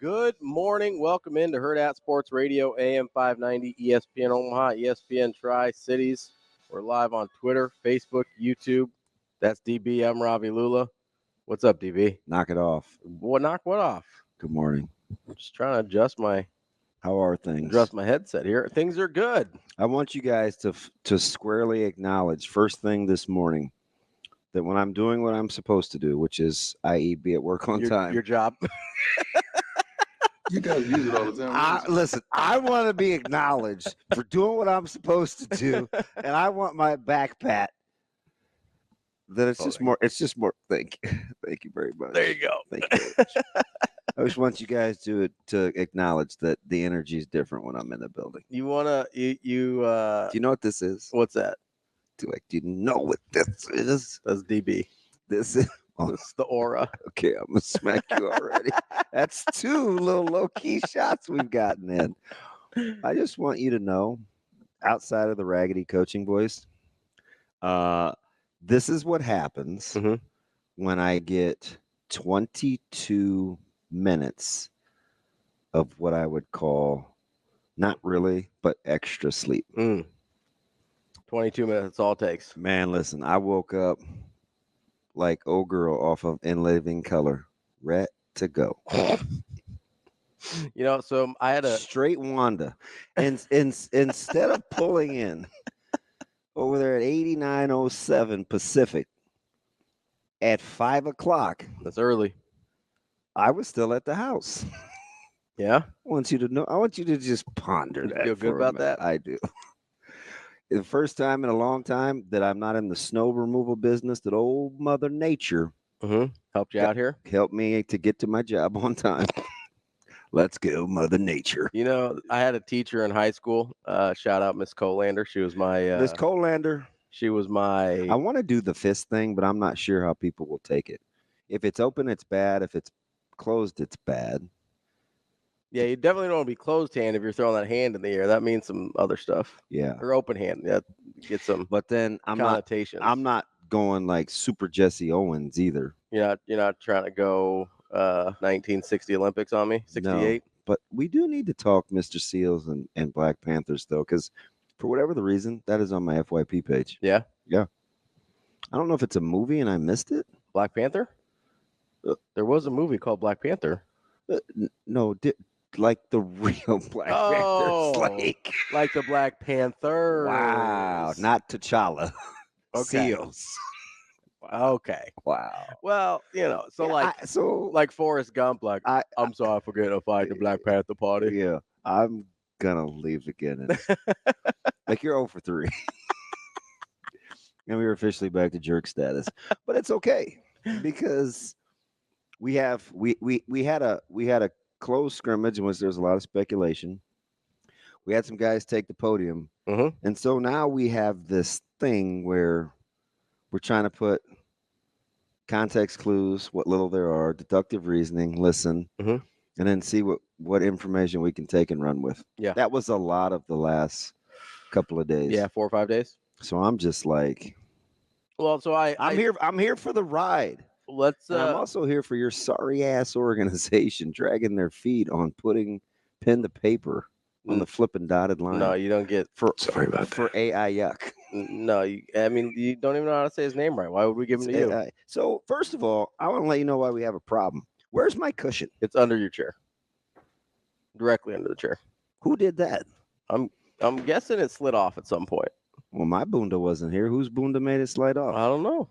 Good morning. Welcome into Hurrdat Sports Radio, AM 590, ESPN Omaha, ESPN Tri-Cities. We're live on Twitter, Facebook, YouTube. That's DB. I'm Ravi Lulla. What's up, DB? Knock it off. Knock what off? Good morning. I'm just trying to adjust my headset here. Things are good. I want you guys to squarely acknowledge first thing this morning that when I'm doing what I'm supposed to do, which is, i.e., be at work on time. Your job. You guys use it all the time. Listen, I want to be acknowledged for doing what I'm supposed to do, and I want my back pat. That it's just more. Thank you very much. There you go. Thank you very much. I just want you guys to acknowledge that the energy is different when I'm in the building. You wanna Do you know what this is? What's that? Do you know what this is? That's DB. This is. It's the aura. Okay, I'm gonna smack you already. That's two little low-key shots we've gotten in. I just want you to know, outside of the raggedy coaching voice, this is what happens when I get 22 minutes of what I would call, not really, but extra sleep. 22 minutes, that's all it takes. Man, listen, I woke up like old girl off of In Living Color, ready to go. So I had a straight Wanda, and instead of pulling in over there at 8907 Pacific at 5:00, that's early. I was still at the house. Yeah, I want you to know. I want you to just ponder that. Feel good about that? I do. The first time in a long time that I'm not in the snow removal business, that old Mother Nature helped you out here. Helped me to get to my job on time. Let's go, Mother Nature. I had a teacher in high school. Shout out Miss Colander. She was my Miss Colander. She was my. I want to do the fist thing, but I'm not sure how people will take it. If it's open, it's bad. If it's closed, it's bad. Yeah, you definitely don't want to be closed hand if you're throwing that hand in the air. That means some other stuff. Yeah. Or open hand. Yeah, get some. But then connotations. I'm not going like Super Jesse Owens either. You're not trying to go 1960 Olympics on me. 68. No, but we do need to talk Mr. Seals and Black Panthers though, because for whatever the reason, that is on my FYP page. Yeah. Yeah. I don't know if it's a movie and I missed it. Black Panther. There was a movie called Black Panther. No. Like the real Black Panthers, like the Black Panthers. Wow, not T'Challa. Okay. Seals. Okay. Wow. Well, like Forrest Gump. Like I'm sorry for getting a fight in the Black Panther party. Yeah, I'm gonna leave again. Like you're 0 for 3, and we're officially back to jerk status. But it's okay because we had a closed scrimmage in which there's a lot of speculation. We had some guys take the podium. And so now we have this thing where we're trying to put context clues, what little there are, deductive reasoning, listen, and then see what information we can take and run with. Yeah. That was a lot of the last couple of days. Yeah, 4 or 5 days. So I'm just like, well, so I'm here for the ride. I'm also here for your sorry ass organization dragging their feet on putting pen to paper on the flipping dotted line. No, you don't get sorry about for that. AI Yuck. No, you don't even know how to say his name right. Why would we give him to you? AI. So first of all, I want to let you know why we have a problem. Where's my cushion? It's under your chair, directly under the chair. Who did that? I'm guessing it slid off at some point. Well, my bunda wasn't here. Whose bunda made it slide off? I don't know.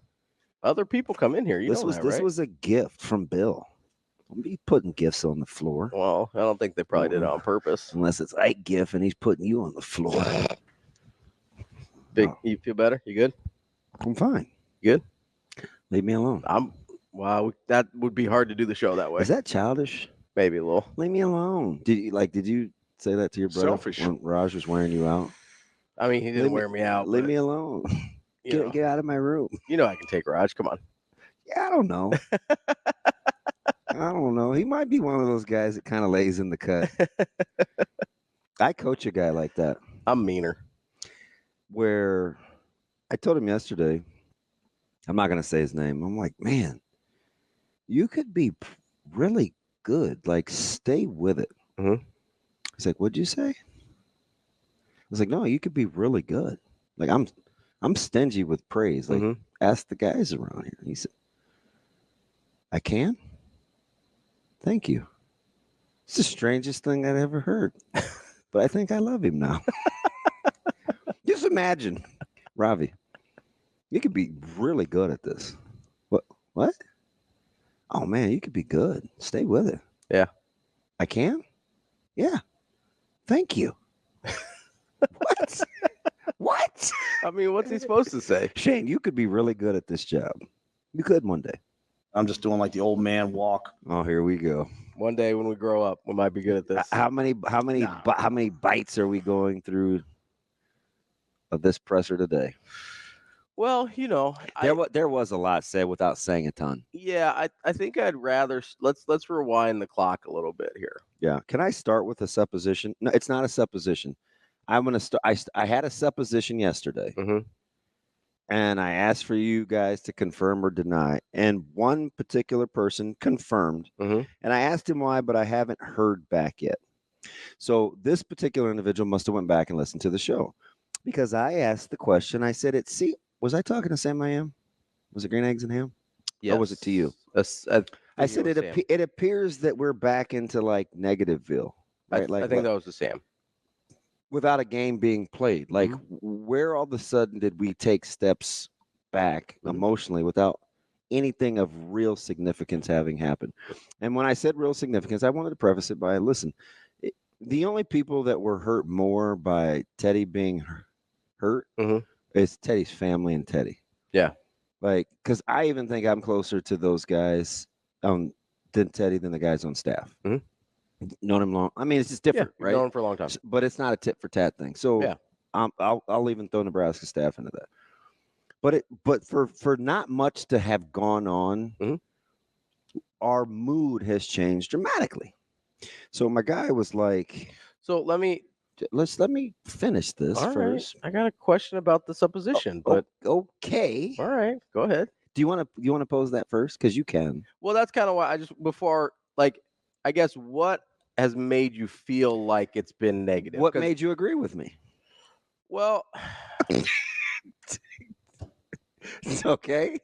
Other people come in here. This was a gift from Bill. Don't be putting gifts on the floor. Well, I don't think they probably did it on purpose. Unless it's Ike gift and he's putting you on the floor. You feel better? You good? I'm fine. You good? Leave me alone. Wow, that would be hard to do the show that way. Is that childish? Maybe a little. Leave me alone. Did you say that to your brother when Raj was wearing you out? I mean, he didn't wear me out. Leave me alone. Get out of my room. You know I can take Raj. Come on. Yeah, I don't know. I don't know. He might be one of those guys that kind of lays in the cut. I coach a guy like that. I'm meaner. Where I told him yesterday, I'm not going to say his name. I'm like, man, you could be really good. Like, stay with it. Mhm. He's like, what'd you say? I was like, no, you could be really good. Like, I'm stingy with praise. Like, Mhm. ask the guys around here. He said, I can? Thank you. It's the strangest thing I'd ever heard. But I think I love him now. Just imagine, Ravi, you could be really good at this. What? Oh, man, you could be good. Stay with it. Yeah. I can? Yeah. Thank you. What? What? I mean, what's he supposed to say? Shane, you could be really good at this job. You could one day. I'm just doing like the old man walk. Oh, here we go. One day when we grow up, we might be good at this. How many bites are we going through of this presser today? Well, There was a lot said without saying a ton. yeah, I think I'd rather let's rewind the clock a little bit here. Yeah. Can I start with a supposition? No, it's not a supposition. I'm gonna start. I had a supposition yesterday, Mhm. and I asked for you guys to confirm or deny, and one particular person confirmed, Mhm. and I asked him why, but I haven't heard back yet. So this particular individual must have went back and listened to the show, because I asked the question. I said, was I talking to Sam I Am? Was it green eggs and ham? Or was it to you? I said it appears that we're back into like Negativeville, right? I think that was the Sam. Without a game being played. Like, where all of a sudden did we take steps back emotionally without anything of real significance having happened? And when I said real significance, I wanted to preface it by, listen, the only people that were hurt more by Teddy being hurt is Teddy's family and Teddy. Yeah. Like, because I even think I'm closer to those guys than Teddy than the guys on staff. Known him long. I mean, it's just different, right? Known him for a long time. But it's not a tit for tat thing. So yeah, I'll even throw Nebraska staff into that. But for not much to have gone on, our mood has changed dramatically. So my guy was like, so let me finish this first. Right. I got a question about the supposition, but okay. All right, go ahead. Do you want to pose that first? Because you can. Well, that's kind of why I guess what has made you feel like it's been negative? What made you agree with me? Well, it's okay.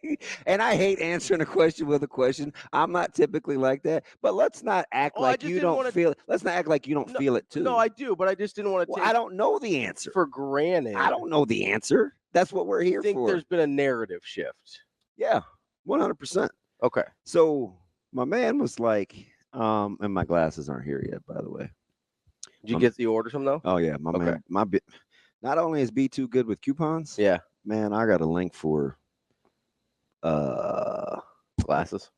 And I hate answering a question with a question. I'm not typically like that. But let's not act like you don't feel it. Let's not act like you don't feel it too. No, I do, but I just didn't want to take I don't know the answer. For granted. I don't know the answer. That's what we're here for. I think there's been a narrative shift. Yeah, 100%. Okay. So my man was like, and my glasses aren't here yet, by the way. Did you get the order some though? Oh yeah, my man. Not only is B too good with coupons. Yeah. Man, I got a link for glasses.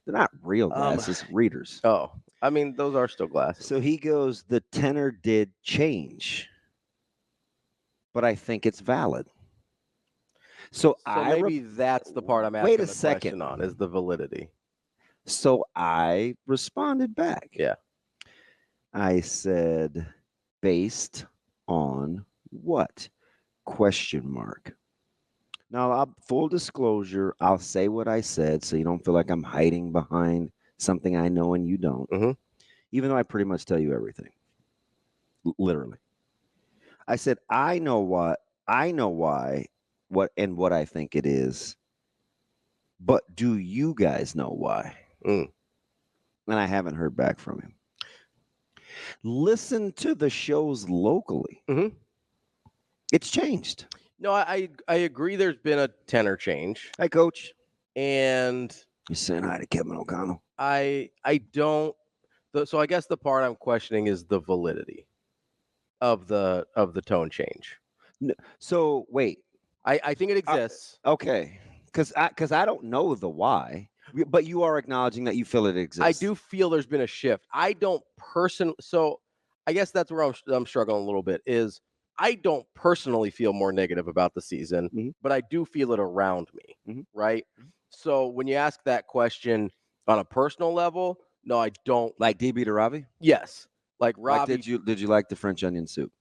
They're not real glasses, readers. Oh, I mean, those are still glasses. So he goes, the tenor did change, but I think it's valid. So maybe that's the part I'm asking the question on, is the validity. So I responded back. Yeah. I said, based on what? Question mark. Now, full disclosure, I'll say what I said so you don't feel like I'm hiding behind something I know and you don't. Even though I pretty much tell you everything. Literally. I said, I know why, what I think it is. But do you guys know why? And I haven't heard back from him. Listen to the shows locally. It's changed. No, I agree. There's been a tenor change. Hi, Coach. And you're saying hi to Kevin O'Connell. I don't. So I guess the part I'm questioning is the validity of the tone change. No, so wait, I think it exists. Okay, because I don't know the why, but you are acknowledging that you feel it exists. I do feel there's been a shift. I don't personally. So I guess that's where I'm struggling a little bit. Is I don't personally feel more negative about the season, but I do feel it around me, right? So when you ask that question on a personal level, no, I don't. Like DB to Ravi? Yes. Like Ravi. Did you like the French onion soup?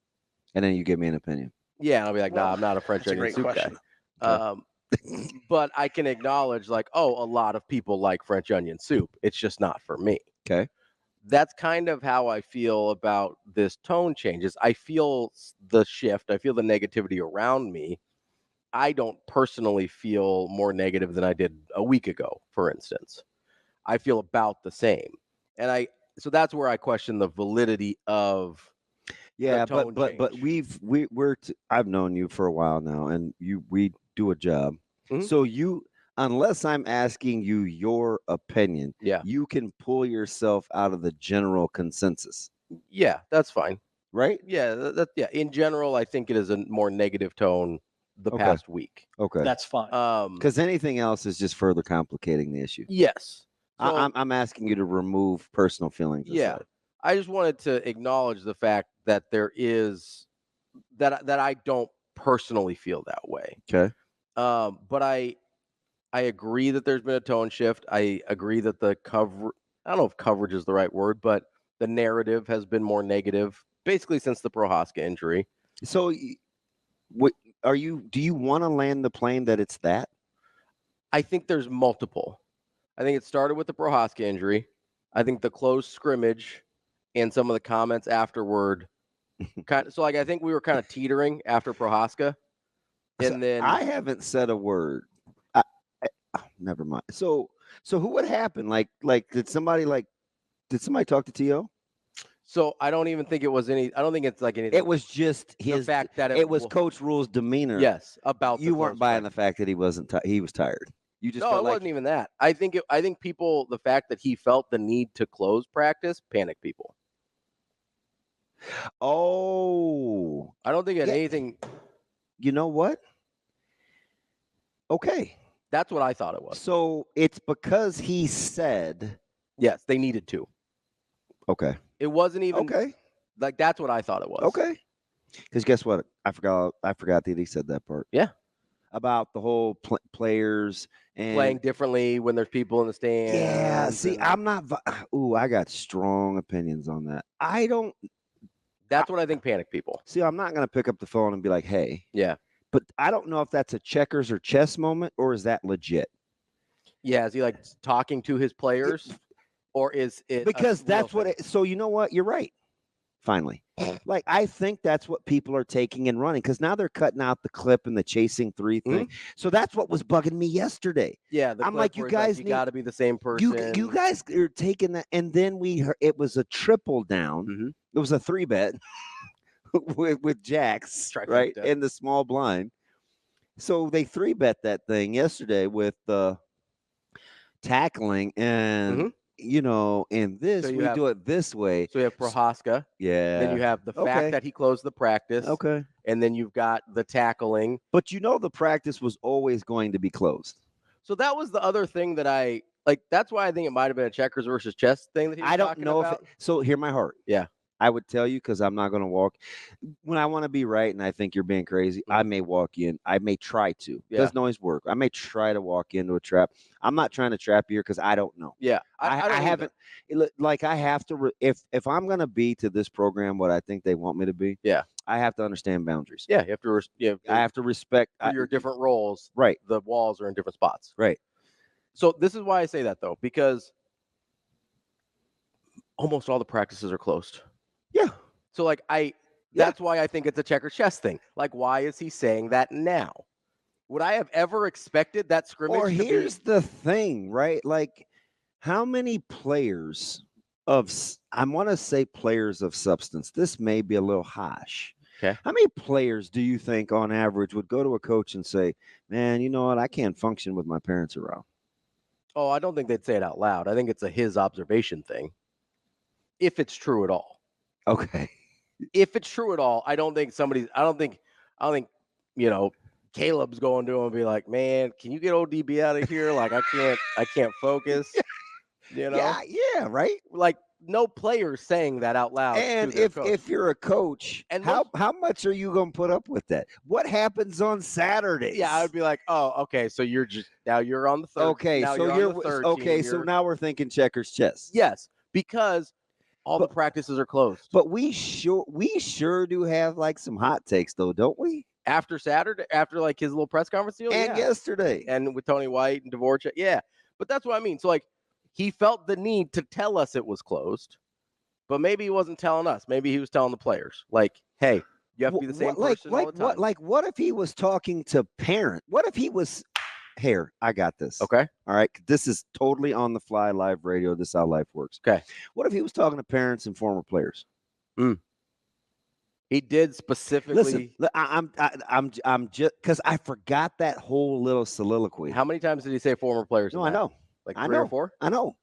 And then you give me an opinion. Yeah, and I'll be like, nah, I'm not a French onion soup guy. But I can acknowledge, like, oh, a lot of people like French onion soup. It's just not for me. Okay. That's kind of how I feel about this tone changes. I feel the shift. I feel the negativity around me. I don't personally feel more negative than I did a week ago, for instance. I feel about the same. So that's where I question the validity of Yeah, tone but change. I've known you for a while now, and we do a job. Mhm. So unless I'm asking you your opinion, Yeah. you can pull yourself out of the general consensus, Yeah, that's fine. right? Yeah, yeah. In general, I think it is a more negative tone the Okay. past week. Okay. That's fine. Because anything else is just further complicating the issue. Yes. So, I'm asking you to remove personal feelings yeah, aside. I just wanted to acknowledge the fact that there is that I don't personally feel that way. Okay. But I agree that there's been a tone shift. I agree that the cover I don't know if coverage is the right word, but the narrative has been more negative basically since the Prohaska injury. So, what do you want to land the plane that it's that? I think there's multiple. I think it started with the Prohaska injury. I think the closed scrimmage and some of the comments afterward I think we were kind of teetering after Prohaska. And then I haven't said a word. Never mind. So what happened? Like did somebody talk to T.O.? so I don't even think it was I don't think it's like anything. It was just the fact that it was Coach Rule's demeanor. Yes, about you the weren't closed buying practice. the fact that he wasn't he was tired. You just No, felt it like wasn't even that. I think people, the fact that he felt the need to close practice, panicked people. oh, I don't think it had Yeah. anything. you know what? Okay. That's what I thought it was. So it's because he said Yes, they needed to. okay. It wasn't even Okay. like that's what I thought it was. Okay. Because guess what? I forgot that he said that part. Yeah. About the whole players and Playing differently when there's people in the stands. Yeah. See, and I'm not. I got strong opinions on that. I don't. that's what I think panicked people. See, I'm not going to pick up the phone and be like, hey. Yeah. But I don't know if that's a checkers or chess moment or is that legit? Yeah. Is he like talking to his players or is it? Because that's what thing? So you know what? You're right. Finally. Like, I think that's what people are taking and running because now they're cutting out the clip and the chasing three thing. Mhm. So that's what was bugging me yesterday. Yeah. I'm like, you guys you got to be the same person. You guys are taking that. And then it was a triple down. Mhm. It was a 3-bet with Jacks, right? Trifecta. In the small blind. So they 3-bet that thing yesterday with the tackling and, in this, So you we have- do it this way. So you have Prohaska. Yeah. Then you have the Okay. fact that he closed the practice. Okay. And then you've got the tackling. But the practice was always going to be closed. So that was the other thing that I like. That's why I think it might have been a checkers versus chess thing that he was I don't talking know about. so hear my heart. Yeah. I would tell you because I'm not going to walk. When I want to be right and I think you're being crazy, I may walk in. I may try to. Yeah. Doesn't always work. I may try to walk into a trap. I'm not trying to trap you here because I don't know. Yeah. I don't haven't. Like I have to. If I'm going to be to this program what I think they want me to be, Yeah. I have to understand boundaries. Yeah. You have to. I have to respect for your different roles. Right. The walls are in different spots. Right. So this is why I say that though, because almost all the practices are closed. Yeah. So like that's why I think it's a checker chess thing. Like, why is he saying that now? Would I have ever expected that scrimmage? Or here's the thing, right? Like, how many players I want to say players of substance. This may be a little harsh. Okay. How many players do you think on average would go to a coach and say, man, you know what? I can't function with my parents around. Oh, I don't think they'd say it out loud. I think it's his observation thing. If it's true at all. Okay. If it's true at all, I don't think Caleb's going to him and be like, man, can you get ODB out of here? Like, I can't focus. Yeah, right. Like, no player's saying that out loud. And to their coach. if you're a coach, And how much are you going to put up with that? What happens on Saturdays? Yeah, I would be like, oh, okay, so you're on the third. Okay, now so you're on the third team. so now we're thinking checkers chess. Yes, because all the practices are closed. But we sure do have like some hot takes though, don't we? After Saturday, after like his little press conference deal, And yesterday. and with Tony White and Dvorak, yeah. But that's what I mean. So like, he felt the need to tell us it was closed, but maybe he wasn't telling us. Maybe he was telling the players, like, "Hey, you have to be the same person all the time." What if he was talking to parent? What if he was here? I got this. Okay. All right. This is totally on the fly live radio. This is how life works. Okay. What if he was talking to parents and former players? He did specifically. Listen, I'm just because I forgot that whole little soliloquy. How many times did he say former players? No, I know. Like I 3 or know. 4. I know.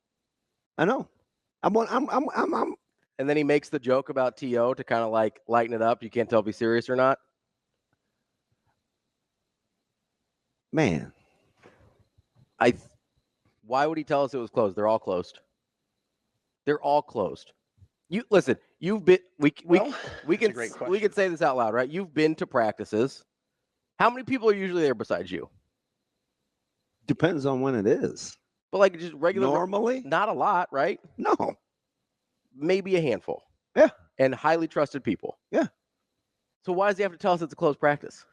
I'm And then he makes the joke about T.O. to kind of like lighten it up. You can't tell if he's serious or not. man. Why would he tell us it was closed? They're all closed. They're all closed. You listen. You've been. We can say this out loud, right? You've been to practices. How many people are usually there besides you? Depends on when it is. But like just regular. Normally, not a lot, right? No. Maybe a handful. Yeah. And highly trusted people. Yeah. So why does he have to tell us it's a closed practice?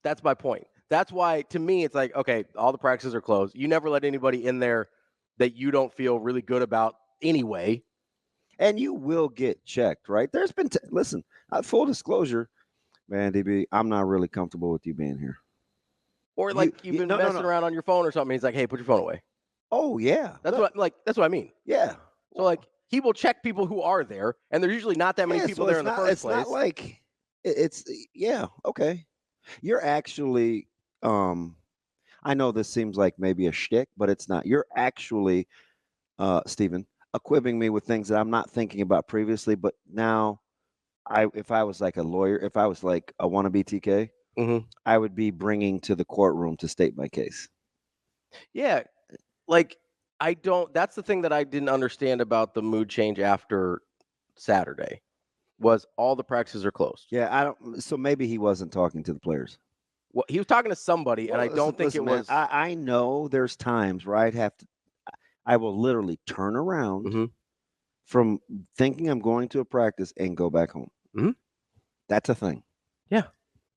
That's my point. That's why, to me, it's like, okay, all the practices are closed. You never let anybody in there that you don't feel really good about anyway. And you will get checked, right? There's been, listen, full disclosure, man, DB, I'm not really comfortable with you being here. Or like you've been messing around on your phone or something. He's like, hey, put your phone away. Oh, yeah. That's what I mean. Yeah. So like he will check people who are there, and there's usually not that many people there in the first place. It's not like yeah, okay. You're actually I know this seems like maybe a shtick, but it's not. You're actually Stephen, equipping me with things that I'm not thinking about previously, but now if I was like a lawyer, if I was like a wannabe TK, I would be bringing to the courtroom to state my case. Yeah. Like that's the thing that I didn't understand about the mood change after Saturday was all the practices are closed. Yeah, so maybe he wasn't talking to the players. Well, he was talking to somebody, and I don't think it was. Man, I know there's times where I will literally turn around from thinking I'm going to a practice and go back home. That's a thing. Yeah.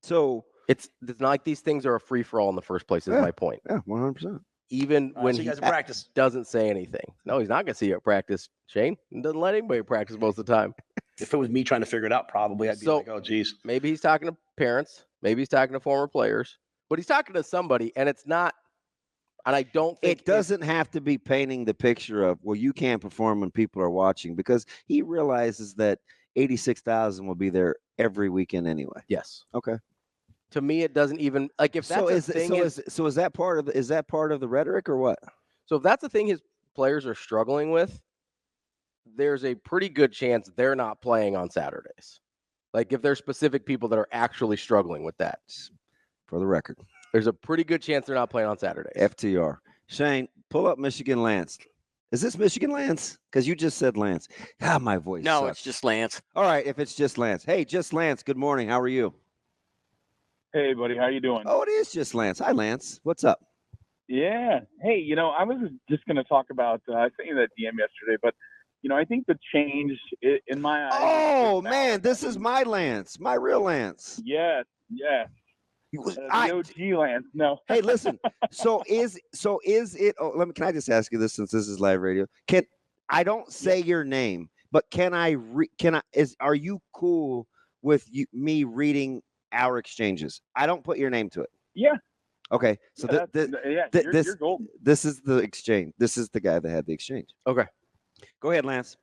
So it's not like these things are a free for all in the first place. Is my point. Yeah, 100%. Even when he practice doesn't say anything. No, he's not going to see you at practice, Shane. He doesn't let anybody practice most of the time. If it was me trying to figure it out, probably I'd be like, oh, geez. Maybe he's talking to parents. Maybe he's talking to former players. But he's talking to somebody, and it's not. And I don't think it doesn't have to be painting the picture of, well, you can't perform when people are watching, because he realizes that 86,000 will be there every weekend anyway. Yes. Okay. To me, it doesn't even like if that's is that part of the rhetoric or what? So if that's the thing his players are struggling with, there's a pretty good chance they're not playing on Saturdays. Like if there's specific people that are actually struggling with that. For the record, there's a pretty good chance they're not playing on Saturdays. FTR. Shane, pull up Michigan Lance. Is this Michigan Lance? Because you just said Lance. God, my voice sucks. It's just Lance. All right, if it's just Lance. Hey, just Lance, good morning. How are you? Hey, buddy. How you doing? Oh, it is just Lance. Hi, Lance. What's up? Yeah. Hey, I was just going to talk about, I sent you that DM yesterday, but, I think the change in my eyes. Oh, man, this is my Lance, my real Lance. Yes. The OG Lance. No. Hey, listen. So is it? Oh, can I just ask you this, since this is live radio? I don't say your name, but are you cool with me reading our exchanges? I don't put your name to it. Yeah. Okay. So you're golden. This is the exchange. This is the guy that had the exchange. Okay. Go ahead, Lance.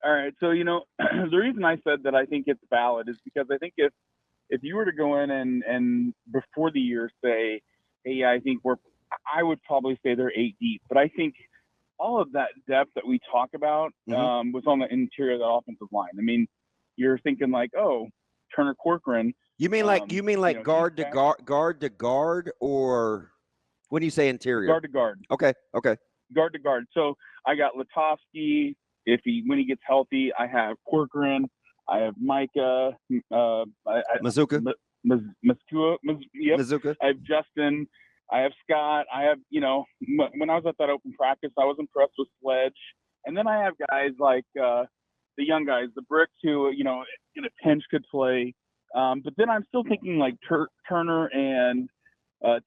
All right. So, the reason I said that I think it's valid is because I think if you were to go in and before the year say, hey, I think I would probably say they're 8 deep, but I think all of that depth that we talk about was on the interior of the offensive line. I mean, you're thinking like, oh, Turner Corcoran. You mean like guard to guard, or when you say interior? Guard to guard. Okay. Guard to guard. So I got Latovsky. When he gets healthy, I have Corcoran. I have Micah. Mazuka. Yep. Mazuka. I have Justin. I have Scott. I have, when I was at that open practice, I was impressed with Sledge. And then I have guys like the young guys, the Bricks, who, in a pinch could play But then I'm still thinking like Turner and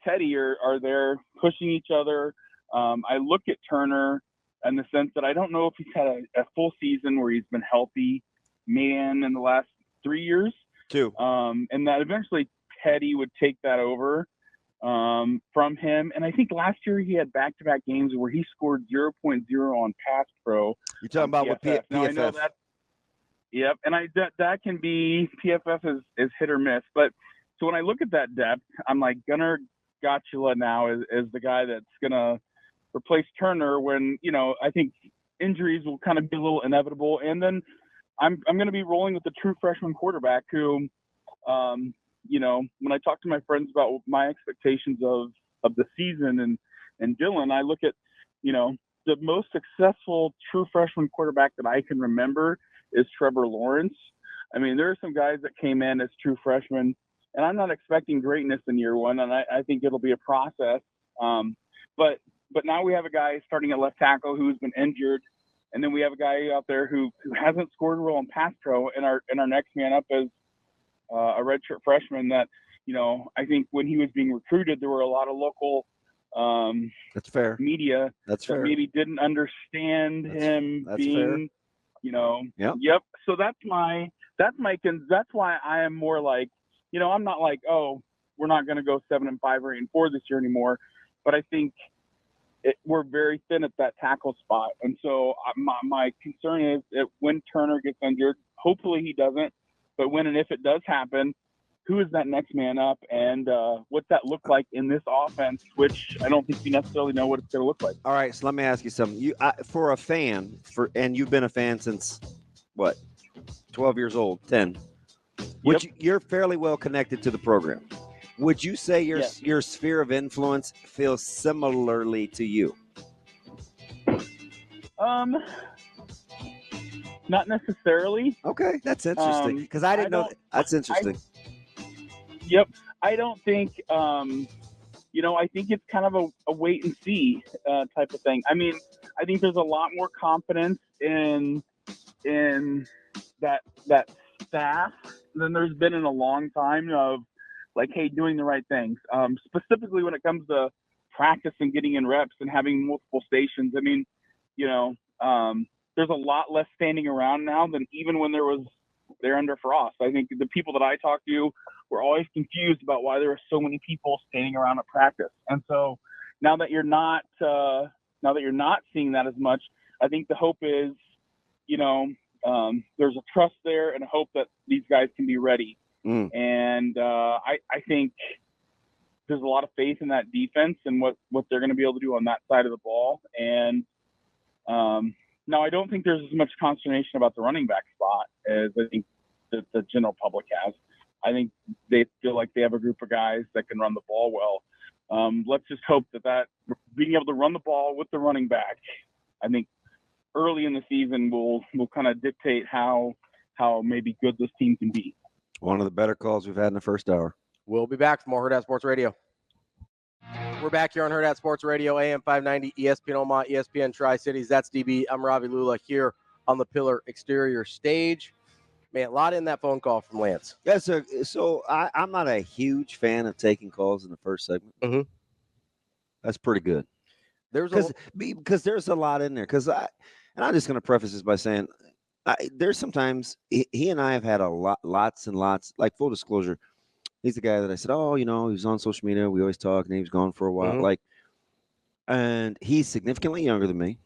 Teddy are there pushing each other. I look at Turner in the sense that I don't know if he's had a full season where he's been healthy, in the last 3 years. 2. And that eventually Teddy would take that over from him. And I think last year he had back-to-back games where he scored 0.0 on Pass Pro. You're talking about what PFF. Now, I know that. Yep, and that can be PFF is hit or miss. But so when I look at that depth, I'm like Gunnar Gotula now is the guy that's gonna replace Turner when I think injuries will kind of be a little inevitable. And then I'm gonna be rolling with the true freshman quarterback who, when I talk to my friends about my expectations of the season and Dylan, I look at the most successful true freshman quarterback that I can remember is Trevor Lawrence. I mean, there are some guys that came in as true freshmen, and I'm not expecting greatness in year one, and I think it'll be a process. But now we have a guy starting at left tackle who's been injured, and then we have a guy out there who hasn't scored well in Pass Pro, and our next man up is a redshirt freshman that, I think when he was being recruited, there were a lot of local that's fair media that maybe didn't understand him being fair. Yep. So that's why I am more like, I'm not like, oh, we're not going to go 7-5 or 8-4 this year anymore. But I think we're very thin at that tackle spot. And so my concern is that when Turner gets injured, hopefully he doesn't, but when and if it does happen, who is that next man up, and what's that look like in this offense, which I don't think we necessarily know what it's going to look like. All right, so let me ask you something. For a fan, and you've been a fan since, what, 12 years old, 10. Yep. You're fairly well connected to the program. Would you say your sphere of influence feels similarly to you? Not necessarily. Okay, that's interesting, because I didn't know that. That's interesting. Yep. I don't think, I think it's kind of a wait and see type of thing. I mean, I think there's a lot more confidence in that staff than there's been in a long time of like, hey, doing the right things. Specifically when it comes to practice and getting in reps and having multiple stations. I mean, there's a lot less standing around now than even when they're under Frost. I think the people that I talk to were always confused about why there were so many people standing around at practice. And so now that you're not seeing that as much, I think the hope is, there's a trust there and a hope that these guys can be ready. And I think there's a lot of faith in that defense and what they're going to be able to do on that side of the ball. And now I don't think there's as much consternation about the running back spot as I think the general public has. I think they feel like they have a group of guys that can run the ball well. Let's just hope that being able to run the ball with the running back, I think early in the season will kind of dictate how maybe good this team can be. One of the better calls we've had in the first hour. We'll be back for more Hurrdat Sports Radio. We're back here on Hurrdat Sports Radio, AM 590, ESPN Omaha, ESPN Tri-Cities. That's DB. I'm Ravi Lulla here on the Pillar Exterior stage. Man, a lot in that phone call from Lance. Yeah, so I'm not a huge fan of taking calls in the first segment. Mm-hmm. That's pretty good. Because there's a lot in there. And I'm just going to preface this by saying, there's sometimes he and I have had lots and lots, like full disclosure. He's the guy that I said, he was on social media. We always talk, and he was gone for a while. Mm-hmm. And he's significantly younger than me.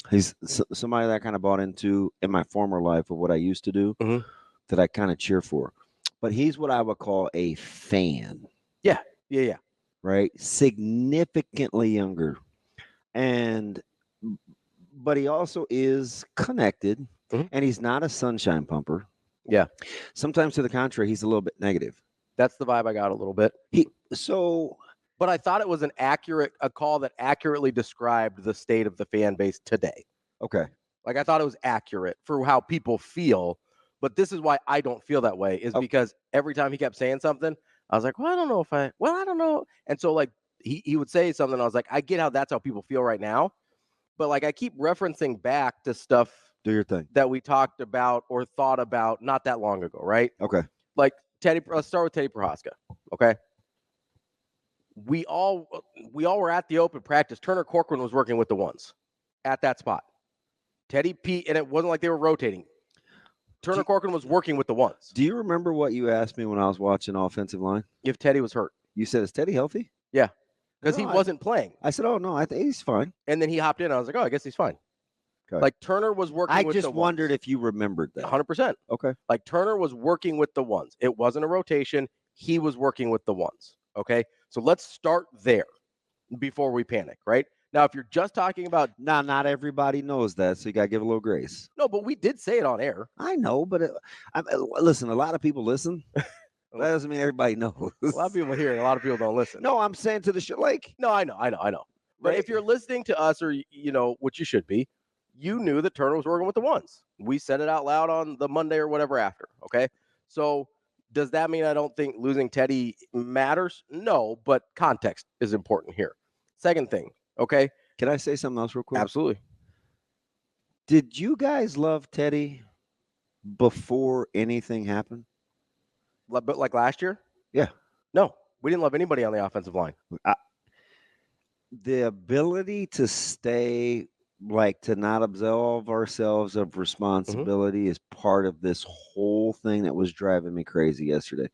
He's somebody that I kind of bought into in my former life of what I used to do, mm-hmm. that I kind of cheer for. But he's what I would call a fan. Yeah. Right? Significantly younger. But he also is connected, mm-hmm. and he's not a sunshine pumper. Yeah. Sometimes to the contrary, he's a little bit negative. That's the vibe I got a little bit. But I thought it was a call that accurately described the state of the fan base today. Okay. Like I thought it was accurate for how people feel, but this is why I don't feel that way because every time he kept saying something, I was like, I don't know. And so like he would say something. I was like, I get how that's how people feel right now. But like I keep referencing back to stuff do your thing that we talked about or thought about not that long ago, right? Okay. Like let's start with Teddy Prohaska. Okay. We all were at the open practice. Turner Corcoran was working with the ones at that spot. Teddy P, and it wasn't like they were rotating. Turner Corcoran was working with the ones. Do you remember what you asked me when I was watching offensive line? If Teddy was hurt. You said, is Teddy healthy? Yeah. Because No, he wasn't playing. I said, oh, no, I think he's fine. And then he hopped in. I was like, oh, I guess he's fine. Okay. Like Turner was working with the ones. I just wondered if you remembered that. 100%. Okay. Like Turner was working with the ones. It wasn't a rotation. He was working with the ones. Okay. So let's start there before we panic, right? Now, if you're just talking about. Now, not everybody knows that, so you got to give a little grace. No, but we did say it on air. I know, but listen, a lot of people listen. That doesn't mean everybody knows. A lot of people hear it. A lot of people don't listen. No, I'm saying to the show, like. No, I know. But Right? if you're listening to us or, which you should be, you knew that Turner was working with the ones. We said it out loud on the Monday or whatever after, okay? So does that mean I don't think losing Teddy matters? No, but context is important here. Second thing, okay? Can I say something else real quick? Absolutely. Did you guys love Teddy before anything happened? But like last year? Yeah. No, we didn't love anybody on the offensive line. The ability to stay, like, to not absolve ourselves of responsibility is part of this whole thing that was driving me crazy yesterday.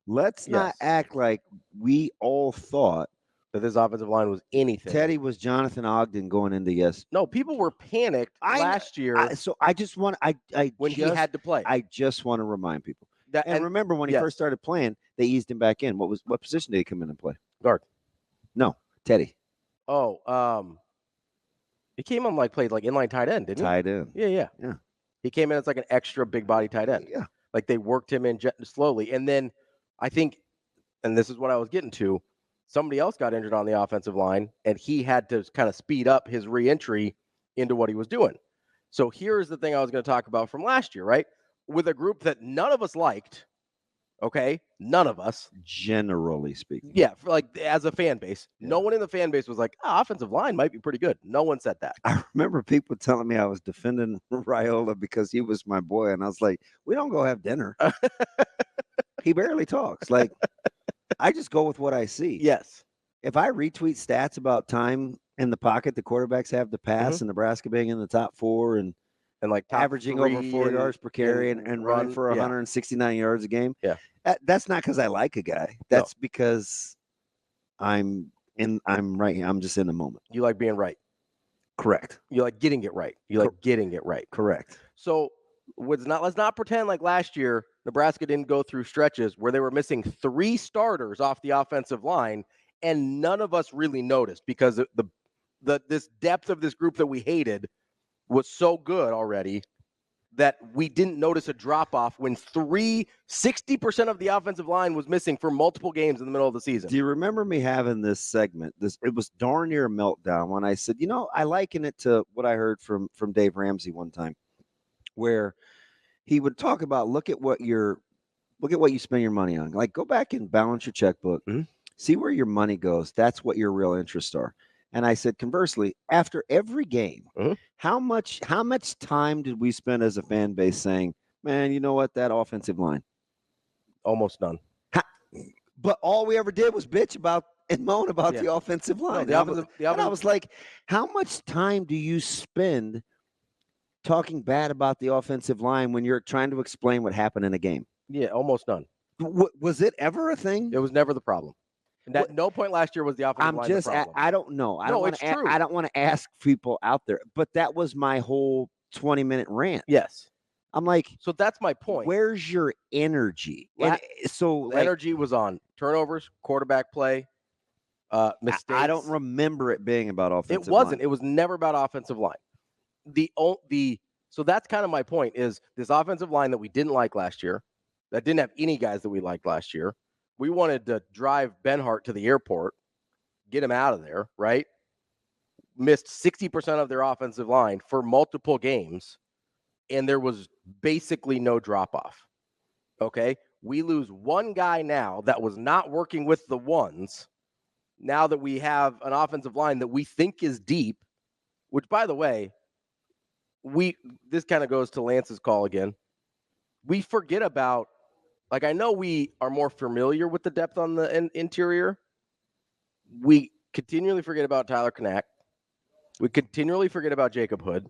Let's not act like we all thought that this offensive line was anything. Teddy was Jonathan Ogden going into No, people were panicked last year. So I just want when he had to play. I just want to remind people. That, and remember when he first started playing, they eased him back in. What position did he come in and play? Guard. No, Teddy. Oh, he came on played inline tight end, didn't he? Tight end. Yeah. He came in as like an extra big body tight end. Yeah. Like they worked him in slowly. And then I think, and this is what I was getting to, somebody else got injured on the offensive line, and he had to kind of speed up his re-entry into what he was doing. So here's the thing I was going to talk about from last year, right? With a group that none of us liked, okay? None of us. Generally speaking. Yeah, as a fan base, no one in the fan base was like, offensive line might be pretty good. No one said that. I remember people telling me I was defending Raiola because he was my boy, and I was like, we don't go have dinner. He barely talks. Like, I just go with what I see. Yes. If I retweet stats about time in the pocket the quarterbacks have to pass and Nebraska being in the top 4 and like averaging over 4 yards per carry and running for 169 yards a game. Yeah. That's not because I like a guy. That's because I'm right here. I'm just in the moment. You like being right. Correct. You like getting it right. You like getting it right. Correct. So let's not pretend like last year Nebraska didn't go through stretches where they were missing 3 starters off the offensive line, and none of us really noticed because this depth of this group that we hated was so good already that we didn't notice a drop-off when 60% of the offensive line was missing for multiple games in the middle of the season. Do you remember me having this segment? It was darn near a meltdown when I said, I liken it to what I heard from Dave Ramsey one time, where he would talk about look at what you spend your money on. Like, go back and balance your checkbook, see where your money goes. That's what your real interests are. And I said, conversely, after every game, how much time did we spend as a fan base saying, man, you know what, that offensive line? Almost none. But all we ever did was bitch about and moan about the offensive line. And I was like, how much time do you spend talking bad about the offensive line when you're trying to explain what happened in a game? Yeah, almost none. Was it ever a thing? It was never the problem. At no point last year was the offensive line the problem. I don't know. I don't want to ask people out there, but that was my whole 20-minute rant. Yes. I'm like, so that's my point. Where's your energy? Energy was on turnovers, quarterback play, mistakes. I don't remember it being about offensive line. It wasn't. It was never about offensive line. So that's kind of my point is this offensive line that we didn't like last year, that didn't have any guys that we liked last year. We wanted to drive Benhart to the airport, get him out of there, right? Missed 60% of their offensive line for multiple games, and there was basically no drop-off, okay? We lose one guy now that was not working with the ones, now that we have an offensive line that we think is deep, which, by the way, this kind of goes to Lance's call again. We forget about Like, I know we are more familiar with the depth on the interior. We continually forget about Tyler Knack. We continually forget about Jacob Hood.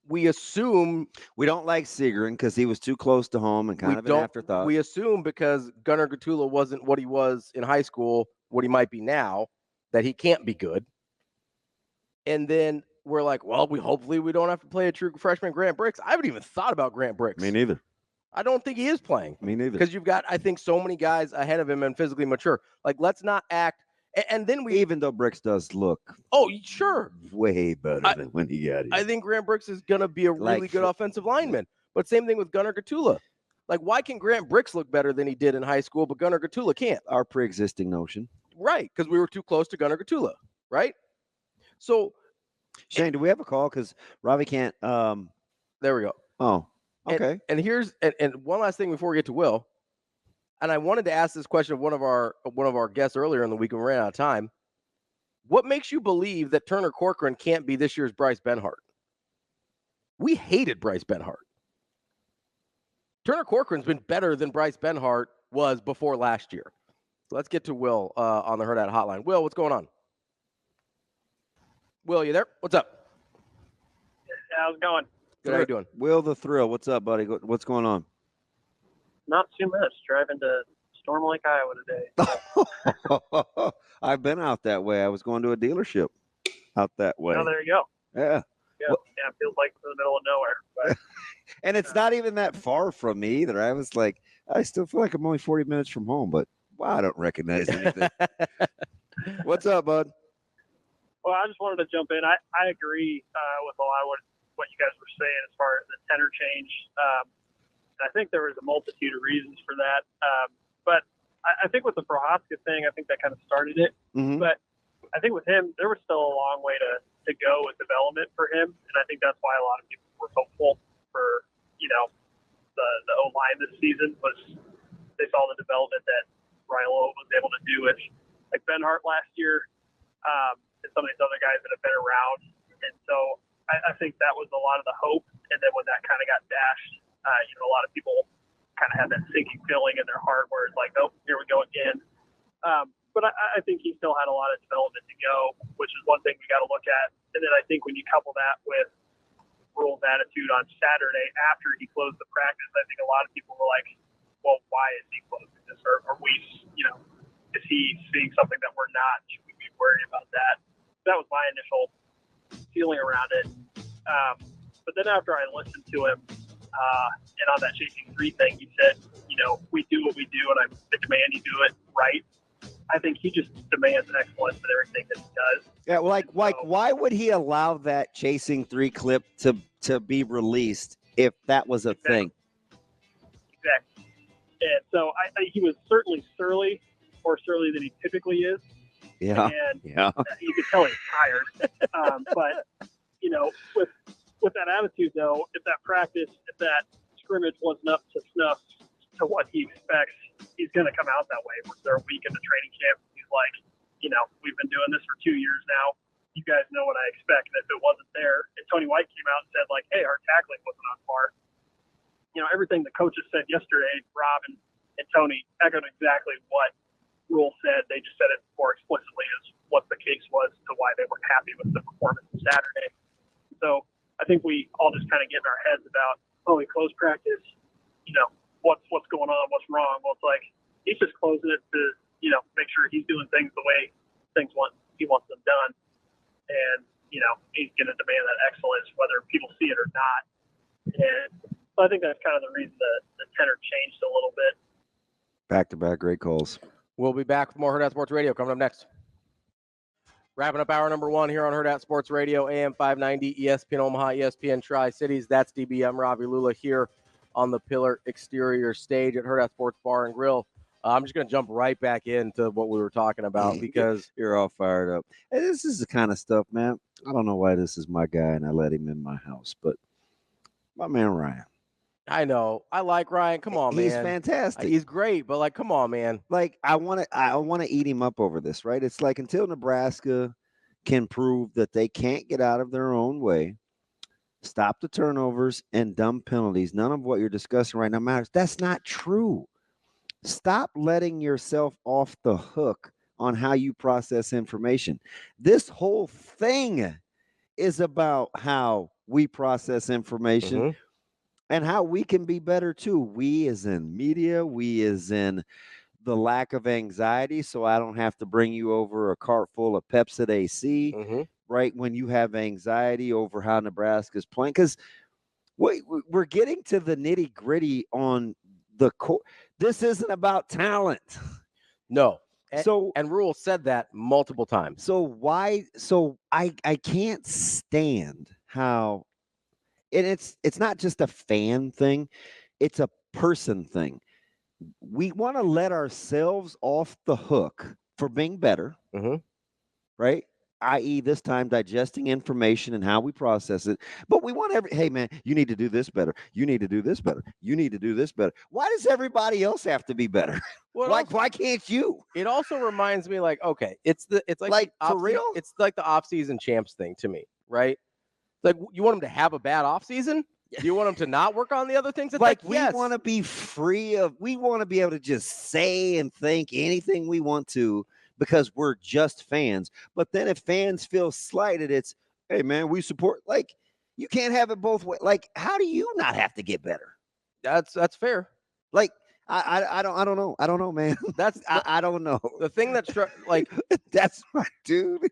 We assume we don't like Segrin because he was too close to home and kind of an afterthought. We assume because Gunnar Gatula wasn't what he was in high school, what he might be now, that he can't be good. And then we're like, well, hopefully we don't have to play a true freshman, Grant Bricks. I haven't even thought about Grant Bricks. Me neither. I don't think he is playing. Me neither. Because you've got, I think, so many guys ahead of him and physically mature. Like, let's not act. And then even though Bricks does look, sure, way better than when he got here. I think Grant Bricks is gonna be a really good offensive lineman. But same thing with Gunnar Gatula. Like, why can Grant Bricks look better than he did in high school, but Gunnar Gatula can't? Our pre-existing notion, right? Because we were too close to Gunnar Gatula, right? So, Shane, do we have a call? Because Ravi can't. There we go. Oh, okay. And here's one last thing before we get to Will. And I wanted to ask this question of one of our guests earlier in the week, and we ran out of time. What makes you believe that Turner Corcoran can't be this year's Bryce Benhart? We hated Bryce Benhart. Turner Corcoran's been better than Bryce Benhart was before last year. So let's get to Will on the Hurrdat hotline. Will, what's going on? Will, you there? What's up? How's it going? Good. How you doing? Will the Thrill, what's up, buddy? What's going on? Not too much. Driving to Storm Lake, Iowa today. I've been out that way. I was going to a dealership out that way. Oh, there you go. Yeah. Yeah, it feels like in the middle of nowhere. But, and it's not even that far from me either. I was like, I still feel like I'm only 40 minutes from home, but wow, I don't recognize anything. What's up, bud? Well, I just wanted to jump in. I agree with a lot of what you guys were saying as far as the tenor change. I think there was a multitude of reasons for that. But I think with the Prohaska thing, I think that kind of started it. Mm-hmm. But I think with him, there was still a long way to go with development for him. And I think that's why a lot of people were hopeful for, the O-line this season was they saw the development that Ryan Lulla was able to do with like Benhart last year and some of these other guys that have been around. And so I think that was a lot of the hope. And then when that kind of got dashed, a lot of people kind of had that sinking feeling in their heart where it's like, oh, here we go again. But I think he still had a lot of development to go, which is one thing we got to look at. And then I think when you couple that with Rule's attitude on Saturday after he closed the practice, I think a lot of people were like, well, why is he closing this? Or are we, is he seeing something that we're not? Should we be worried about that? That was my initial feeling around it. But then after I listened to him, and on that chasing 3 thing, he said, we do what we do, and I demand you do it right. I think he just demands excellence in everything that he does. Yeah, why would he allow that chasing 3 clip to be released if that was a thing? Exactly. And so he was certainly surly, more surly than he typically is. Yeah. And yeah. You could tell he's tired. But with that attitude, though, if that scrimmage wasn't up to snuff to what he expects, he's going to come out that way. They're a week into training camp. He's like, we've been doing this for 2 years now. You guys know what I expect. And if it wasn't there, and Tony White came out and said, like, hey, our tackling wasn't on par. Everything the coaches said yesterday, Rob and Tony echoed exactly what Rule said. They just said it more explicitly as what the case was to why they weren't happy with the performance on Saturday. So I think we all just kind of get in our heads about, we closed practice, what's going on, what's wrong. Well, it's like he's just closing it to, make sure he's doing things the way he wants them done. And, he's going to demand that excellence, whether people see it or not. And so I think that's kind of the reason the tenor changed a little bit. Back-to-back great calls. We'll be back with more Hurrdat Sports Radio coming up next. Wrapping up hour number 1 here on Hurrdat Sports Radio, AM 590, ESPN Omaha, ESPN Tri-Cities. That's DBM Ravi Lulla here on the Pillar Exterior stage at Hurrdat Sports Bar and Grill. I'm just going to jump right back into what we were talking about because you're all fired up. Hey, this is the kind of stuff, man. I don't know why this is my guy and I let him in my house, but my man Ryan. I know. I like Ryan. Come on, man. He's fantastic. He's great, but come on, man. I want to eat him up over this, right? It's like until Nebraska can prove that they can't get out of their own way, stop the turnovers and dumb penalties, none of what you're discussing right now matters. That's not true. Stop letting yourself off the hook on how you process information. This whole thing is about how we process information and how we can be better too. We as in media, we as in the lack of anxiety, so I don't have to bring you over a cart full of Pepsi AC, right? When you have anxiety over how Nebraska's playing, because we're getting to the nitty gritty on the court. This isn't about talent. No. So and Rule said that multiple times. So why? So I can't stand how, and it's not just a fan thing, it's a person thing. We want to let ourselves off the hook for being better, right? I.e., this time digesting information and how we process it. But we want hey, man, you need to do this better. You need to do this better. You need to do this better. Why does everybody else have to be better? Well, why can't you? It also reminds me, like, okay, it's like for real? It's like the off-season champs thing to me, right? Like, you want them to have a bad off-season? Do you want them to not work on the other things? It's we yes. want to be free of, we want to be able to just say and think anything we want to because we're just fans. But then if fans feel slighted, it's, hey, man, we support. Like, you can't have it both ways. Like, how do you not have to get better? That's fair. Like, I don't know. I don't know, man. I don't know. The thing that like that's my dude.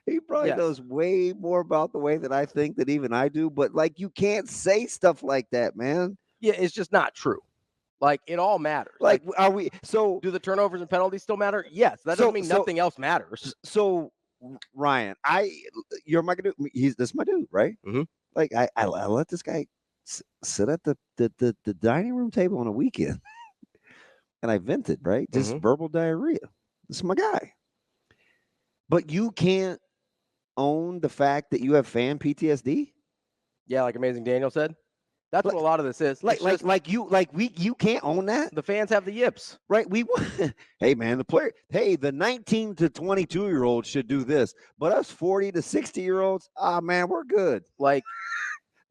He probably knows way more about the way that I think that even I do. But like, you can't say stuff like that, man. Yeah, it's just not true. Like, it all matters. Like are we? So do the turnovers and penalties still matter? Yes. That doesn't mean nothing else matters. So Ryan, you're my dude. This my dude, right? Like I let this guy sit at the dining room table on a weekend and I vented, right? Just verbal diarrhea. This is my guy. But you can't own the fact that you have fan PTSD? Yeah, like Amazing Daniel said. That's what a lot of this is. You can't own that? The fans have the yips. Right? Hey man, the 19 to 22-year-olds should do this. But us 40 to 60-year-olds, man, we're good. Like,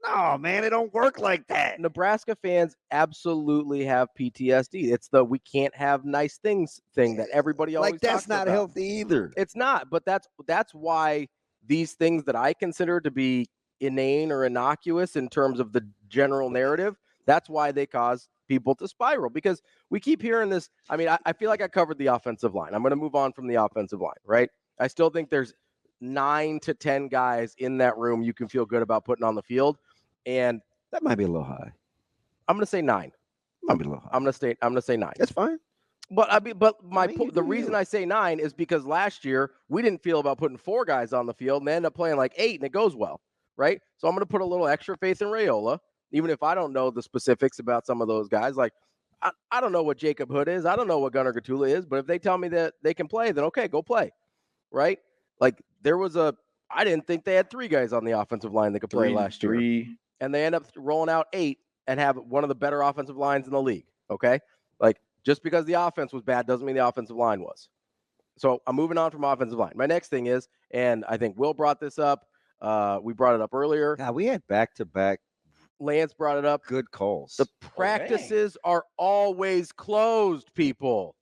no, man, it don't work like that. Nebraska fans absolutely have PTSD. It's the we can't have nice things thing that everybody always talks about. That's not healthy either. It's not, but that's why these things that I consider to be inane or innocuous in terms of the general narrative, that's why they cause people to spiral, because we keep hearing this. I mean, I feel like I covered the offensive line. I'm going to move on from the offensive line, right? I still think there's 9 to 10 guys in that room you can feel good about putting on the field. And that might be a little high. I'm going to say 9. Might be a little high. I'm going to say 9. That's fine. But the reason I say 9 is because last year we didn't feel about putting 4 guys on the field and they end up playing like 8 and it goes well, right? So I'm going to put a little extra faith in Raiola, even if I don't know the specifics about some of those guys. Like, I don't know what Jacob Hood is. I don't know what Gunnar Gatula is. But if they tell me that they can play, then okay, go play, right? Like, I didn't think they had 3 guys on the offensive line that could play last year. And they end up rolling out 8 and have one of the better offensive lines in the league, okay? Like, just because the offense was bad doesn't mean the offensive line was. So I'm moving on from offensive line. My next thing is, and I think Will brought this up. We brought it up earlier. God, we had back-to-back. Lance brought it up. Good calls. The practices are always closed, people.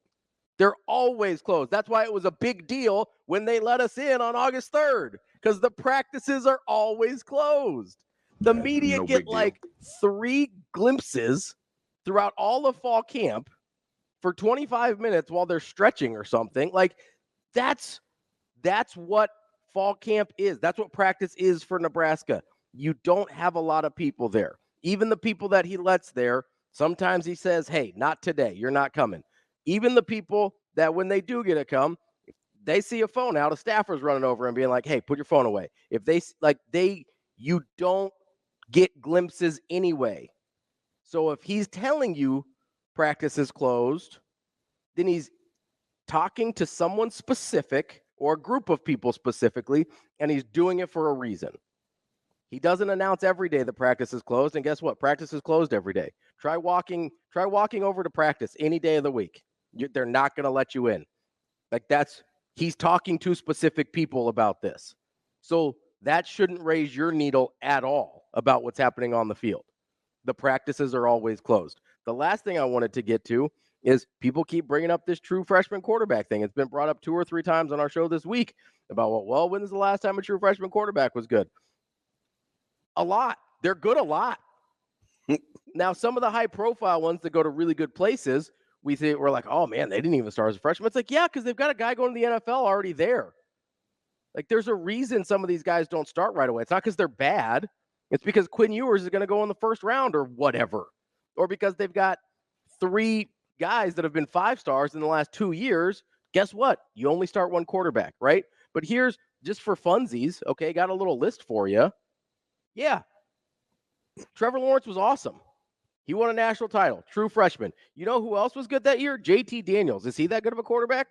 They're always closed. That's why it was a big deal when they let us in on August 3rd, because the practices are always closed. The media get like 3 glimpses throughout all of fall camp for 25 minutes while they're stretching or something. Like, that's what fall camp is. That's what practice is for Nebraska. You don't have a lot of people there. Even the people that he lets there, sometimes he says, hey, not today. You're not coming. Even the people that when they do get to come, they see a phone out, a staffer's running over and being like, hey, put your phone away. If you don't get glimpses anyway. So if he's telling you practice is closed, then he's talking to someone specific or a group of people specifically, and he's doing it for a reason. He doesn't announce every day that practice is closed, and guess what? Practice is closed every day. Try walking over to practice any day of the week. They're not going to let you in. Like, he's talking to specific people about this. So that shouldn't raise your needle at all about what's happening on the field. The practices are always closed. The last thing I wanted to get to is people keep bringing up this true freshman quarterback thing. It's been brought up 2 or 3 times on our show this week about, well, when was the last time a true freshman quarterback was good? A lot. They're good a lot. Now, some of the high-profile ones that go to really good places, we're like, oh, man, they didn't even start as a freshman. It's like, yeah, because they've got a guy going to the NFL already there. Like, there's a reason some of these guys don't start right away. It's not because they're bad. It's because Quinn Ewers is going to go in the first round or whatever. Or because they've got 3 guys that have been 5-stars in the last 2 years. Guess what? You only start one quarterback, right? But here's, just for funsies, okay, got a little list for you. Yeah. Trevor Lawrence was awesome. He won a national title. True freshman. You know who else was good that year? JT Daniels. Is he that good of a quarterback?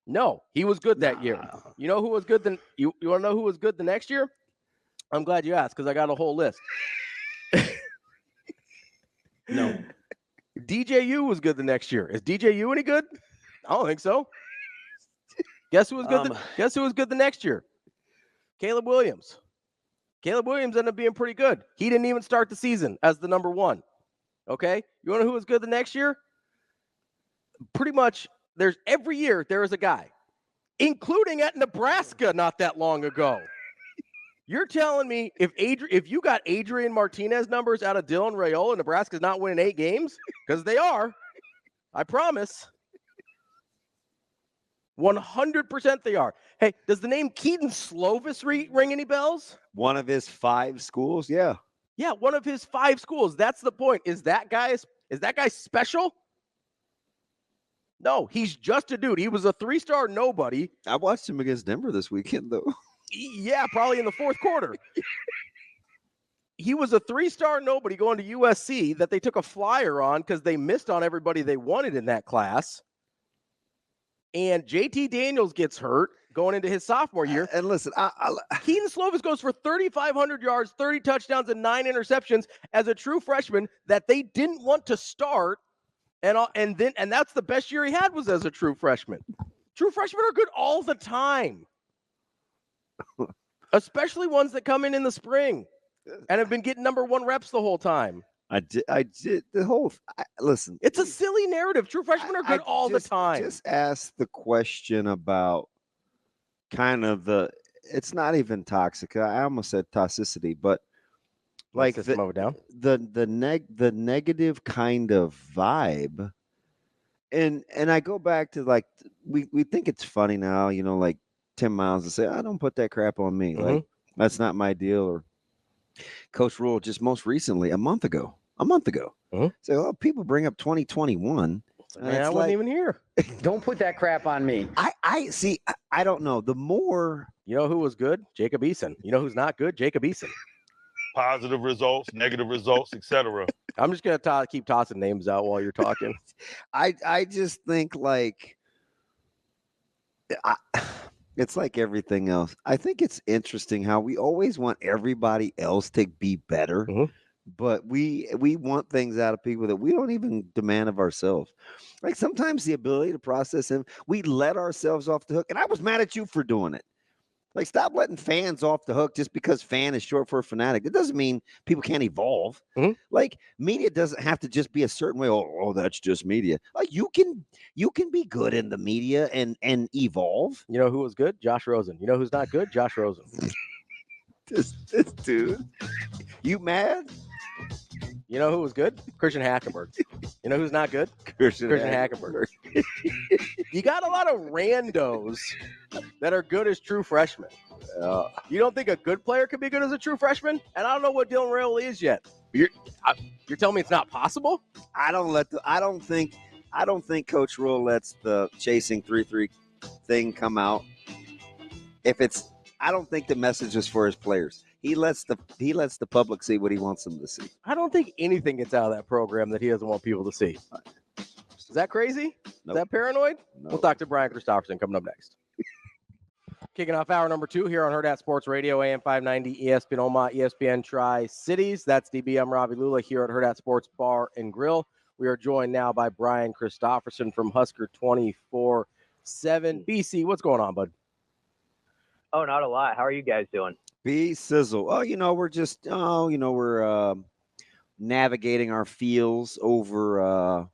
No, he was good that year. You know who was good then? You want to know who was good the next year? I'm glad you asked because I got a whole list. No. DJU was good the next year. Is DJU any good? I don't think so. Guess who was good? Guess who was good the next year? Caleb Williams. Caleb Williams ended up being pretty good. He didn't even start the season as the number 1. Okay? You want to know who was good the next year? Pretty much every year there is a guy, including at Nebraska not that long ago. You're telling me if you got Adrian Martinez numbers out of Dylan Raiola, Nebraska's not winning 8 games? Because they are. I promise. 100% they are. Hey, does the name Keaton Slovis ring any bells? One of his 5 schools, yeah. Yeah, one of his 5 schools. That's the point. Is that guy special? No, he's just a dude. He was a 3-star nobody. I watched him against Denver this weekend, though. Yeah, probably in the 4th quarter. He was a 3-star nobody going to USC that they took a flyer on because they missed on everybody they wanted in that class. And JT Daniels gets hurt going into his sophomore year. And listen, Keaton Slovis goes for 3,500 yards, 30 touchdowns, and 9 interceptions as a true freshman that they didn't want to start. And that's the best year he had was as a true freshman. True freshmen are good all the time, especially ones that come in the spring and have been getting number 1 reps the whole time. I did listen. It's a silly narrative. True freshmen are good all the time. Just ask the question about kind of it's not even toxic. I almost said toxicity, but like the negative kind of vibe. And I go back to like we think it's funny now, like Tim Miles to say, I don't put that crap on me. Like that's not my deal. Or Coach Rule just most recently, a month ago. So people bring up 2021. Man, I wasn't even here. Don't put that crap on me. I see. I don't know. The more you know who was good? Jacob Eason. You know who's not good? Jacob Eason. Positive results, negative results, etc. I'm just gonna keep tossing names out while you're talking. I just think like it's like everything else. I think it's interesting how we always want everybody else to be better, but we want things out of people that we don't even demand of ourselves. Like sometimes the ability to process him, we let ourselves off the hook. And I was mad at you for doing it. Like, stop letting fans off the hook just because fan is short for a fanatic. It doesn't mean people can't evolve. Like, media doesn't have to just be a certain way. Oh, that's just media. Like, you can be good in the media and evolve. You know who was good? Josh Rosen. You know who's not good? Josh Rosen. this dude. You mad? You know who was good? Christian Hackenberg. You know who's not good? Christian Hackenberg. You got a lot of randos that are good as true freshmen. You don't think a good player could be good as a true freshman? And I don't know what Dylan Raiola is yet. You're telling me it's not possible? I don't think Coach Rule lets the chasing 3-3 thing come out. I don't think the message is for his players. He lets the public see what he wants them to see. I don't think anything gets out of that program that he doesn't want people to see. Is that crazy? Nope. Is that paranoid? No. We'll talk to Brian Christopherson coming up next. Kicking off hour number 2 here on Hurrdat Sports Radio, AM 590, ESPN Omaha, ESPN Tri-Cities. That's DB. I'm Ravi Lulla here at Hurrdat Sports Bar and Grill. We are joined now by Brian Christopherson from Husker 24/7. BC, what's going on, bud? Oh, not a lot. How are you guys doing? Be sizzle. Oh, we're just we're navigating our feels over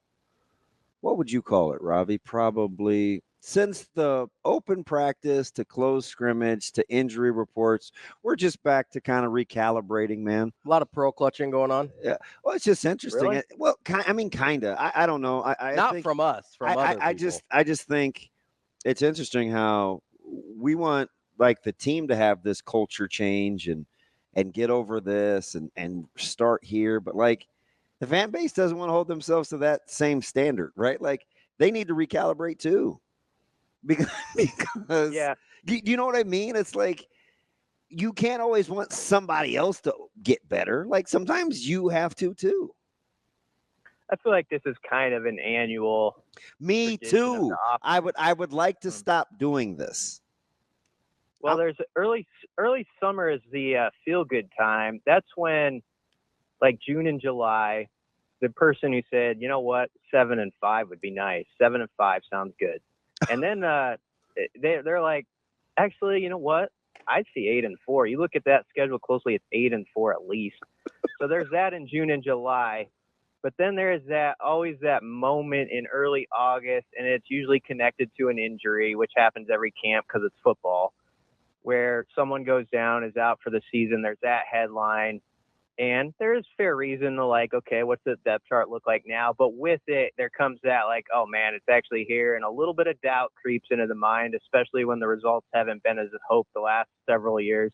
what would you call it, Ravi? Probably since the open practice to closed scrimmage to injury reports, we're just back to kind of recalibrating, man. A lot of pearl clutching going on. Yeah. Well, it's just interesting. Really? Well, kind of. I don't know. I Not think, from us, from other people. I just think it's interesting how we want like the team to have this culture change and get over this and start here, but like the fan base doesn't want to hold themselves to that same standard, right? Like they need to recalibrate too. Because Yeah. do you know what I mean? It's like you can't always want somebody else to get better. Like sometimes you have to too. I feel like this is kind of an annual. Me tradition of too. the I would like to stop doing this. Well, there's early summer is the feel good time. That's when, like June and July, the person who said, you know what, 7 and 5 would be nice. 7 and 5 sounds good. And then they're like, actually, you know what? I'd see 8 and 4. You look at that schedule closely; it's 8 and 4 at least. So there's that in June and July. But then there is always that moment in early August, and it's usually connected to an injury, which happens every camp because it's football, where someone goes down, is out for the season. There's that headline. And there's fair reason to like, okay, what's the depth chart look like now? But with it, there comes that like, oh man, it's actually here. And a little bit of doubt creeps into the mind, especially when the results haven't been as hoped the last several years.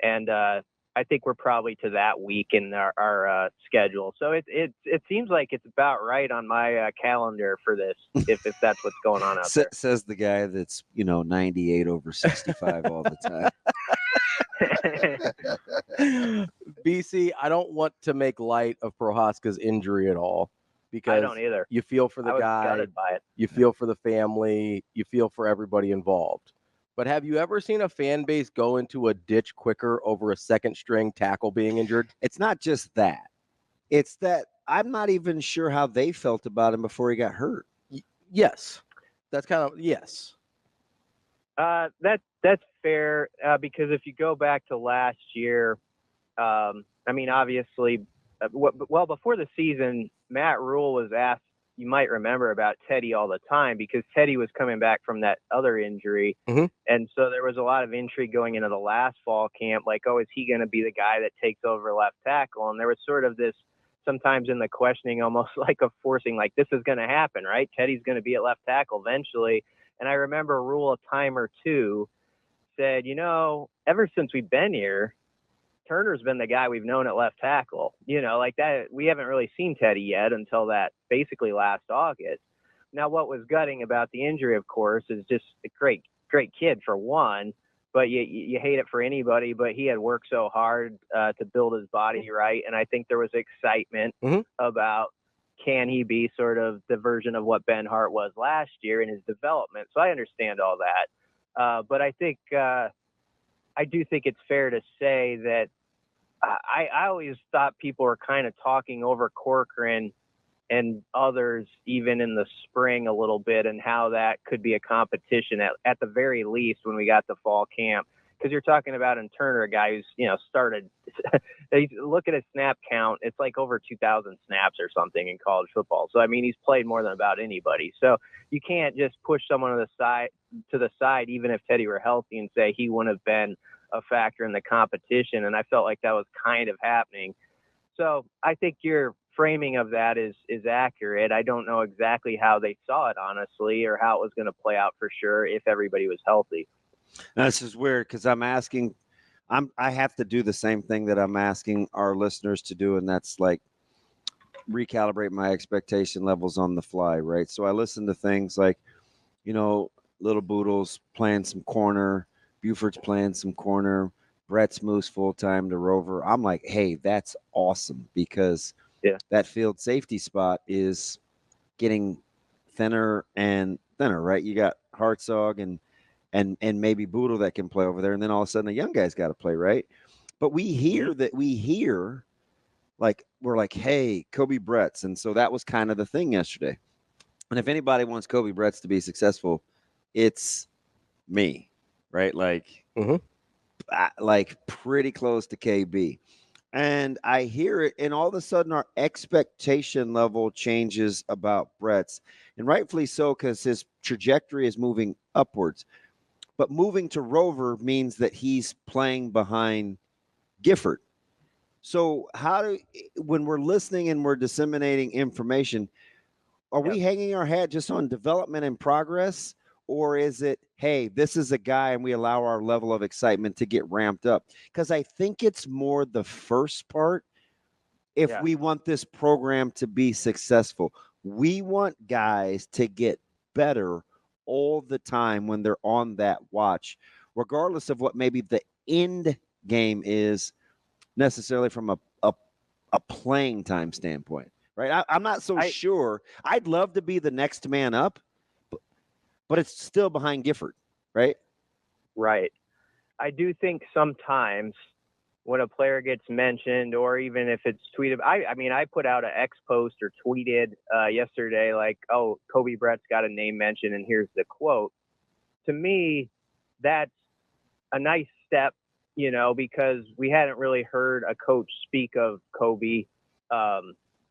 And I think we're probably to that week in our schedule. So it seems like it's about right on my calendar for this, if that's what's going on out there. Says the guy that's, 98 over 65 all the time. BC, I don't want to make light of Prohaska's injury at all because I don't either. You feel for the I was guy, gutted by it. you feel for the family, you feel for everybody involved. But have you ever seen a fan base go into a ditch quicker over a second string tackle being injured? It's not just that. It's that I'm not even sure how they felt about him before he got hurt. Yes. That's kind of, yes. That's fair because if you go back to last year, obviously, before the season, Matt Rule was asked, you might remember, about Teddy all the time because Teddy was coming back from that other injury. Mm-hmm. And so there was a lot of intrigue going into the last fall camp, like, oh, is he going to be the guy that takes over left tackle? And there was sort of this, sometimes in the questioning, almost like a forcing, like, this is going to happen, right? Teddy's going to be at left tackle eventually. And I remember Rule, a time or two, said, ever since we've been here, Turner's been the guy we've known at left tackle. Like that, we haven't really seen Teddy yet until that basically last August. Now, what was gutting about the injury, of course, is just a great kid for one, but you hate it for anybody, but he had worked so hard to build his body right. And I think there was excitement about, can he be sort of the version of what Ben Hart was last year in his development? So I understand all that. But I think, I do think it's fair to say that I always thought people were kind of talking over Corcoran and others even in the spring a little bit, and how that could be a competition at the very least when we got to fall camp. Because you're talking about in Turner, a guy who's, started, look at his snap count. It's like over 2,000 snaps or something in college football. So, he's played more than about anybody. So you can't just push someone to the side, even if Teddy were healthy, and say he wouldn't have been a factor in the competition. And I felt like that was kind of happening. So I think your framing of that is accurate. I don't know exactly how they saw it, honestly, or how it was going to play out for sure if everybody was healthy. Now, this is weird because I have to do the same thing that I'm asking our listeners to do, and that's like recalibrate my expectation levels on the fly, right? So I listen to things like, Little Boodle's playing some corner, Buford's playing some corner, Brett's moves full-time to Rover. I'm like, hey, that's awesome because that field safety spot is getting thinner and thinner, right? You got Hartzog and maybe Boodle that can play over there, and then all of a sudden the young guy's got to play, right? But we hear like we're like, hey, Kobe Bretts, and so that was kind of the thing yesterday. And if anybody wants Kobe Bretts to be successful, it's me, right? Like, like pretty close to KB. And I hear it, and all of a sudden our expectation level changes about Brett's, and rightfully so, because his trajectory is moving upwards. But moving to Rover means that he's playing behind Gifford. So when we're listening and we're disseminating information, are we hanging our hat just on development and progress? Or is it, hey, this is a guy and we allow our level of excitement to get ramped up? Because I think it's more the first part. If we want this program to be successful, we want guys to get better all the time when they're on that watch, regardless of what maybe the end game is necessarily from a playing time standpoint. Right? I'm not so sure. I'd love to be the next man up, but it's still behind Gifford, right? Right. I do think sometimes when a player gets mentioned, or even if it's tweeted, I put out an X post or tweeted yesterday, like, oh, Kobe Brett's got a name mention, and here's the quote. To me, that's a nice step, because we hadn't really heard a coach speak of Kobe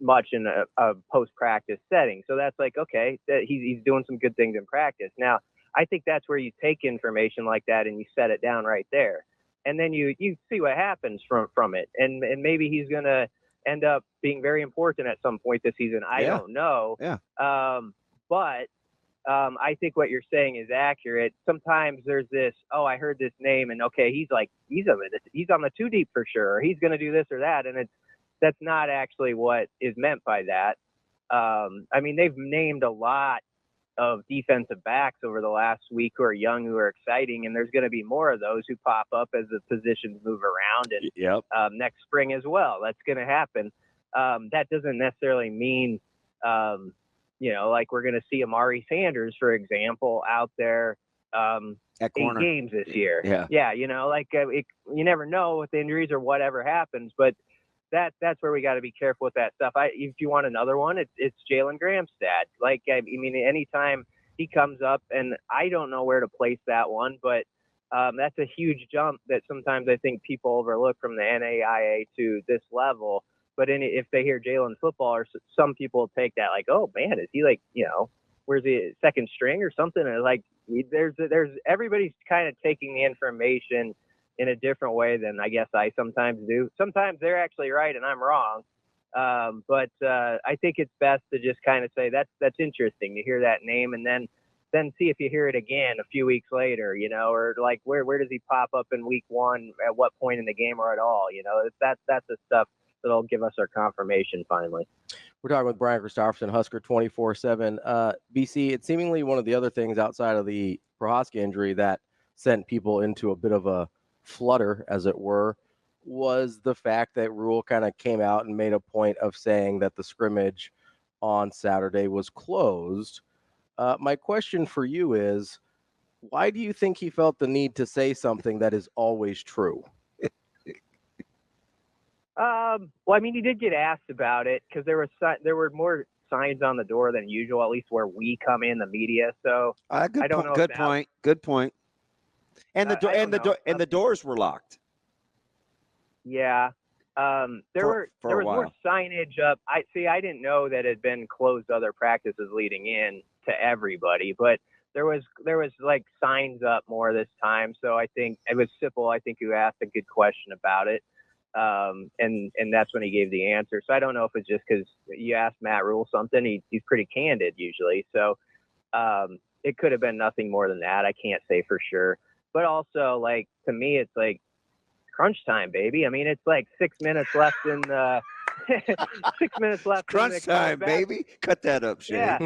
much in a post-practice setting. So that's like, okay, he's doing some good things in practice. Now, I think that's where you take information like that and you set it down right there. And then you see what happens from it. And maybe he's going to end up being very important at some point this season. I don't know. Yeah. But I think what you're saying is accurate. Sometimes there's this, oh, I heard this name, and okay, he's on the 2 deep for sure. Or he's going to do this or that. And that's not actually what is meant by that. They've named a lot of defensive backs over the last week who are young, who are exciting, and there's going to be more of those who pop up as the positions move around, and next spring as well. That's going to happen. That doesn't necessarily mean, like we're going to see Amari Sanders, for example, out there at 8 games this year. Yeah. You never know with injuries or whatever happens, but that's where we got to be careful with that stuff. If you want another one, it's Jalen Gramstad. Anytime he comes up, and I don't know where to place that one, but that's a huge jump that sometimes I think people overlook from the NAIA to this level. But if they hear Jalen football, or some people take that like, oh man, is he where's he, second string or something? And there's everybody's kind of taking the information in a different way than I guess I sometimes do. Sometimes they're actually right and I'm wrong. But I think it's best to just kind of say that's interesting to hear that name, and then see if you hear it again a few weeks later, or like where does he pop up in week 1, at what point in the game, or at all, that's the stuff that'll give us our confirmation finally. We're talking with Brian Christopherson, Husker 24/7. BC, it's seemingly one of the other things outside of the Prohaska injury that sent people into a bit of a flutter, as it were, was the fact that Rule kind of came out and made a point of saying that the scrimmage on Saturday was closed. My question for you is, why do you think he felt the need to say something that is always true? He did get asked about it because there were more signs on the door than usual, at least where we come in, the media. So I don't know. Good point. And the doors were locked. Yeah. There was more signage up. I didn't know that it had been closed other practices leading in to everybody, but there was like signs up more this time. So I think it was Sipple, who asked a good question about it. And that's when he gave the answer. So I don't know if it's just because you asked Matt Rule something, he's pretty candid usually. So it could have been nothing more than that. I can't say for sure. But also, to me, it's like crunch time, baby. It's like 6 minutes left in the 6 minutes left. Crunch time, baby. Cut that up, Shane. Yeah.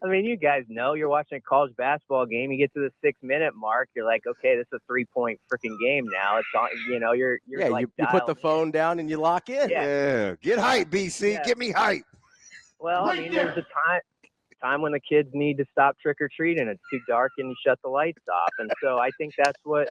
You guys know, you're watching a college basketball game. You get to the 6-minute mark. You're like, okay, this is a 3-point freaking game now. It's on. You're you put the phone down and you lock in. Yeah. Get hype, BC. Yeah. Get me hype. Well, there's a time when the kids need to stop trick-or-treating. It's too dark and you shut the lights off. And so I think that's what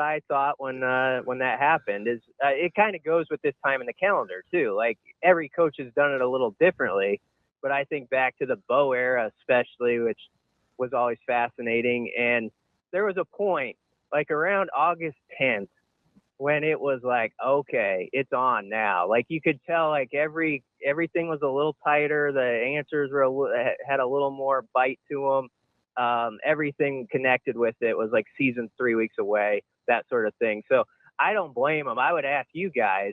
I thought when that happened. Is it kind of goes with this time in the calendar too. Like every coach has done it a little differently, but I think back to the Bo era especially, which was always fascinating. And there was a point like around August 10th, when it was like, okay, it's on now. Like you could tell, like everything was a little tighter. The answers had a little more bite to them. Everything connected with it was like season's 3 weeks away, that sort of thing. So I don't blame them. I would ask you guys,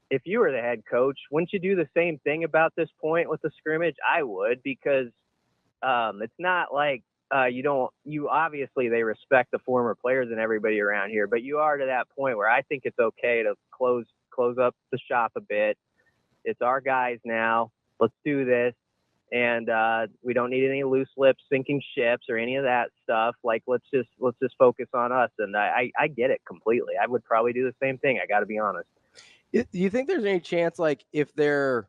if you were the head coach, wouldn't you do the same thing about this point with the scrimmage? I would, because it's not like you obviously they respect the former players and everybody around here, but you are to that point where I think it's okay to close up the shop a bit. It's our guys now. Let's do this. And we don't need any loose lips, sinking ships, or any of that stuff. Like, let's just focus on us. And I get it completely. I would probably do the same thing. I got to be honest. Do you think there's any chance, like, if they're,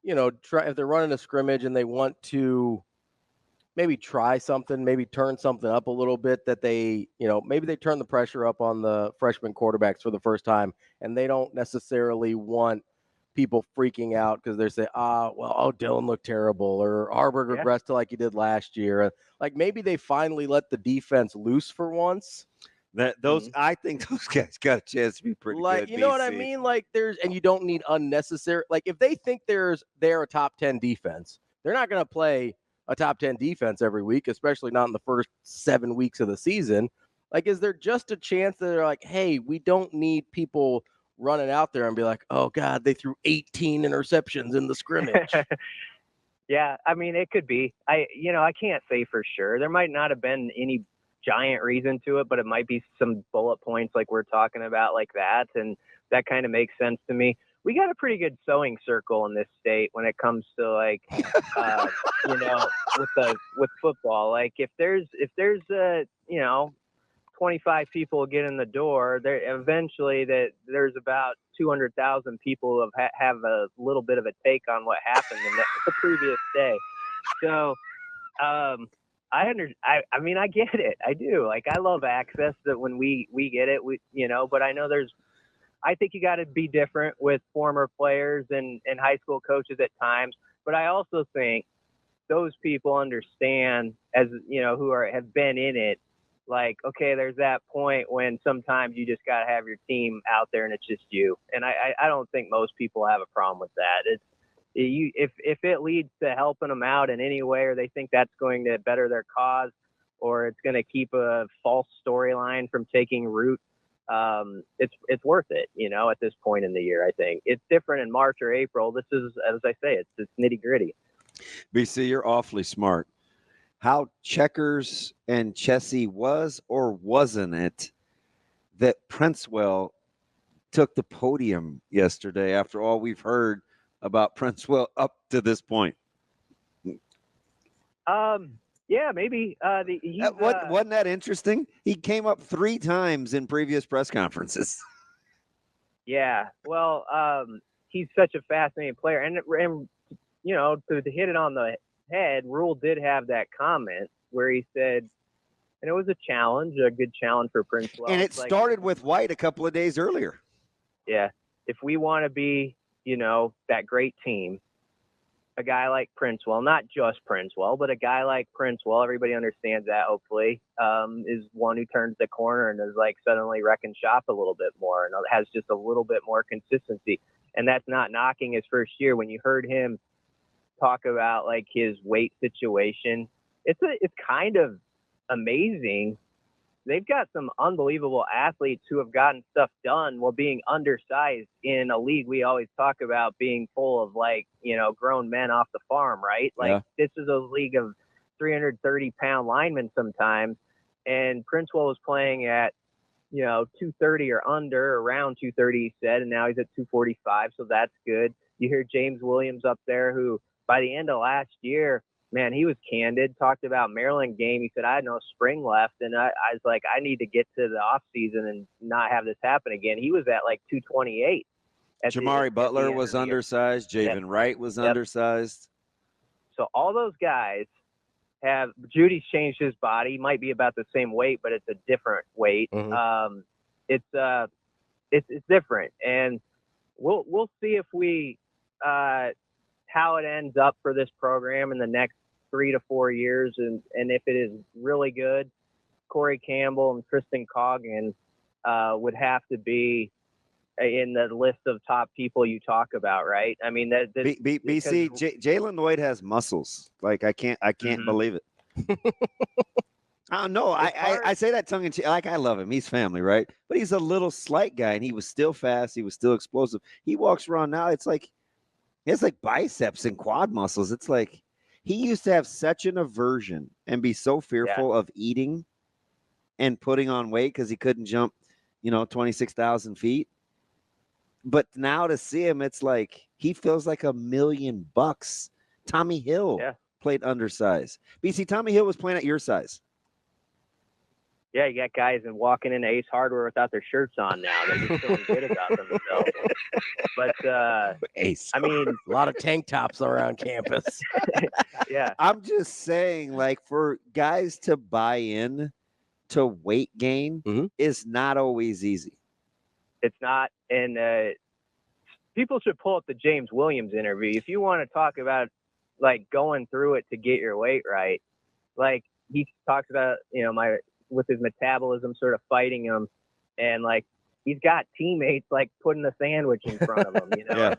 if they're running a scrimmage and they want to maybe try something, maybe turn something up a little bit, that they, maybe they turn the pressure up on the freshman quarterbacks for the first time, and they don't necessarily want people freaking out because they say, Dylan looked terrible, or Harburg regressed to like he did last year. Like, maybe they finally let the defense loose for once. I think those guys got a chance to be pretty good. You know what I mean? Like, and you don't need unnecessary. Like, if they think they're a top 10 defense, they're not going to play a top 10 defense every week, especially not in the first 7 weeks of the season. Like, is there just a chance that they're like, hey, we don't need people running out there and be like, oh God, they threw 18 interceptions in the scrimmage? Yeah, I mean, it could be. I can't say for sure. There might not have been any giant reason to it, but it might be some bullet points like we're talking about like that, and that kind of makes sense to me. We got a pretty good sewing circle in this state when it comes to like with football. Like if there's 25 people get in the door, there eventually there's about 200,000 people who have a little bit of a take on what happened in the previous day. So I mean, I get it. I do. Like, I love access that when we get it, but I know I think you got to be different with former players and high school coaches at times. But I also think those people understand, as who have been in it, like, okay, there's that point when sometimes you just got to have your team out there and it's just you. And I don't think most people have a problem with that. If it leads to helping them out in any way, or they think that's going to better their cause, or it's going to keep a false storyline from taking root, it's worth it, at this point in the year. I think it's different in March or April. This is, as I say, it's nitty gritty. BC, you're awfully smart. How checkers and Chessie was or wasn't it that Princewell took the podium yesterday after all we've heard about Princewell up to this point? Yeah, maybe. Wasn't that interesting? He came up 3 times in previous press conferences. Yeah, well, he's such a fascinating player, and to hit it on the head, Rule did have that comment where he said, and it was a good challenge for Princewell. And it started with White a couple of days earlier. Yeah, if we want to be, that great team, a guy like Princewell, not just Princewell, but a guy like Princewell, everybody understands that, hopefully, is one who turns the corner and is like suddenly wrecking shop a little bit more and has just a little bit more consistency. And that's not knocking his first year. When you heard him talk about like his weight situation, it's kind of amazing. They've got some unbelievable athletes who have gotten stuff done while being undersized in a league we always talk about being full of grown men off the farm, right? Like This is a league of 330-pound linemen sometimes, and Princewell was playing at 230 or under, around 230 he said, and now he's at 245, so that's good. You hear James Williams up there, who by the end of last year, man, he was candid, talked about Maryland game. He said, I had no spring left. And I was like, I need to get to the off season and not have this happen again. He was at like 228. Jamari Butler was undersized. Javen Wright was undersized. So all those guys have, Judy's changed his body. He might be about the same weight, but it's a different weight. Mm-hmm. It's different. And we'll see if we, how it ends up for this program in the next 3 to 4 years. And if it is really good, Corey Campbell and Tristan Coggin would have to be in the list of top people you talk about, right? I mean, BC Jalen Lloyd has muscles. Like I can't believe it. I don't know. I say that tongue in cheek. Like I love him. He's family, right? But he's a little slight guy, and he was still fast. He was still explosive. He walks around now. It's like he has like biceps and quad muscles. It's like he used to have such an aversion and be so fearful of eating and putting on weight because he couldn't jump, 26,000 feet. But now to see him, it's like he feels like $1 million. Tommy Hill played undersized. BC, Tommy Hill was playing at your size. Yeah, you got guys walking into Ace Hardware without their shirts on now. They're just feeling good about themselves. But Ace, I mean, a lot of tank tops around campus. Yeah, I'm just saying, like, for guys to buy in to weight gain is not always easy. it's not. And people should pull up the James Williams interview if you want to talk about like going through it to get your weight right. Like he talks about, with his metabolism sort of fighting him, and like he's got teammates like putting a sandwich in front of him,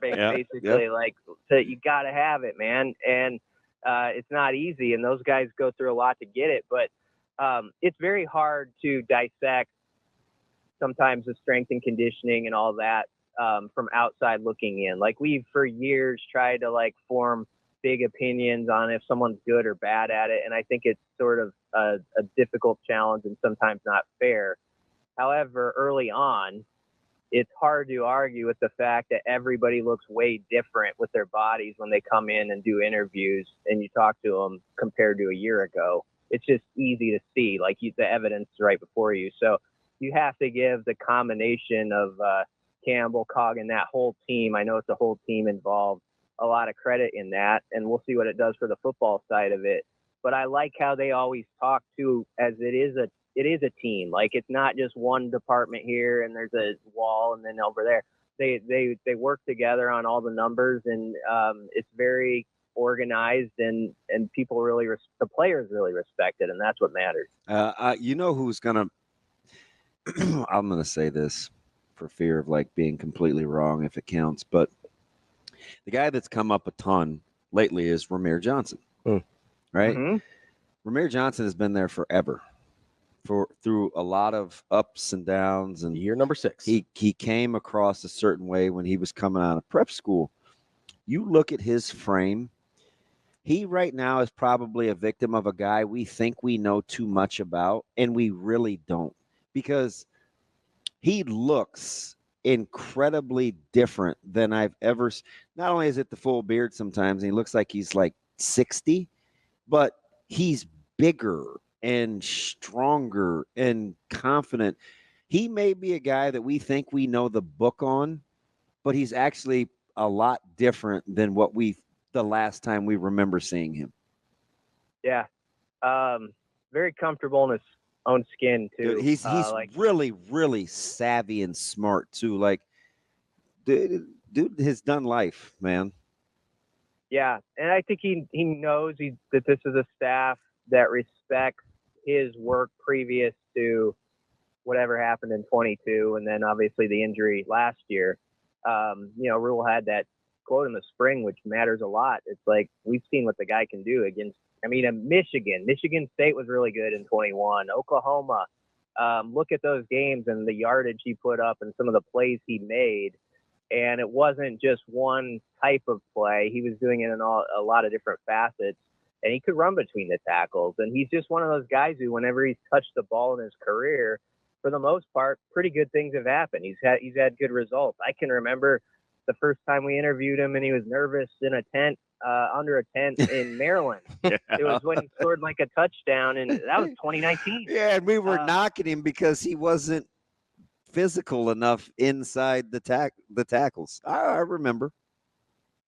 basically like, so you got to have it, man. And it's not easy, and those guys go through a lot to get it, but it's very hard to dissect sometimes the strength and conditioning and all that from outside looking in. Like we've for years tried to like form big opinions on if someone's good or bad at it, and I think it's sort of a difficult challenge and sometimes not fair. However, early on, it's hard to argue with the fact that everybody looks way different with their bodies when they come in and do interviews and you talk to them compared to a year ago. It's just easy to see, like the evidence is right before you. So you have to give the combination of Campbell, Coggin, that whole team, I know it's a whole team involved, a lot of credit in that, and we'll see what it does for the football side of it. But I like how they always talk to as it is a team. Like it's not just one department here and there's a wall and then over there. They work together on all the numbers, and it's very organized, and people really the players really respect it, and that's what matters. Who's gonna I'm gonna say this for fear of like being completely wrong if it counts, but the guy that's come up a ton lately is Ramir Johnson, right? Ramir Johnson has been there forever, through a lot of ups and downs. And year number 6, he came across a certain way when he was coming out of prep school. You look at his frame. He right now is probably a victim of a guy we think we know too much about, and we really don't, because he looks incredibly different than I've ever. Not only is it the full beard sometimes, and he looks like he's like 60, but he's bigger and stronger and confident. He may be a guy that we think we know the book on, but he's actually a lot different than what the last time we remember seeing him. Yeah. Very comfortable in his own skin too. Dude, he's really, really savvy and smart too. Like, dude has done life, man. Yeah, and I think he knows that this is a staff that respects his work previous to whatever happened in 22, and then obviously the injury last year. Rule had that quote in the spring, which matters a lot. It's like we've seen what the guy can do against. Michigan State was really good in 21. Oklahoma, look at those games and the yardage he put up and some of the plays he made. And it wasn't just one type of play. He was doing it in a lot of different facets, and he could run between the tackles. And he's just one of those guys who, whenever he's touched the ball in his career, for the most part, pretty good things have happened. He's had good results. I can remember the first time we interviewed him, and he was nervous in a tent, under a tent in Maryland. Yeah. It was when he scored like a touchdown, and that was 2019. Yeah, and we were knocking him because he wasn't physical enough inside the tackles. I remember.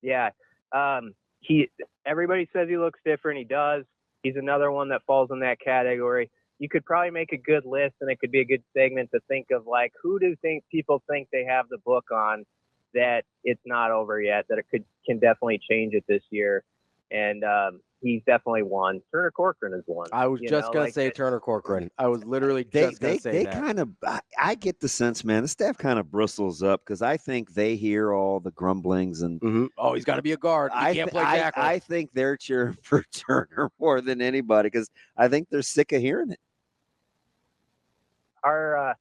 Yeah. Everybody says he looks different. He does. He's another one that falls in that category. You could probably make a good list, and it could be a good segment to think of, like, who do people think they have the book on that it's not over yet, that it can definitely change it this year. And he's definitely one. Turner Corcoran is one. I was just going to say Turner Corcoran. I was literally just going to say they that. kind of, I get the sense, man, the staff kind of bristles up because I think they hear all the grumblings and Oh, he's got to be a guard. He can't play tackle. I think they're cheering for Turner more than anybody because I think they're sick of hearing it. Our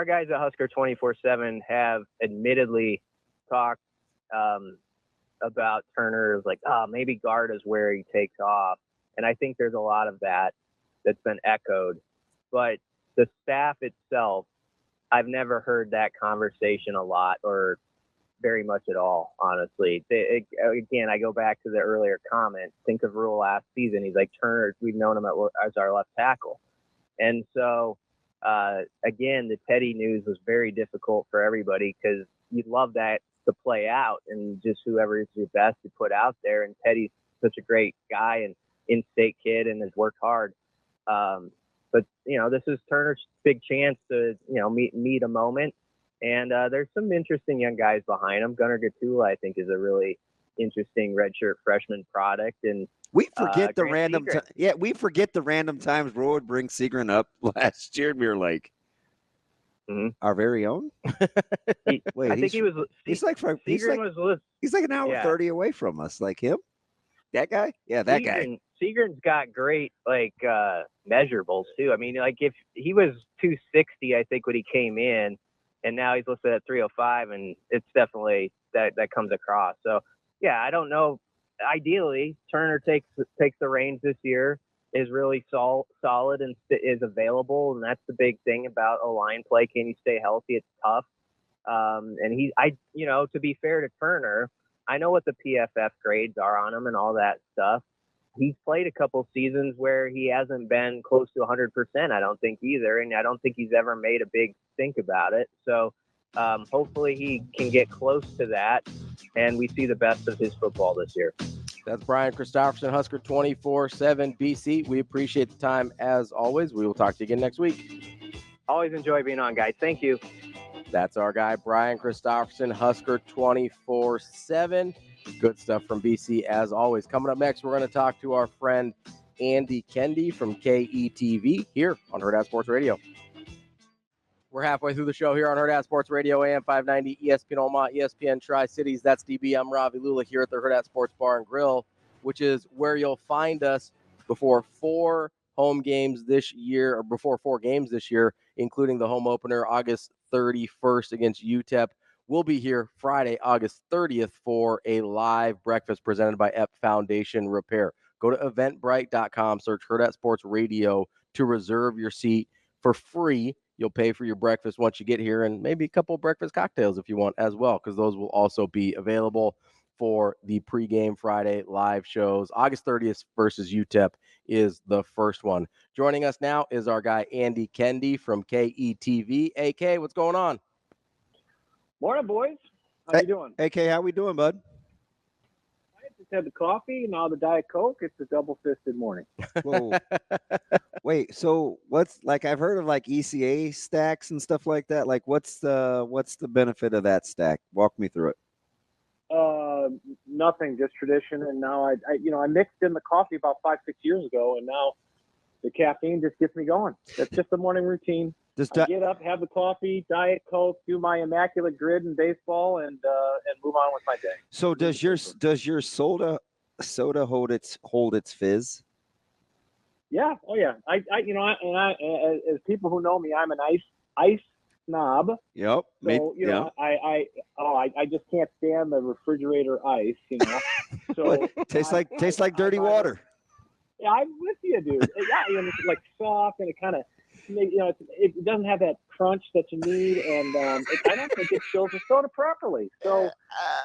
guys at Husker 24/7 have admittedly talked about Turner, like, maybe guard is where he takes off. And I think there's a lot of that that's been echoed. But the staff itself, I've never heard that conversation a lot or very much at all, honestly. Again, I go back to the earlier comment. Think of Rule last season. He's like, Turner, we've known him as our left tackle. And so, again, the Teddy news was very difficult for everybody because you'd love that to play out and just whoever is your best to put out there. And Teddy's such a great guy and in-state kid and has worked hard. But, this is Turner's big chance to, meet a moment. And there's some interesting young guys behind him. Gunnar Gatula, I think, is a really interesting redshirt freshman product. And we forget the Grant random Segrin. we forget the random times Roy would bring Segrin up last year and we were like, our very own? He's like an hour 30 away from us. Like him? That guy? Yeah, that guy. Segrin's got great measurables too. I mean, like if he was 260, I think when he came in, and now he's listed at 305, and it's definitely that comes across. So yeah, I don't know. Ideally, Turner takes the reins this year, is really solid and is available, and that's the big thing about a line play. Can you stay healthy? It's tough. And to be fair to Turner, I know what the PFF grades are on him and all that stuff. He's played a couple seasons where he hasn't been close to 100%, I don't think either, and I don't think he's ever made a big think about it. So hopefully he can get close to that, and we see the best of his football this year. That's Brian Christopherson, Husker 24/7 BC. We appreciate the time as always. We will talk to you again next week. Always enjoy being on, guys. Thank you. That's our guy, Brian Christopherson, Husker 24/7. Good stuff from BC as always. Coming up next, we're going to talk to our friend Andy Kendeigh from KETV here on Hurrdat Sports Radio. We're halfway through the show here on Hurrdat Sports Radio, AM 590, ESPN Omaha, ESPN Tri-Cities. That's DB. I'm Ravi Lulla here at the Hurrdat Sports Bar and Grill, which is where you'll find us before four games this year, including the home opener August 31st against UTEP. We'll be here Friday, August 30th for a live breakfast presented by Ep Foundation Repair. Go to eventbrite.com, search Hurrdat Sports Radio to reserve your seat for free. You'll pay for your breakfast once you get here, and maybe a couple of breakfast cocktails if you want as well, because those will also be available for the pregame Friday live shows. August 30th versus UTEP is the first one. Joining us now is our guy Andy Kendeigh from KETV. AK, what's going on? Morning, boys. How you doing? AK, how we doing, bud? I just had the coffee, now the Diet Coke. It's a double-fisted morning. Whoa. Wait, so what's I've heard of ECA stacks and stuff like that. What's the benefit of that stack? Walk me through it. Nothing, just tradition. And now I mixed in the coffee about 5-6 years ago, and now the caffeine just gets me going. That's just the morning routine. I get up, have the coffee, Diet Coke, do my immaculate grid in baseball, and move on with my day. So does your soda hold its fizz? Yeah. Oh yeah. I as people who know me, I'm an ice snob. Yep. So I just can't stand the refrigerator ice. So tastes like dirty water. Yeah, I'm with you, dude. Yeah, it's like soft and it kind of. It doesn't have that crunch that you need, and I don't think it chills the soda properly. So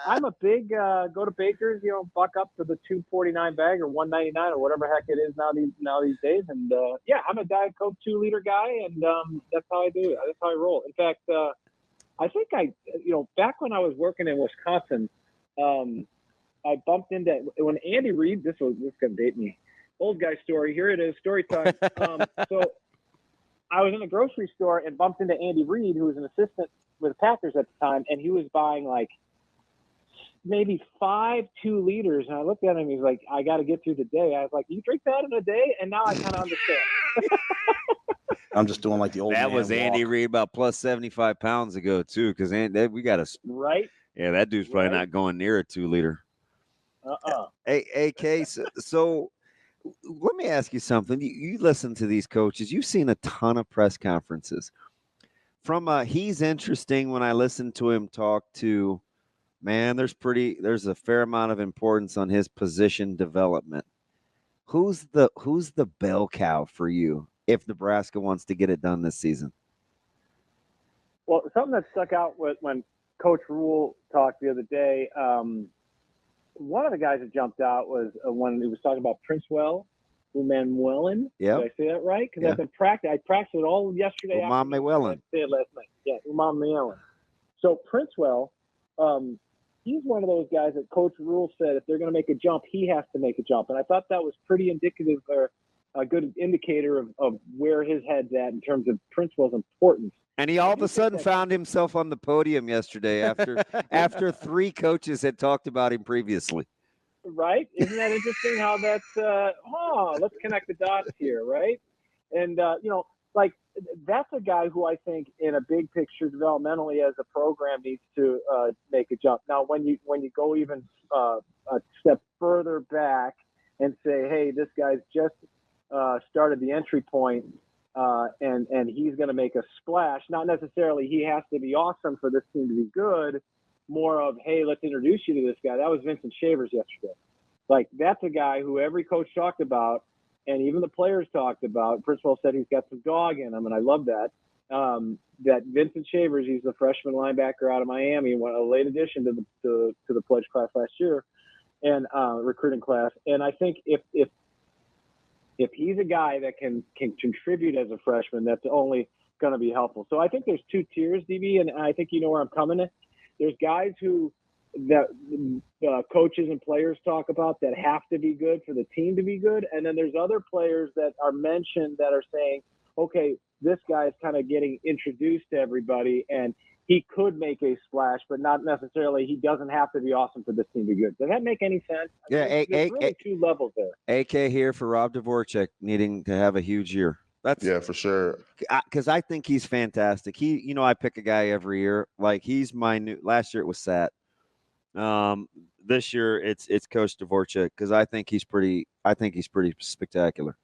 I'm a big go to Baker's, buck up to the $2.49 bag or $1.99 or whatever heck it is now these days. And I'm a Diet Coke 2-liter guy, and that's how I do it. That's how I roll. In fact, I think back when I was working in Wisconsin, I bumped into when Andy Reid. This is gonna date me. Old guy story. Here it is. Story time. So. I was in the grocery store and bumped into Andy Reid, who was an assistant with the Packers at the time, and he was buying maybe 5 2-liters, and I looked at him. He's like, "I got to get through the day." I was like, "You drink that in a day?" And now I kind of understand. I'm just doing like the old That man was Andy walk. Reid about plus 75 pounds ago too, because we got a Right? yeah. That dude's probably Right. not going near a 2-liter. Hey, Case. So let me ask you something. You listen to these coaches. You've seen a ton of press conferences. From he's interesting when I listen to him talk to, man, there's a fair amount of importance on his position development. Who's the bell cow for you if Nebraska wants to get it done this season? Well, something that stuck out when Coach Rule talked the other day, one of the guys that jumped out was when he was talking about Princewell, Umanwellen. Yeah. Did I say that right? Because Yeah. I've been I practiced it all yesterday. Umanwellen. I said it last night. Yeah, Umanwellen. So Princewell, he's one of those guys that Coach Rule said if they're going to make a jump, he has to make a jump. And I thought that was pretty indicative or a good indicator of where his head's at in terms of Princewell's importance. And he all of a sudden found himself on the podium yesterday after 3 coaches had talked about him previously. Right? Isn't that interesting how that's, let's connect the dots here, right? And, like that's a guy who I think in a big picture developmentally as a program needs to make a jump. Now, when you go even a step further back and say, hey, this guy's just started the entry point and he's going to make a splash, not necessarily he has to be awesome for this team to be good, more of, hey, let's introduce you to this guy. That was Vincent Shavers yesterday. Like, that's a guy who every coach talked about, and even the players talked about. Principal said he's got some dog in him, and I love that. That Vincent Shavers, he's a freshman linebacker out of Miami, a late addition to the pledge class last year, and recruiting class. And I think if he's a guy that can contribute as a freshman, that's only going to be helpful. So I think there's 2 tiers, DB, and I think you know where I'm coming at. There's guys that coaches and players talk about that have to be good for the team to be good. And then there's other players that are mentioned that are saying, okay, this guy is kind of getting introduced to everybody and he could make a splash, but not necessarily, he doesn't have to be awesome for this team to be good. Does that make any sense? Yeah, there's really 2 levels there. AK here for Rob Dvorak needing to have a huge year. Yeah, for sure. Because I think he's fantastic. I pick a guy every year. Like, he's my new. Last year it was Sat. This year it's Coach Dvorak because I think he's pretty spectacular.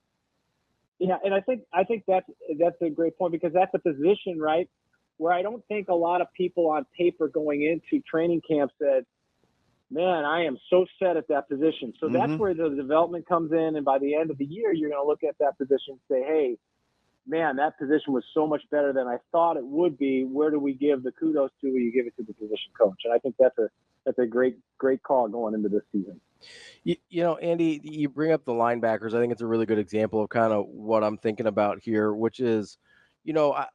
Yeah, and I think that's a great point because that's a position, right, where I don't think a lot of people on paper going into training camp said, man, I am so set at that position. So that's where the development comes in, and by the end of the year, you're going to look at that position and say, hey, man, that position was so much better than I thought it would be. Where do we give the kudos to? You give it to the position coach, and I think that's a great call going into this season. Andy, you bring up the linebackers. I think it's a really good example of kind of what I'm thinking about here, which is,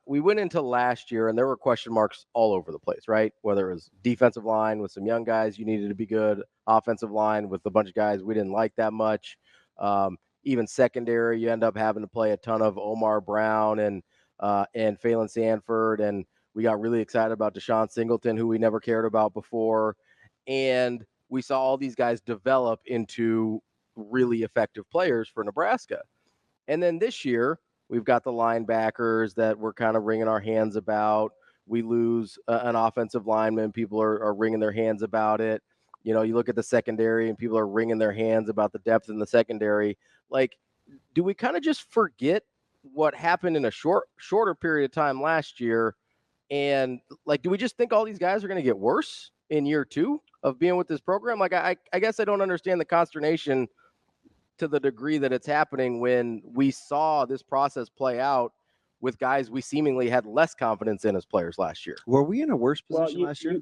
we went into last year and there were question marks all over the place, right? Whether it was defensive line with some young guys you needed to be good, offensive line with a bunch of guys we didn't like that much. Even secondary, you end up having to play a ton of Omar Brown and Phelan Sanford, and we got really excited about Deshaun Singleton, who we never cared about before, and we saw all these guys develop into really effective players for Nebraska. And then this year, we've got the linebackers that we're kind of wringing our hands about. We lose an offensive lineman. People are wringing their hands about it. You look at the secondary and people are wringing their hands about the depth in the secondary. Like, do we kind of just forget what happened in a shorter period of time last year? And like, do we just think all these guys are going to get worse in year 2 of being with this program? Like, I guess I don't understand the consternation to the degree that it's happening when we saw this process play out with guys we seemingly had less confidence in as players last year. Were we in a worse position last year?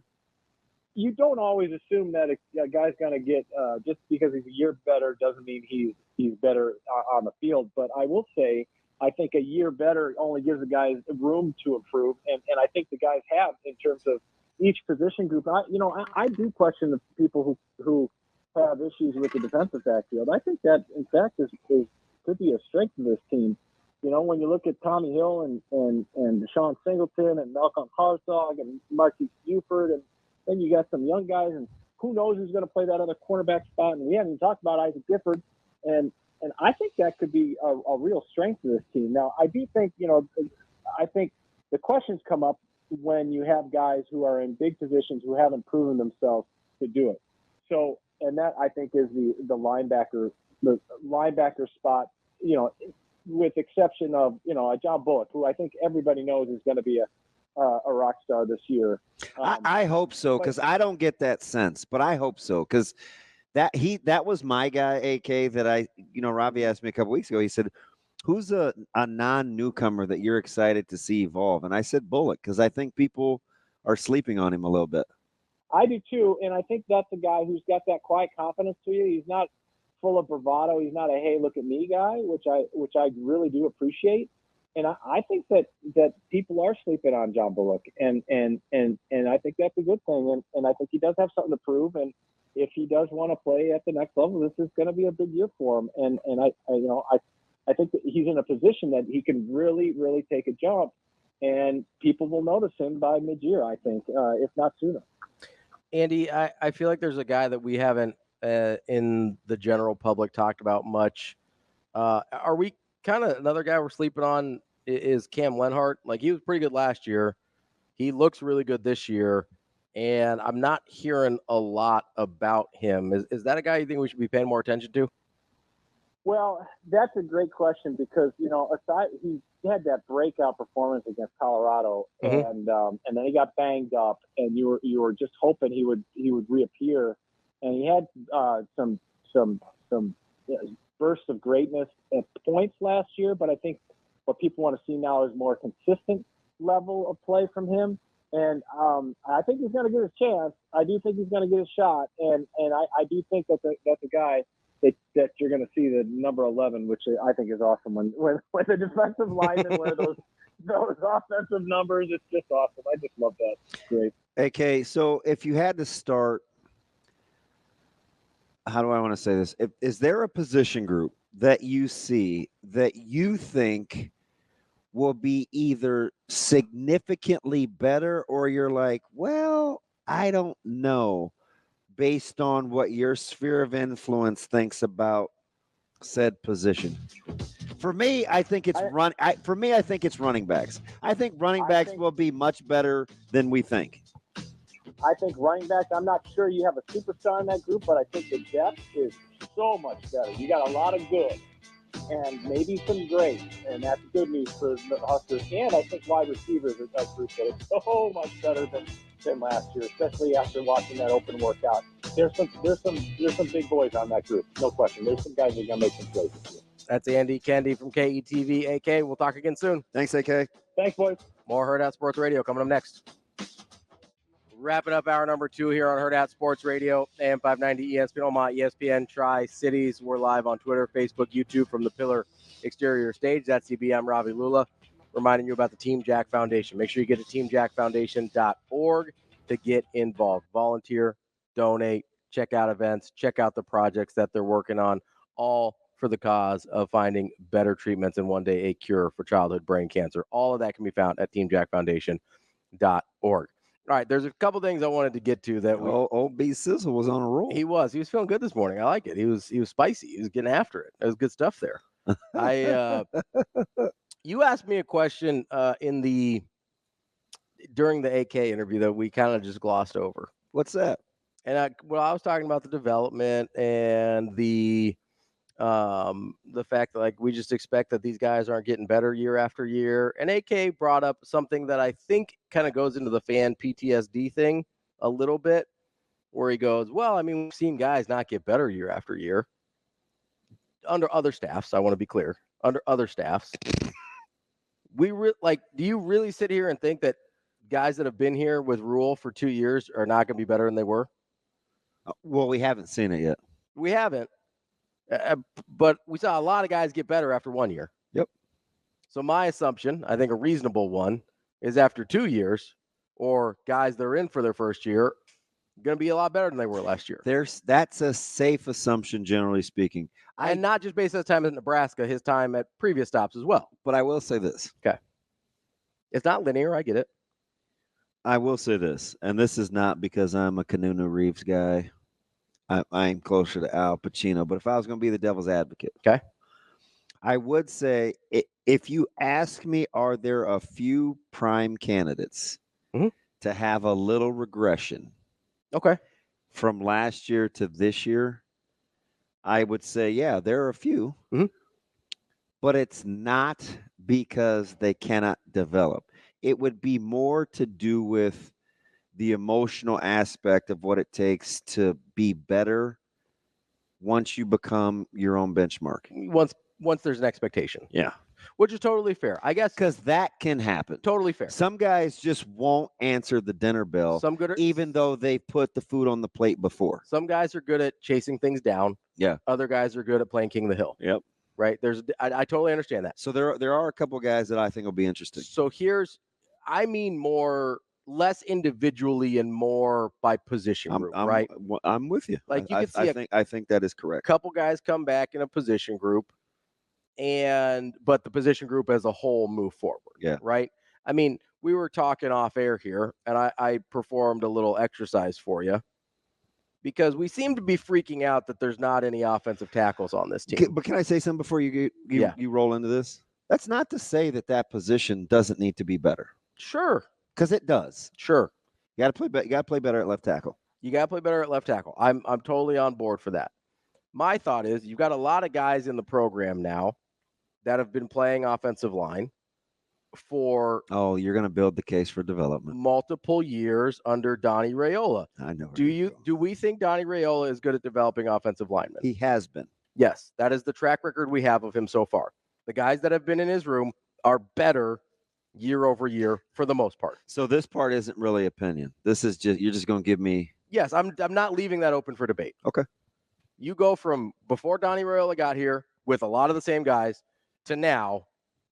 You don't always assume that a guy's going to get just because he's a year better doesn't mean he's better on the field. But I will say, I think a year better only gives the guys room to improve, and I think the guys have in terms of each position group. I do question the people who have issues with the defensive backfield. I think that in fact could be a strength of this team. When you look at Tommy Hill and Deshaun Singleton and Malcolm Hartzog and Marquise Buford, and then you got some young guys and who knows who's going to play that other cornerback spot? And we haven't even talked about Isaac Gifford. And I think that could be a real strength of this team. Now, I do think, I think the questions come up when you have guys who are in big positions who haven't proven themselves to do it. So, and that I think is the linebacker spot, with exception of, a John Bullock, who I think everybody knows is going to be a rock star this year. I hope so, because I don't get that sense, but I hope so, because that was my guy, AK, that Ravi asked me a couple weeks ago. He said, who's a non-newcomer that you're excited to see evolve? And I said Bullock, because I think people are sleeping on him a little bit. I do too, and I think that's a guy who's got that quiet confidence to you. He's not full of bravado. He's not a hey, look at me guy, which I really do appreciate. And I think that people are sleeping on John Bullock, and I think that's a good thing. And I think he does have something to prove. And if he does want to play at the next level, this is going to be a big year for him. And I think that he's in a position that he can really, really take a jump, and people will notice him by mid-year, I think, if not sooner. Andy, I feel like there's a guy that we haven't in the general public talked about much. Are we kind of another guy we're sleeping on is Cam Lenhart? Like, he was pretty good last year. He looks really good this year, and I'm not hearing a lot about him. Is that a guy you think we should be paying more attention to? Well, that's a great question because, aside, he had that breakout performance against Colorado, and then he got banged up, and you were just hoping he would reappear, and he had some bursts of greatness at points last year, but I think what people want to see now is more consistent level of play from him, and I think he's going to get his chance. I do think he's going to get his shot, and I do think that's a guy that you're going to see the number 11, which I think is awesome. When the defensive linemen wear those offensive numbers, it's just awesome. I just love that. It's great. Okay, so if you had to start, how do I want to say this? Is there a position group that you see that you think will be either significantly better, or you're like, well, I don't know, based on what your sphere of influence thinks about said position? For me, I think it's running backs. I think running backs will be much better than we think. I think running backs, I'm not sure you have a superstar in that group, but I think the depth is so much better. You got a lot of good and maybe some great, and that's good news for the Huskers. And I think wide receivers are a group that is so much better than last year, especially after watching that open workout. There's some big boys on that group, no question. There's some guys that are gonna make some plays this year. That's Andy Kendeigh from KETV. AK, we'll talk again soon. Thanks, AK. Thanks, boys. More Hurrdat Sports Radio coming up next. Wrapping up hour number 2 here on Hurrdat Sports Radio, AM 590, ESPN Omaha, ESPN Tri-Cities. We're live on Twitter, Facebook, YouTube from the Pillar Exterior Stage. That's DB. I'm Ravi Lulla, reminding you about the Team Jack Foundation. Make sure you get to teamjackfoundation.org to get involved. Volunteer, donate, check out events, check out the projects that they're working on, all for the cause of finding better treatments and one day a cure for childhood brain cancer. All of that can be found at teamjackfoundation.org. All right, there's a couple things I wanted to get to that old B Sizzle was on a roll. He was feeling good this morning. I like it. He was spicy. He was getting after it. There was good stuff there. You asked me a question during the AK interview that we kind of just glossed over. What's that? And I was talking about the development and the fact that, like, we just expect that these guys aren't getting better year after year. And AK brought up something that I think kind of goes into the fan PTSD thing a little bit, where he goes, well, I mean, we've seen guys not get better year after year under other staffs. I want to be clear, under other staffs. Do you really sit here and think that guys that have been here with Rule for 2 years are not going to be better than they were? Well, we haven't seen it yet. We haven't. But we saw a lot of guys get better after 1 year. Yep. So my assumption, I think a reasonable one, is after 2 years, or guys that are in for their first year, going to be a lot better than they were last year. That's a safe assumption, generally speaking. And not just based on his time at Nebraska, his time at previous stops as well. But I will say this. Okay. It's not linear. I get it. I will say this, and this is not because I'm a Keanu Reeves guy. I'm closer to Al Pacino, but if I was going to be the devil's advocate, Okay. I would say if you ask me, are there a few prime candidates to have a little regression Okay. from last year to this year? I would say, yeah, there are a few, but it's not because they cannot develop. It would be more to do with the emotional aspect of what it takes to be better once you become your own benchmark. Once there's an expectation. Yeah. Which is totally fair. I guess because that can happen. Totally fair. Some guys just won't answer the dinner bell, even though they put the food on the plate before. Some guys are good at chasing things down. Yeah. Other guys are good at playing King of the Hill. Yep. Right? I totally understand that. So there are a couple guys that I think will be interesting. So I mean less individually and more by position group, right? I'm with you. Like you could see I think that is correct. Couple guys come back in a position group, but the position group as a whole move forward. Yeah. Right. I mean, we were talking off air here, and I performed a little exercise for you because we seem to be freaking out that there's not any offensive tackles on this team. But can I say something before you roll into this? That's not to say that position doesn't need to be better. Sure. Because it does. Sure. You got to play better at left tackle. You got to play better at left tackle. I'm totally on board for that. My thought is you've got a lot of guys in the program now that have been playing offensive line for you're going to build the case for development. Multiple years under Donnie Raiola. I know. Do we think Donnie Raiola is good at developing offensive linemen? He has been. Yes, that is the track record we have of him so far. The guys that have been in his room are better year over year for the most part. So this part isn't really opinion. This is you're just going to give me. Yes, I'm not leaving that open for debate. Okay. You go from before Donnie Raiola got here with a lot of the same guys to now,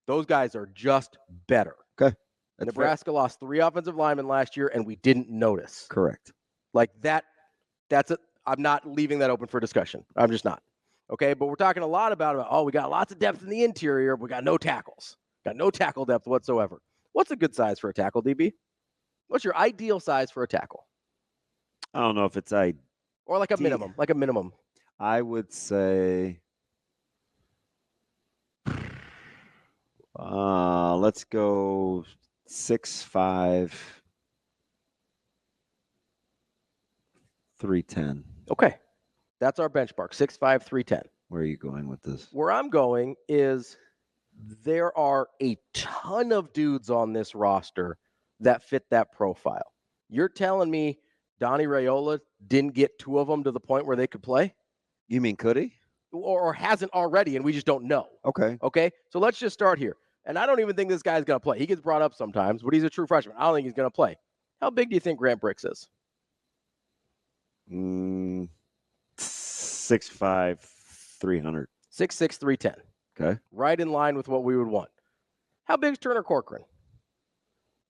those guys are just better. Okay. Nebraska lost 3 offensive linemen last year, and we didn't notice. Correct. Like that. That's it. I'm not leaving that open for discussion. I'm just not. Okay, but we're talking a lot about we got lots of depth in the interior. We got no tackles. Got no tackle depth whatsoever. What's a good size for a tackle, DB? What's your ideal size for a tackle? I don't know if it's or like a minimum. Like a minimum. I would say let's go 6'5", 310. Okay. That's our benchmark, 6'5", 310. Where are you going with this? Where I'm going is there are a ton of dudes on this roster that fit that profile. You're telling me Donnie Raiola didn't get 2 of them to the point where they could play? You mean could he? Or hasn't already, and we just don't know. Okay. So let's just start here. And I don't even think this guy's going to play. He gets brought up sometimes, but he's a true freshman. I don't think he's going to play. How big do you think Grant Bricks is? 6'5", 300. 6'6", 310. Okay. Right in line with what we would want. How big is Turner Corcoran?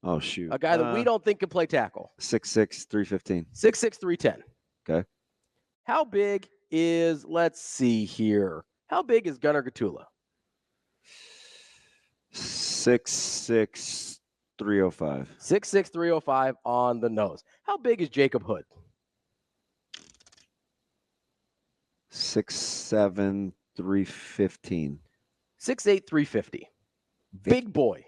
Oh, shoot. A guy that we don't think can play tackle. 6'6", 315. 6'6", 310. Okay. How big is, let's see here. How big is Gunnar Gatula? 6'6", 305. 6'6", 305 on the nose. How big is Jacob Hood? 6'7", 315. 6'8", 350. Big boy.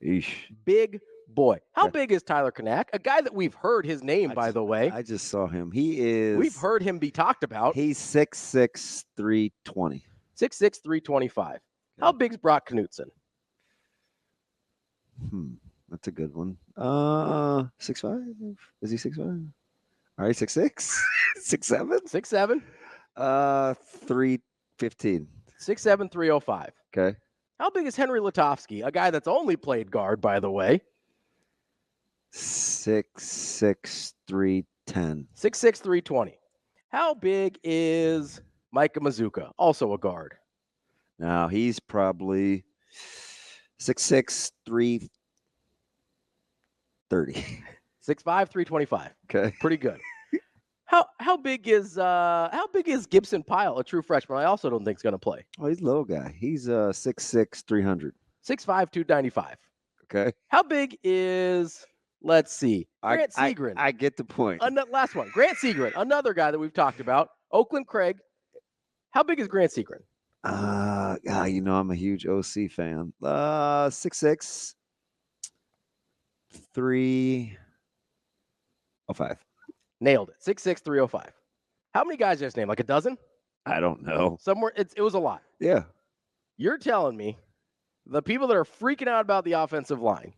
Eesh. Big boy. How big is Tyler Kanak? A guy that we've heard his name, by the way. I just saw him. We've heard him be talked about. He's 6'6", 320. 6'6", 325. Okay. How big's Brock Knutson? That's a good one. 6'5"? Is he 6'5"? All right, 6'6"? 6'7"? 6'7". 315. 6'7", 305. Okay. How big is Henry Letofsky? A guy that's only played guard, by the way. 6'6", 310. 6'6", 320. How big is Micah Mazuka? Also a guard. Now, he's probably 6'6", 330. 6'5", 325. Okay. Pretty good. How big is Gibson Pyle, a true freshman? I also don't think he's going to play. Oh, he's a little guy. He's 6'6", 300. 6'5", 295. Okay. How big is Let's see. Grant Segrin. I get the point. Last one. Grant Segrin, another guy that we've talked about. Oakland Craig. How big is Grant Segrin? I'm a huge OC fan. 6'6", 305. Nailed it. 6'6", 305. How many guys just named? Like a dozen? I don't know. Somewhere. It was a lot. Yeah. You're telling me the people that are freaking out about the offensive line,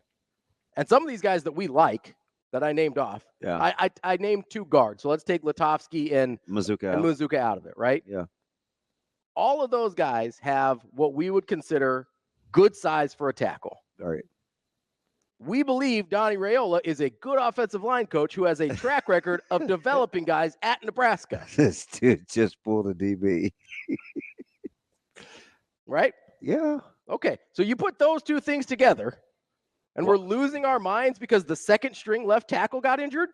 and some of these guys that we like that I named off. Yeah. I named 2 guards. So let's take Latovsky and Mazuka out of it, right? Yeah. All of those guys have what we would consider good size for a tackle. All right. We believe Donnie Raiola is a good offensive line coach who has a track record of developing guys at Nebraska. This dude just pulled a DB. Right? Yeah. Okay. So you put those 2 things together, and we're losing our minds because the second string left tackle got injured?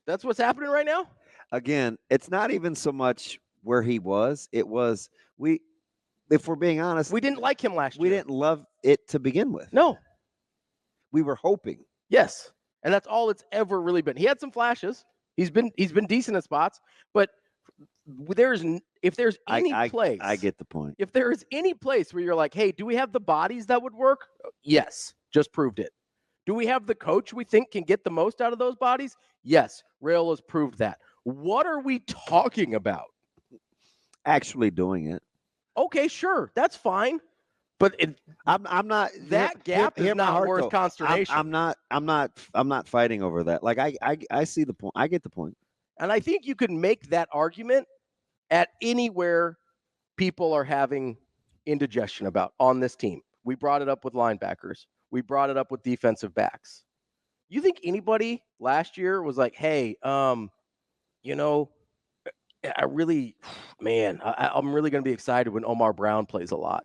That's what's happening right now? Again, it's not even so much where he was. It was if we're being honest, we didn't like him last year. We didn't love it to begin with. No. We were hoping. Yes. And that's all it's ever really been. He had some flashes. He's been decent at spots, but if there's any place. I get the point. If there is any place where you're like, hey, do we have the bodies that would work? Yes. Just proved it. Do we have the coach we think can get the most out of those bodies? Yes. Raiola's proved that. What are we talking about? Actually doing it. Okay, sure. That's fine. But I'm not that gap is not worth consternation. I'm not fighting over that. Like I see the point. I get the point. And I think you can make that argument at anywhere people are having indigestion about on this team. We brought it up with linebackers. We brought it up with defensive backs. You think anybody last year was like, hey, I'm really going to be excited when Omar Brown plays a lot.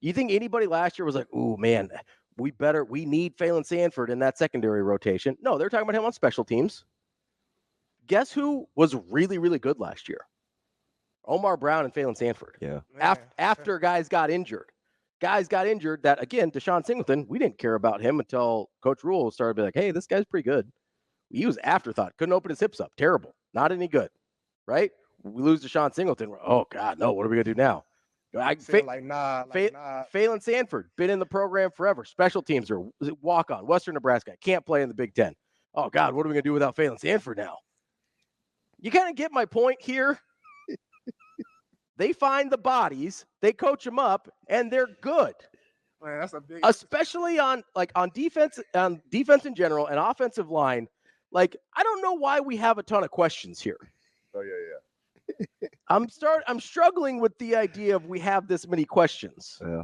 You think anybody last year was like, oh, man, we need Phelan Sanford in that secondary rotation? No, they're talking about him on special teams. Guess who was really, really good last year? Omar Brown and Phelan Sanford. Yeah. After guys got injured. Guys got injured that, again, Deshaun Singleton, we didn't care about him until Coach Rule started to be like, hey, this guy's pretty good. He was afterthought. Couldn't open his hips up. Terrible. Not any good. Right? We lose Deshaun Singleton. Oh, God, no. What are we going to do now? Phelan Sanford, been in the program forever. Special teams are walk on. Western Nebraska can't play in the Big Ten. Oh, God, what are we going to do without Phelan Sanford now? You kind of get my point here. They find the bodies, they coach them up, and they're good. Man, that's a big, especially on defense in general and offensive line. Like, I don't know why we have a ton of questions here. Oh yeah. I'm struggling with the idea of we have this many questions. Yeah.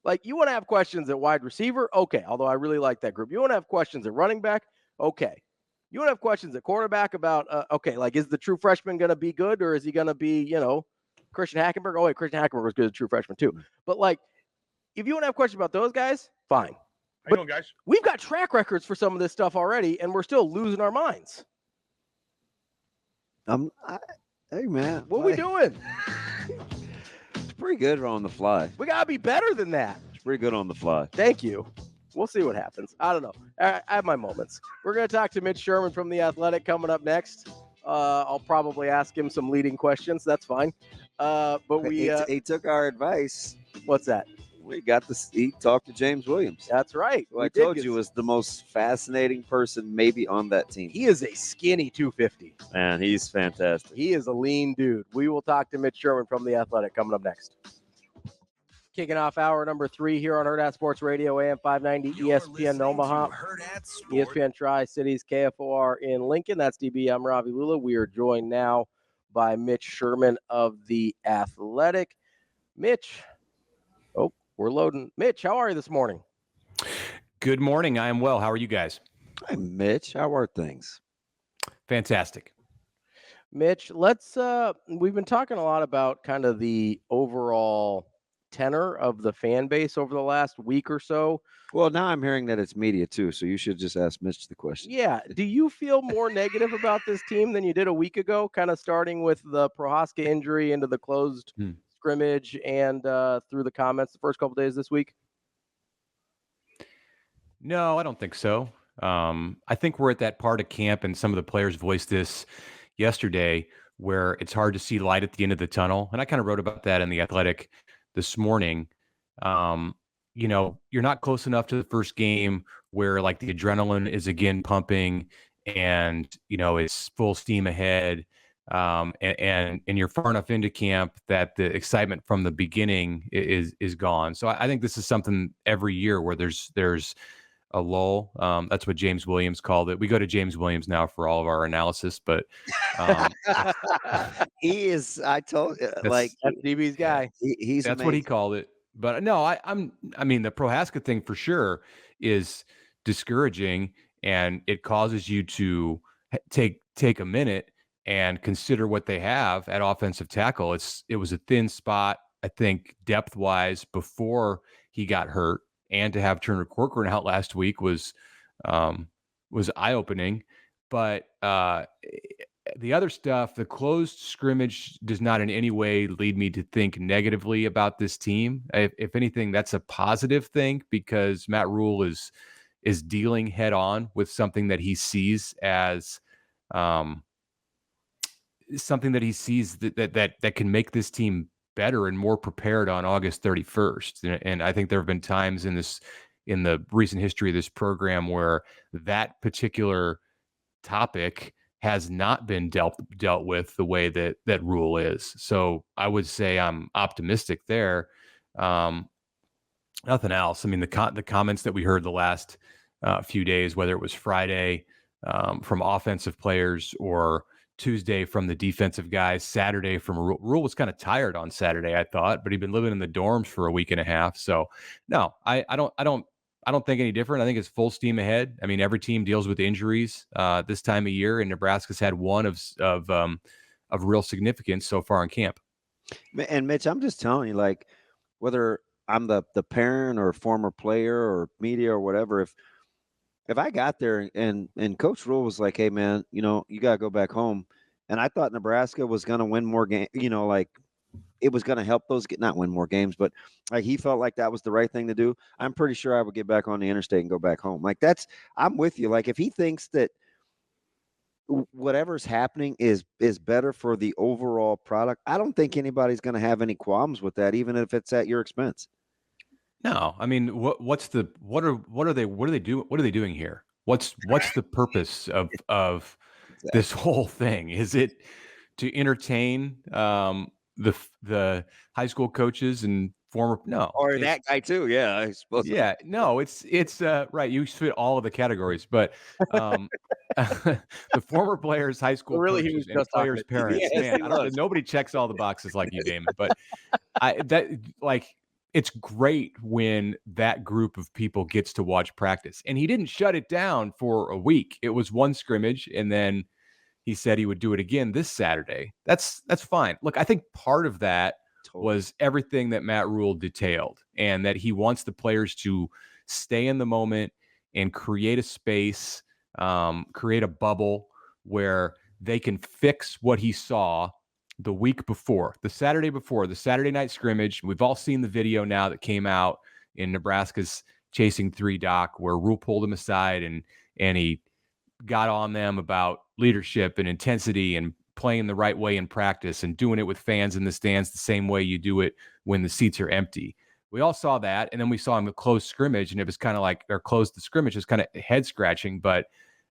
Like, you want to have questions at wide receiver? Okay. Although I really like that group. You want to have questions at running back? Okay. You want to have questions at quarterback about, like, is the true freshman going to be good, or is he going to be, Christian Hackenberg? Oh, wait, Christian Hackenberg was good as a true freshman too. But, like, if you want to have questions about those guys, fine. How you doing, guys? We've got track records for some of this stuff already, and we're still losing our minds. Hey, man. What are we doing? It's pretty good on the fly. We got to be better than that. It's pretty good on the fly. Thank you. We'll see what happens. I don't know. I have my moments. We're going to talk to Mitch Sherman from The Athletic coming up next. I'll probably ask him some leading questions. That's fine. But he took our advice. What's that? He talked to James Williams. That's right. Who I told you was the most fascinating person maybe on that team. He is a skinny 250. Man, he's fantastic. He is a lean dude. We will talk to Mitch Sherman from The Athletic coming up next. Kicking off hour number 3 here on Hurrdat Sports Radio, AM 590, ESPN Omaha, ESPN Tri-Cities, KFOR in Lincoln. That's DB. I'm Ravi Lulla. We are joined now by Mitch Sherman of The Athletic. Mitch. Oh, we're loading. Mitch, how are you this morning? Good morning. I am well. How are you guys? Hi, Mitch. How are things? Fantastic. Mitch, we've been talking a lot about kind of the overall tenor of the fan base over the last week or so. Well, now I'm hearing that it's media too, so you should just ask Mitch the question. Yeah. Do you feel more negative about this team than you did a week ago, kind of starting with the Prohaska injury into the closed scrimmage and through the comments the first couple days this week? No, I don't think so. I think we're at that part of camp, and some of the players voiced this yesterday, where it's hard to see light at the end of the tunnel. And I kind of wrote about that in the Athletic this morning. Um, you're not close enough to the first game where like the adrenaline is again pumping, and it's full steam ahead. And you're far enough into camp that the excitement from the beginning is gone. So I think this is something every year where there's a lull. That's what James Williams called it. We go to James Williams now for all of our analysis, but he is. I told that's DB's guy. He's that's amazing. what he called it. But no, I mean, the Prohaska thing for sure is discouraging, and it causes you to take a minute and consider what they have at offensive tackle. It was a thin spot, I think, depth wise before he got hurt, and to have Turner Corcoran out last week was eye opening. But the other stuff, the closed scrimmage does not in any way lead me to think negatively about this team. If anything, that's a positive thing, because Matt Rule is dealing head on with something that he sees as something that he sees that can make this team better and more prepared on August 31st. And I think there have been times in the recent history of this program where that particular topic has not been dealt with the way that Rule is. So I would say I'm optimistic there. Nothing else. I mean, the comments that we heard the last few days, whether it was Friday from offensive players or Tuesday from the defensive guys, Saturday from Rule. Rule was kind of tired on Saturday, I thought, but he'd been living in the dorms for a week and a half. So no, I don't think any different. I think it's full steam ahead. I mean, every team deals with injuries this time of year, and Nebraska's had one of real significance so far in camp. And Mitch, I'm just telling you, like, whether I'm the parent or former player or media or whatever, if I got there and Coach Rule was like, hey man, you got to go back home, and I thought Nebraska was going to win more games, like it was going to help those not win more games, but like he felt like that was the right thing to do, I'm pretty sure I would get back on the interstate and go back home. Like I'm with you. Like if he thinks that whatever's happening is better for the overall product, I don't think anybody's going to have any qualms with that, even if it's at your expense. No, I mean, what are they doing here? What's the purpose of this whole thing? Is it to entertain the high school coaches and former or that guy too? Yeah, I suppose. Yeah, no, it's right. You fit all of the categories, but the former players, high school coaches, and players' parents. Yes, man, nobody checks all the boxes like you, Damon. But it's great when that group of people gets to watch practice. And he didn't shut it down for a week. It was one scrimmage, and then he said he would do it again this Saturday. That's fine. Look, I think part of that was everything that Matt Rule detailed, and that he wants the players to stay in the moment and create a space, create a bubble where they can fix what he saw the week before, the Saturday before, the Saturday night scrimmage. We've all seen the video now that came out in Nebraska's Chasing 3 doc, where Rule pulled him aside and he got on them about leadership and intensity and playing the right way in practice and doing it with fans in the stands the same way you do it when the seats are empty. We all saw that, and then we saw him close scrimmage, and it was kind of like, or close the scrimmage, it was kind of head scratching. But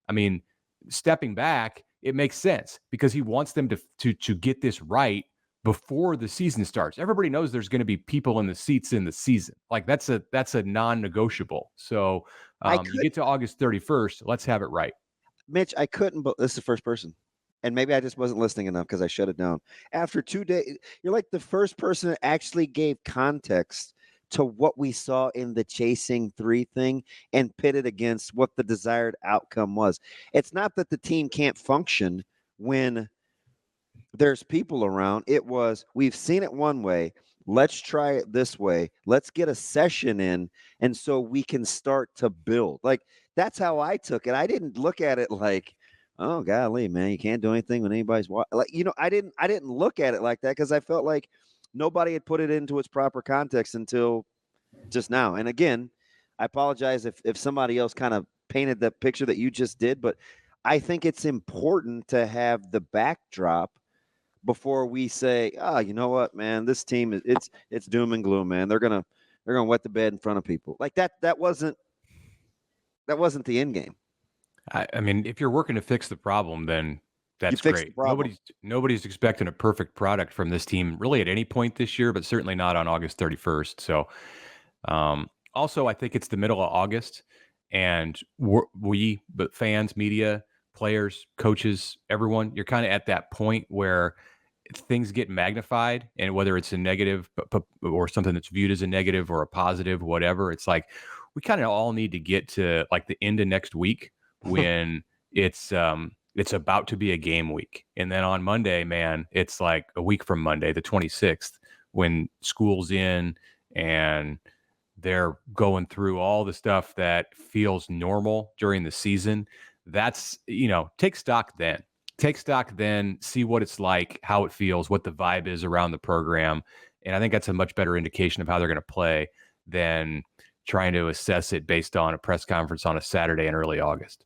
I mean, stepping back, it makes sense because he wants them to get this right before the season starts. Everybody knows there's going to be people in the seats in the season. Like that's a non-negotiable. So you get to August 31st, let's have it right. Mitch, I couldn't, but this is the first person. And maybe I just wasn't listening enough because I shut it down. After 2 days, you're like the first person that actually gave context to what we saw in the Chasing 3 thing and pitted against what the desired outcome was. It's not that the team can't function when there's people around. It was, we've seen it one way. Let's try it this way. Let's get a session in, and so we can start to build. Like, that's how I took it. I didn't look at it like, oh, golly, man, you can't do anything when anybody's like, I didn't look at it like that because I felt like nobody had put it into its proper context until just now. And again, I apologize if somebody else kind of painted the picture that you just did, but I think it's important to have the backdrop before we say, you know what, man, this team is it's doom and gloom, man. They're gonna wet the bed in front of people. Like that wasn't the end game. I mean, if you're working to fix the problem, then that's great. Nobody's expecting a perfect product from this team really at any point this year, but certainly not on August 31st. So also, I think it's the middle of August, and but fans, media, players, coaches, everyone, you're kind of at that point where things get magnified, and whether it's a negative or something that's viewed as a negative or a positive, whatever, it's like we kind of all need to get to like the end of next week when it's about to be a game week. And then on Monday, man, it's like a week from Monday, the 26th, when school's in and they're going through all the stuff that feels normal during the season. That's, take stock then. Take stock then, see what it's like, how it feels, what the vibe is around the program. And I think that's a much better indication of how they're going to play than trying to assess it based on a press conference on a Saturday in early August.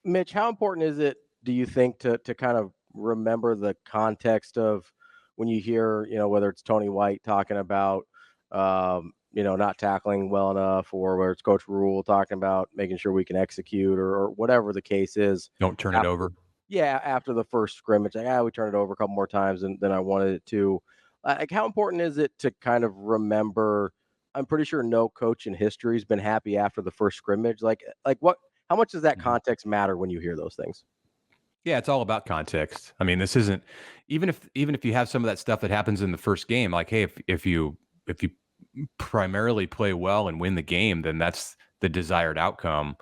Mitch, how important is it, do you think, to kind of remember the context of when you hear, whether it's Tony White talking about, not tackling well enough, or where it's Coach Rule talking about making sure we can execute, or whatever the case is. Don't turn it over. Yeah, after the first scrimmage, we turned it over a couple more times than I wanted it to. Like, how important is it to kind of remember? I'm pretty sure no coach in history has been happy after the first scrimmage. Like what? How much does that context matter when you hear those things? Yeah, it's all about context. I mean, this isn't even if you have some of that stuff that happens in the first game. Like, hey, if you primarily play well and win the game, then that's the desired outcome.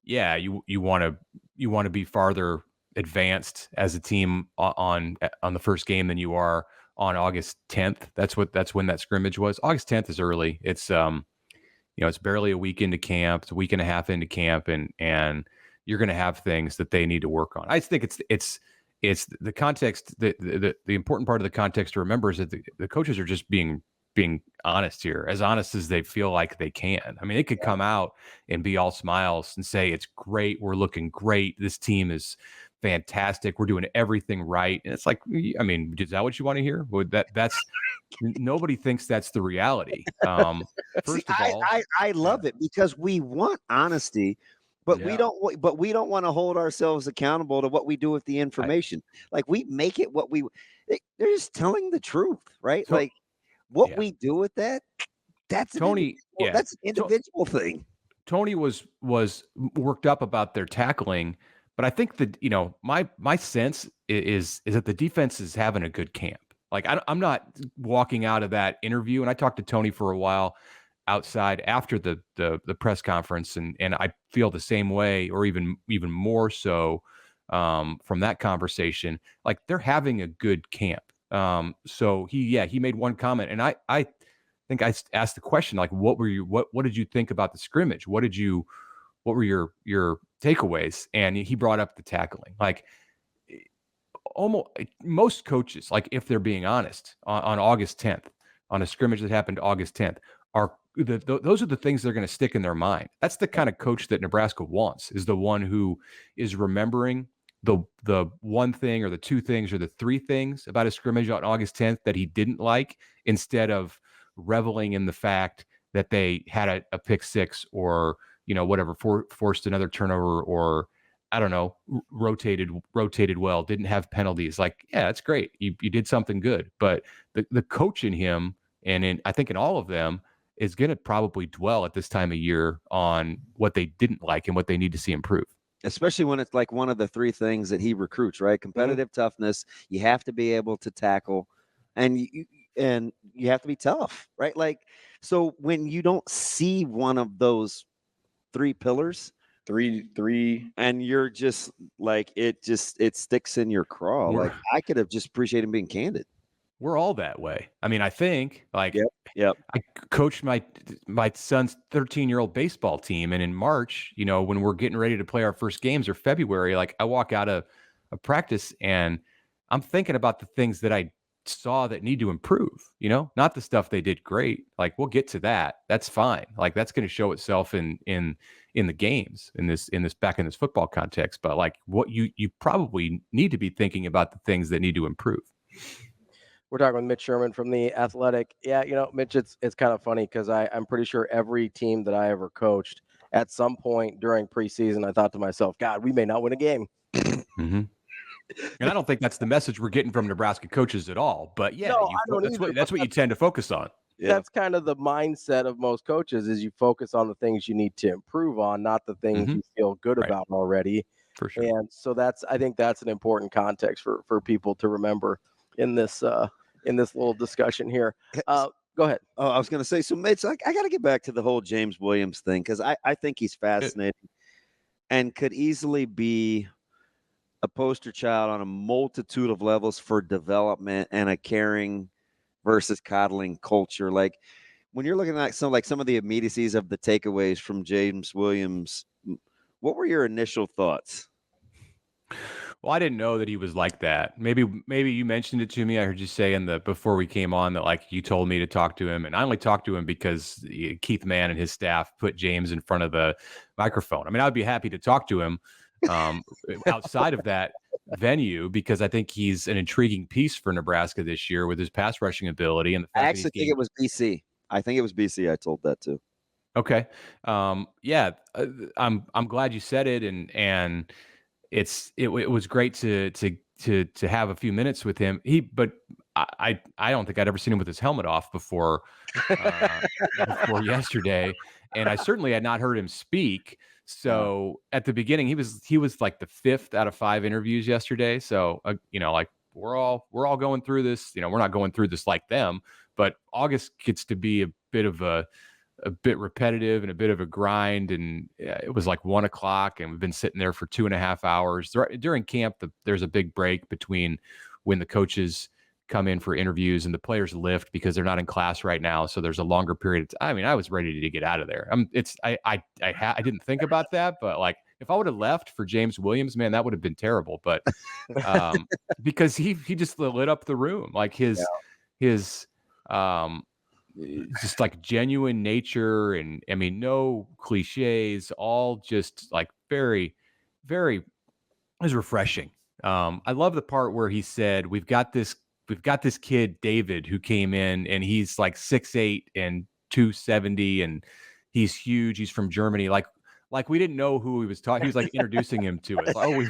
Yeah, you want to be farther advanced as a team on the first game than you are on August 10th. That's when that scrimmage was. August 10th is early. It's it's barely a week into camp. It's a week and a half into camp, and you're going to have things that they need to work on. I think it's the context. The important part of the context to remember is that the coaches are just being honest here, as honest as they feel like they can. I mean, they could come out and be all smiles and say, it's great. We're looking great. This team is fantastic. We're doing everything right. And it's like, I mean, is that what you want to hear? That's nobody thinks that's the reality. First of all, I love it because we want honesty, but we don't want to hold ourselves accountable to what we do with the information. Like, we make it they're just telling the truth, right? So, what we do with that's Tony. That's an individual thing. Tony was worked up about their tackling, but I think that my sense is that the defense is having a good camp. Like, I'm not walking out of that interview, and I talked to Tony for a while outside after the press conference, and I feel the same way, or even more so from that conversation. Like, they're having a good camp. So he made one comment, and I think I asked the question, like, what did you think about the scrimmage? What were your takeaways? And he brought up the tackling. Like, almost most coaches, like, if they're being honest, on August 10th, on a scrimmage that happened August 10th, those are the things they're going to stick in their mind. That's the kind of coach that Nebraska wants, is the one who is remembering the one thing or the two things or the three things about a scrimmage on August 10th that he didn't like, instead of reveling in the fact that they had a pick six, or whatever, forced another turnover, or I don't know, rotated well, didn't have penalties. Like, yeah, that's great. You did something good. But the coach in him, and I think in all of them, is going to probably dwell at this time of year on what they didn't like and what they need to see improve. Especially when it's like one of the three things that he recruits, right? Competitive toughness. You have to be able to tackle, and you have to be tough, right? Like, so when you don't see one of those three pillars, three, and you're just like, it sticks in your craw. Like, I could have just appreciated him being candid. We're all that way. I mean, I think, like, yep. I coached my son's 13-year-old baseball team, and in March, when we're getting ready to play our first games, or February, like, I walk out of practice and I'm thinking about the things that I saw that need to improve, not the stuff they did great. Like, we'll get to that. That's fine. Like, that's going to show itself in the games in this football context. But like, what you probably need to be thinking about the things that need to improve. We're talking with Mitch Sherman from The Athletic. Yeah, Mitch, it's kind of funny because I'm pretty sure every team that I ever coached at some point during preseason, I thought to myself, God, we may not win a game. Mm-hmm. And I don't think that's the message we're getting from Nebraska coaches at all. But yeah, that's what you tend to focus on. Yeah. That's kind of the mindset of most coaches is you focus on the things you need to improve on, not the things you feel good about already. For sure. And so I think that's an important context for people to remember in this little discussion here. Go ahead. Oh, I was going to say, so Mitch, I got to get back to the whole James Williams thing because I think he's fascinating and could easily be a poster child on a multitude of levels for development and a caring versus coddling culture. Like when you're looking at some of the immediacies of the takeaways from James Williams, what were your initial thoughts? Well, I didn't know that he was like that. Maybe you mentioned it to me. I heard you say before we came on that like you told me to talk to him, and I only talked to him because Keith Mann and his staff put James in front of the microphone. I mean, I'd be happy to talk to him outside of that venue because I think he's an intriguing piece for Nebraska this year with his pass rushing ability and the fact I actually think it was BC. I think it was BC. I told that too. Okay. Yeah. I'm glad you said it, and it was great to have a few minutes with him. But I don't think I'd ever seen him with his helmet off before yesterday, and I certainly had not heard him speak. So at the beginning, he was like the 5th out of 5 interviews yesterday. So like we're all going through this. We're not going through this like them, but August gets to be a bit repetitive and a bit of a grind. And it was like 1 o'clock and we've been sitting there for 2.5 hours during camp. There's a big break between when the coaches come in for interviews and the players lift because they're not in class right now. So there's a longer period. I mean, I was ready to get out of there. I didn't think about that, but like if I would have left for James Williams, man, that would have been terrible. But because he just lit up the room, like his just like genuine nature, and I mean, no cliches, all just like very, very, it was refreshing. I love the part where he said, we've got this kid, David, who came in and he's like 6'8" and 270 and he's huge. He's from Germany. Like we didn't know who he was talking. He was like introducing him to us. Oh,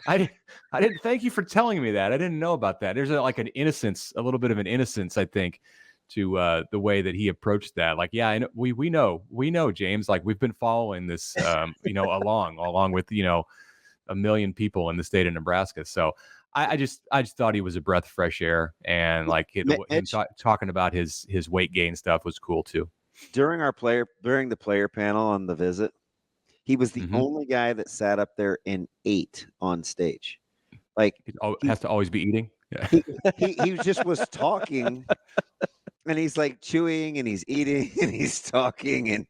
I didn't. Thank you for telling me that. I didn't know about that. There's a little bit of an innocence, I think, to the way that he approached that. Like, yeah, I know, we know, James. Like we've been following this, along with a million people in the state of Nebraska. So I just thought he was a breath of fresh air, and like him talking about his weight gain stuff was cool too. During the player panel on the visit, he was the only guy that sat up there and ate on stage. Like he has to always be eating. Yeah. He just was talking, and he's like chewing, and he's eating, and he's talking, and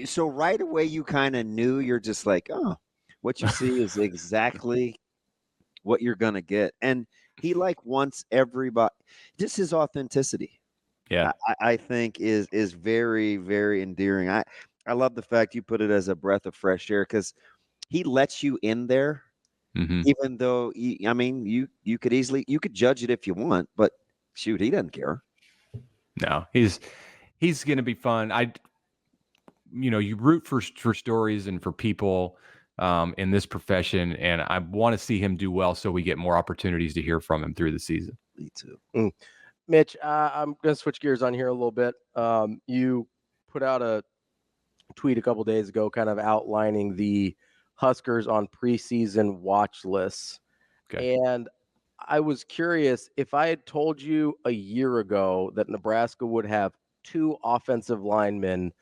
so right away you kind of knew. You're just like, oh, what you see is exactly what you're gonna get. And he wants everybody, just his authenticity. Yeah, I think is very, very endearing. I love the fact you put it as a breath of fresh air because he lets you in there, even though you could judge it if you want, but shoot, he doesn't care. No, he's gonna be fun. You root for stories and for people in this profession, and I want to see him do well so we get more opportunities to hear from him through the season. Me too. Mitch, I'm going to switch gears on here a little bit. You put out a tweet a couple days ago kind of outlining the Huskers on preseason watch lists. Okay. And I was curious, if I had told you a year ago that Nebraska would have 2 offensive linemen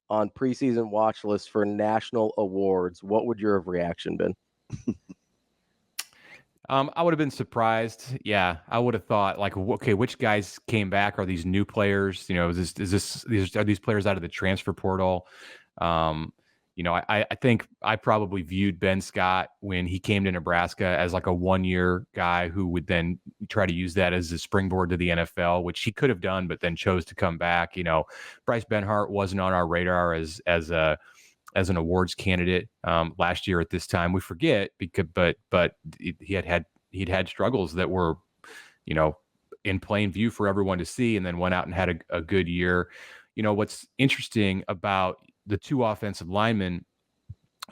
on preseason watch lists for national awards, what would your reaction been? I would have been surprised. Yeah, I would have thought like, okay, which guys came back? Are these new players? Are these players out of the transfer portal? I think I probably viewed Ben Scott when he came to Nebraska as like a 1-year guy who would then try to use that as a springboard to the NFL, which he could have done, but then chose to come back. Bryce Benhart wasn't on our radar as an awards candidate last year at this time. We forget but he'd had struggles that were, in plain view for everyone to see, and then went out and had a good year. What's interesting about the two offensive linemen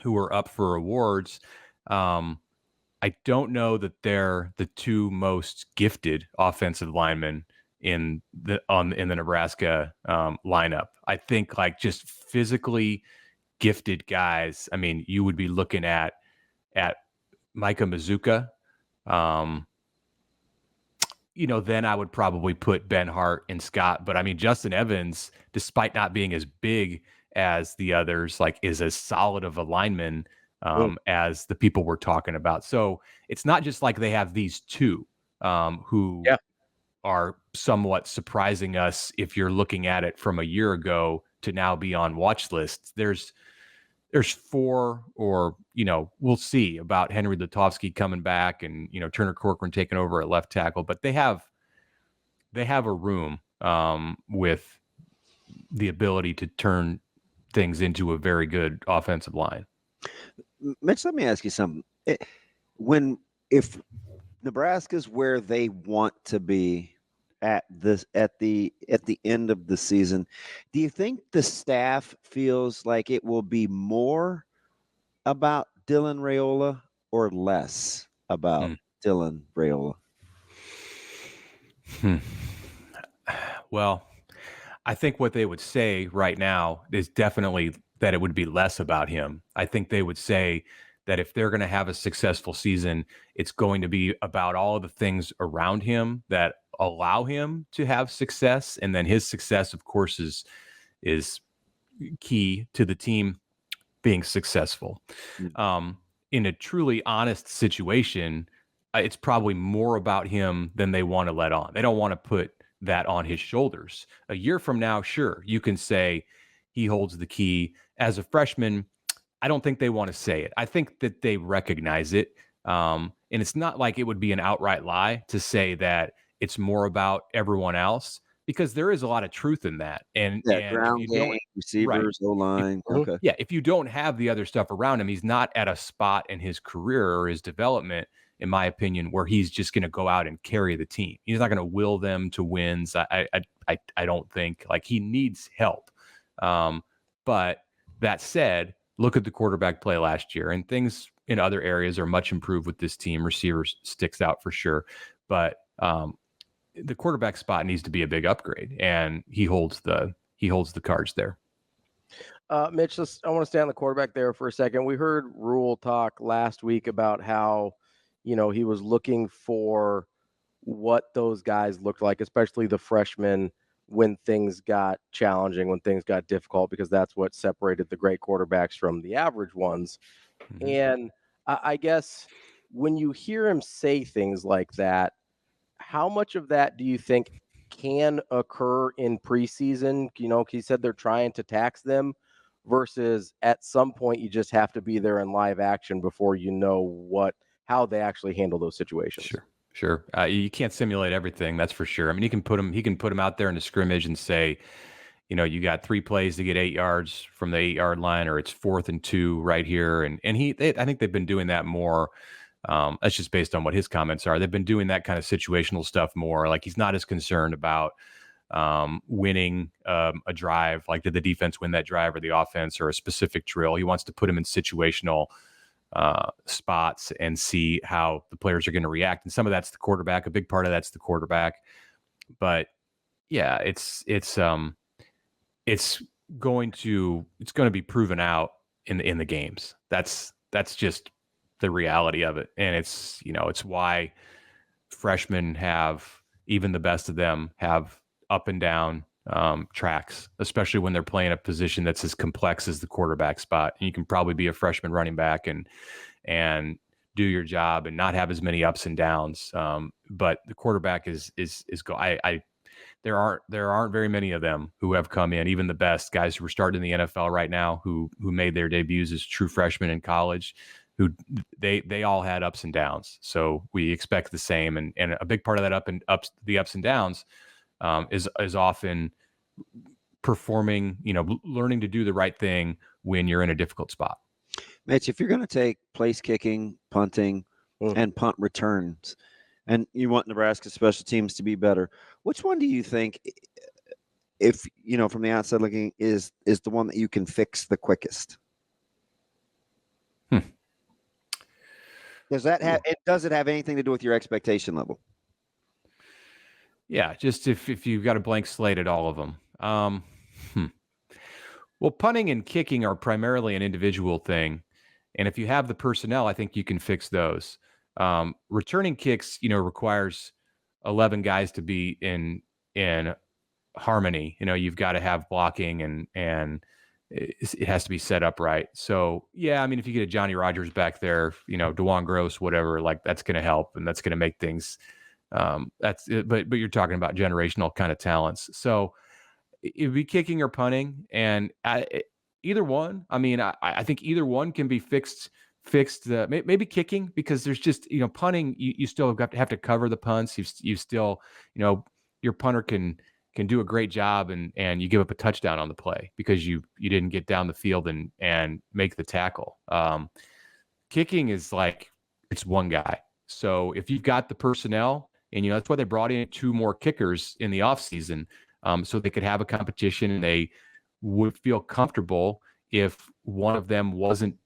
who were up for awards, I don't know that they're the two most gifted offensive linemen in the Nebraska lineup. I think like just physically gifted guys. I mean, you would be looking at Micah Mazuka. Then I would probably put Benhart and Scott. But I mean, Justin Evans, despite not being as big as the others, like is as solid of a lineman as the people we're talking about. So it's not just like they have these two who are somewhat surprising us if you're looking at it from a year ago to now be on watch lists. There's four, or we'll see about Henry Lutovsky coming back and Turner Corcoran taking over at left tackle, but they have a room with the ability to turn things into a very good offensive line. Mitch, let me ask you something. If Nebraska's where they want to be at the end of the season, do you think the staff feels like it will be more about Dylan Raiola or less about Dylan Raiola? Well, I think what they would say right now is definitely that it would be less about him. I think they would say that if they're going to have a successful season, it's going to be about all of the things around him that allow him to have success. And then his success, of course, is key to the team being successful. In a truly honest situation, it's probably more about him than they want to let on. They don't want to put that on his shoulders. A year from now, sure, you can say he holds the key. As a freshman, I don't think they want to say it. I think that they recognize it. And it's not like it would be an outright lie to say that it's more about everyone else, because there is a lot of truth in that. And ground game, receivers, O-line. Okay. Yeah, if you don't have the other stuff around him, he's not at a spot in his career or his development, in my opinion, where he's just going to go out and carry the team. He's not going to will them to wins. I don't think. Like, he needs help. But that said, look at the quarterback play last year, and things in other areas are much improved with this team. Receivers sticks out for sure, but the quarterback spot needs to be a big upgrade, and he holds the cards there. Mitch, I want to stay on the quarterback there for a second. We heard Rule talk last week about how, he was looking for what those guys looked like, especially the freshmen, when things got challenging, when things got difficult, because that's what separated the great quarterbacks from the average ones. Mm-hmm. And I guess when you hear him say things like that, how much of that do you think can occur in preseason? He said they're trying to tax them, versus at some point you just have to be there in live action before you know how they actually handle those situations. Sure. You can't simulate everything, that's for sure. I mean, he can put him out there in a scrimmage and say, you got 3 plays to get 8 yards from the 8-yard line, or it's 4th and 2 right here. And I think they've been doing that more. That's just based on what his comments are. They've been doing that kind of situational stuff more. Like, he's not as concerned about winning a drive. Like, did the defense win that drive or the offense, or a specific drill? He wants to put him in situational spots and see how the players are going to react. And some of that's the quarterback. A big part of that's the quarterback. But yeah, it's going to be proven out in the games. That's just the reality of it. And it's why freshmen even the best of them have up and down tracks, especially when they're playing a position that's as complex as the quarterback spot. And you can probably be a freshman running back and do your job and not have as many ups and downs. But the quarterback there aren't very many of them who have come in, even the best guys who are starting in the NFL right now, who made their debuts as true freshmen in college, who they all had ups and downs. So we expect the same, and a big part of that the ups and downs is often performing, learning to do the right thing when you're in a difficult spot. Mitch, if you're going to take place kicking, punting, and punt returns, and you want Nebraska special teams to be better, which one do you think, if from the outside looking, is the one that you can fix the quickest? Does it have anything to do with your expectation level? Yeah, just if you've got a blank slate at all of them. Well, punting and kicking are primarily an individual thing, and if you have the personnel, I think you can fix those. Returning kicks, requires 11 guys to be in harmony. You've got to have blocking and it has to be set up right. So yeah, I mean, if you get a Johnny Rogers back there, DeJuan Gross, whatever, like that's going to help and that's going to make things. But you're talking about generational kind of talents. So it'd be kicking or punting, and either one. I mean, I think either one can be fixed. Maybe kicking, because there's just punting. You still have to cover the punts. You still your punter can do a great job, and you give up a touchdown on the play because you didn't get down the field and make the tackle. Kicking is like it's one guy. So if you've got the personnel, and that's why they brought in 2 more kickers in the offseason, so they could have a competition and they would feel comfortable if one of them wasn't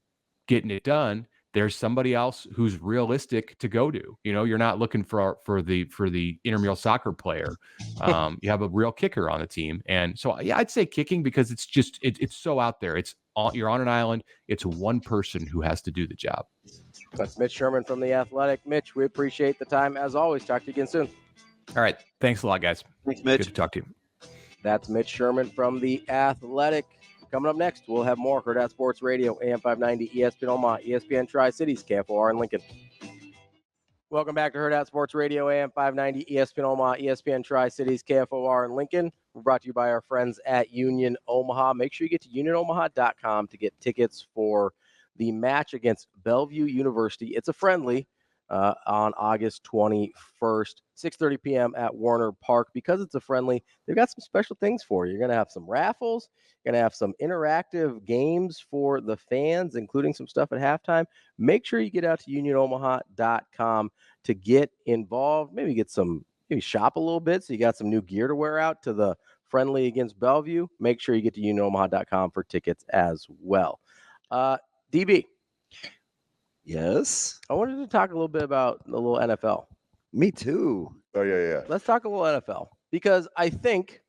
getting it done. There's somebody else who's realistic to go to. You're not looking for the intramural soccer player. You have a real kicker on the team, and so yeah, I'd say kicking, because it's just it's so out there. You're on an island. It's one person who has to do the job. That's Mitch Sherman from The Athletic. Mitch, we appreciate the time as always. Talk to you again soon. All right, thanks a lot, guys. Thanks, Mitch. Good to talk to you. That's Mitch Sherman from The Athletic. Coming up next, we'll have more Hurrdat Sports Radio, AM 590, ESPN Omaha, ESPN Tri-Cities, KFOR in Lincoln. Welcome back to Hurrdat Sports Radio, AM 590, ESPN Omaha, ESPN Tri-Cities, KFOR in Lincoln. We're brought to you by our friends at Union Omaha. Make sure you get to unionomaha.com to get tickets for the match against Bellevue University. It's a friendly on August 21st, 6:30 p.m. at Warner Park. Because it's a friendly, they've got some special things for you. You're going to have some raffles. You're going to have some interactive games for the fans, including some stuff at halftime. Make sure you get out to unionomaha.com to get involved. Maybe shop a little bit so you got some new gear to wear out to the friendly against Bellevue. Make sure you get to unionomaha.com for tickets as well. DB. Yes. I wanted to talk a little bit about the little NFL. Me too. Oh, yeah. Let's talk a little NFL, because I think,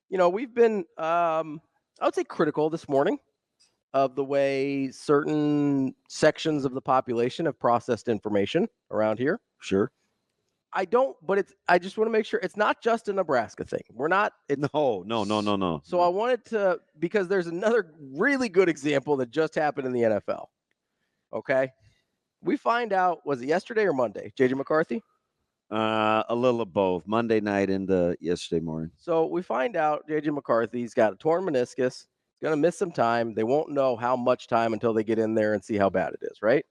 we've been, I would say, critical this morning of the way certain sections of the population have processed information around here. Sure. I just want to make sure it's not just a Nebraska thing. We're not. No. So I wanted to, because there's another really good example that just happened in the NFL. Okay. We find out, was it yesterday or Monday? JJ McCarthy? A little of both. Monday night into yesterday morning. So we find out JJ McCarthy's got a torn meniscus. He's going to miss some time. They won't know how much time until they get in there and see how bad it is, right?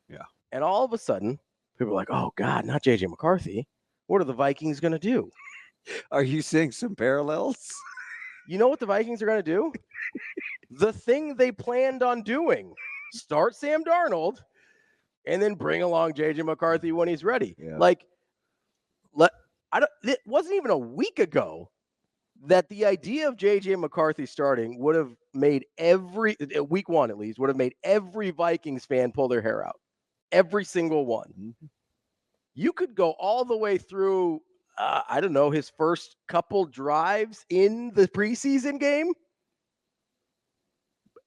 Yeah. And all of a sudden, people are like, oh, God, not JJ McCarthy. What are the Vikings going to do? Are you seeing some parallels? You know what the Vikings are going to do? The thing they planned on doing. Start Sam Darnold and then bring along JJ McCarthy when he's ready. Yeah. It wasn't even a week ago that the idea of JJ McCarthy starting would have made week 1 at least, would have made every Vikings fan pull their hair out. Every single one. Mm-hmm. You could go all the way through, his first couple drives in the preseason game,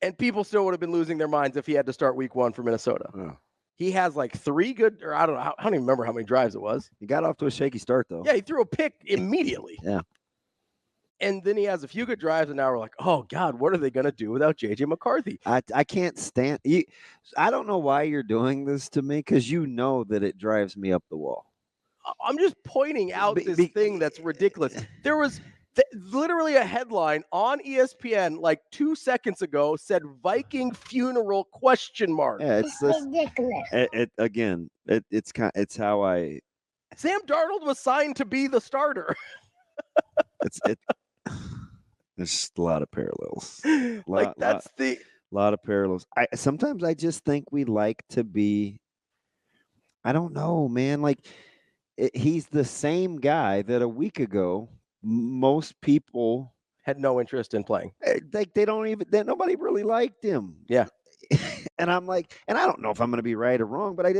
and people still would have been losing their minds if he had to start week 1 for Minnesota. Yeah. He has like 3 good, or I don't even remember how many drives it was. He got off to a shaky start, though. Yeah, he threw a pick immediately. Yeah. And then he has a few good drives, and now we're like, oh, God, what are they going to do without J.J. McCarthy? I can't stand – I don't know why you're doing this to me, because you know that it drives me up the wall. I'm just pointing out this thing that's ridiculous. There was literally a headline on ESPN like 2 seconds ago said Viking funeral ? Yeah, it's ridiculous. It's how I. Sam Darnold was signed to be the starter. There's just a lot of parallels. The lot of parallels. Sometimes I just think we like to be. I don't know, man. Like he's the same guy that a week ago most people had no interest in playing. Like nobody really liked him. Yeah. And I'm like, and I don't know if I'm going to be right or wrong, but I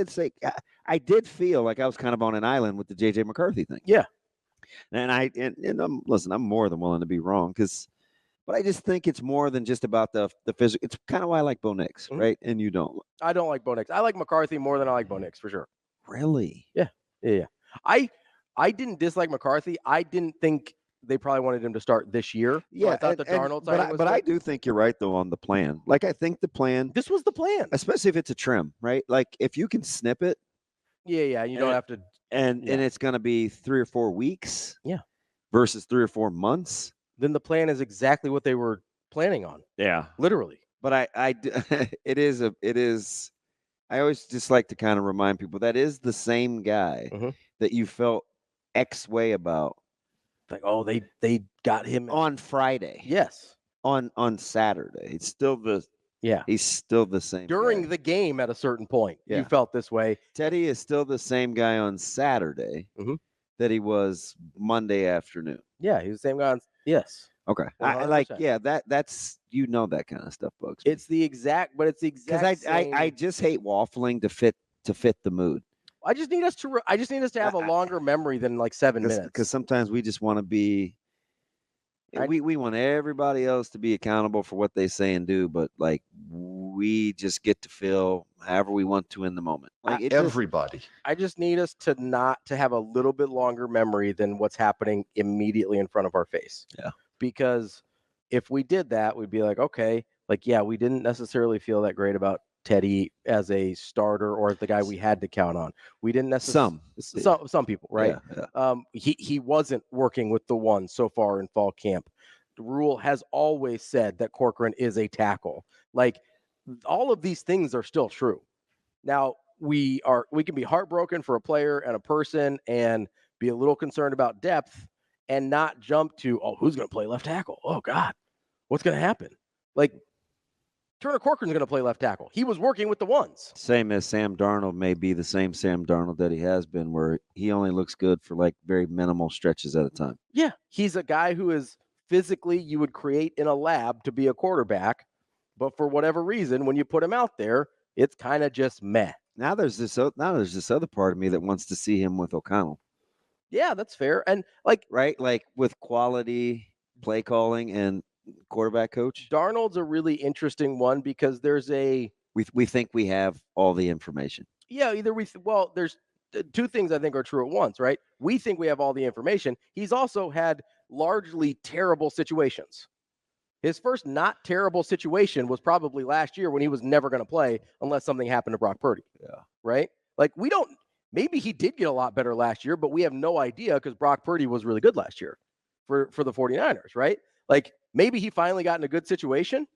did feel like I was kind of on an island with the JJ McCarthy thing. Yeah. And listen, I'm more than willing to be wrong but I just think it's more than just about the physical. It's kind of why I like Bo Nix, right? And you don't. I don't like Bo Nix. I like McCarthy more than I like Bo Nix for sure. Really? Yeah. I didn't dislike McCarthy. I didn't think they probably wanted him to start this year. Yeah, so I thought the Darnold signing was but good. I do think you're right though on the plan. Like I think the plan. This was the plan, especially if it's a trim, right? Like if you can snip it. Yeah. You don't have to. And it's going to be 3 or 4 weeks. Yeah. Versus 3 or 4 months. Then the plan is exactly what they were planning on. Yeah. Literally. But it is. I always just like to kind of remind people that is the same guy that you felt X way about. Like, oh, they got him on Friday. Yes. On Saturday. It's still he's still the same during guy. the game at a certain point. Yeah. You felt this way. Teddy is still the same guy on Saturday that he was Monday afternoon. Yeah, he was the same guy. Yes. Okay. I like, yeah, that's that kind of stuff bugs me. It's the exact because I just hate waffling to fit the mood. I just need us to have a longer memory than like 7 minutes. Because sometimes we just want to be. We want everybody else to be accountable for what they say and do, but like we just get to feel however we want to in the moment. Like everybody. I just need us to have a little bit longer memory than what's happening immediately in front of our face. Yeah. Because if we did that, we'd be like, okay, like, yeah, we didn't necessarily feel that great about Teddy as a starter or the guy we had to count on. We didn't necessarily some people, right? Yeah. He wasn't working with the one so far in fall camp. The rule has always said that Corcoran is a tackle. Like all of these things are still true. Now we can be heartbroken for a player and a person and be a little concerned about depth and not jump to, oh, who's going to play left tackle? Oh God, what's going to happen? Like Turner Corcoran's going to play left tackle. He was working with the ones. Same as Sam Darnold may be the same Sam Darnold that he has been, where he only looks good for like very minimal stretches at a time. Yeah, he's a guy who is physically you would create in a lab to be a quarterback, but for whatever reason, when you put him out there, it's kind of just meh. Now there's this other part of me that wants to see him with O'Connell. Yeah, that's fair. And like with quality play calling and quarterback coach. Darnold's a really interesting one because there's we think we have all the information. Yeah, there's two things I think are true at once, right? We think we have all the information. He's also had largely terrible situations. His first not terrible situation was probably last year when he was never going to play unless something happened to Brock Purdy. Yeah. Right? Like maybe he did get a lot better last year, but we have no idea because Brock Purdy was really good last year for the 49ers, right? Like maybe he finally got in a good situation,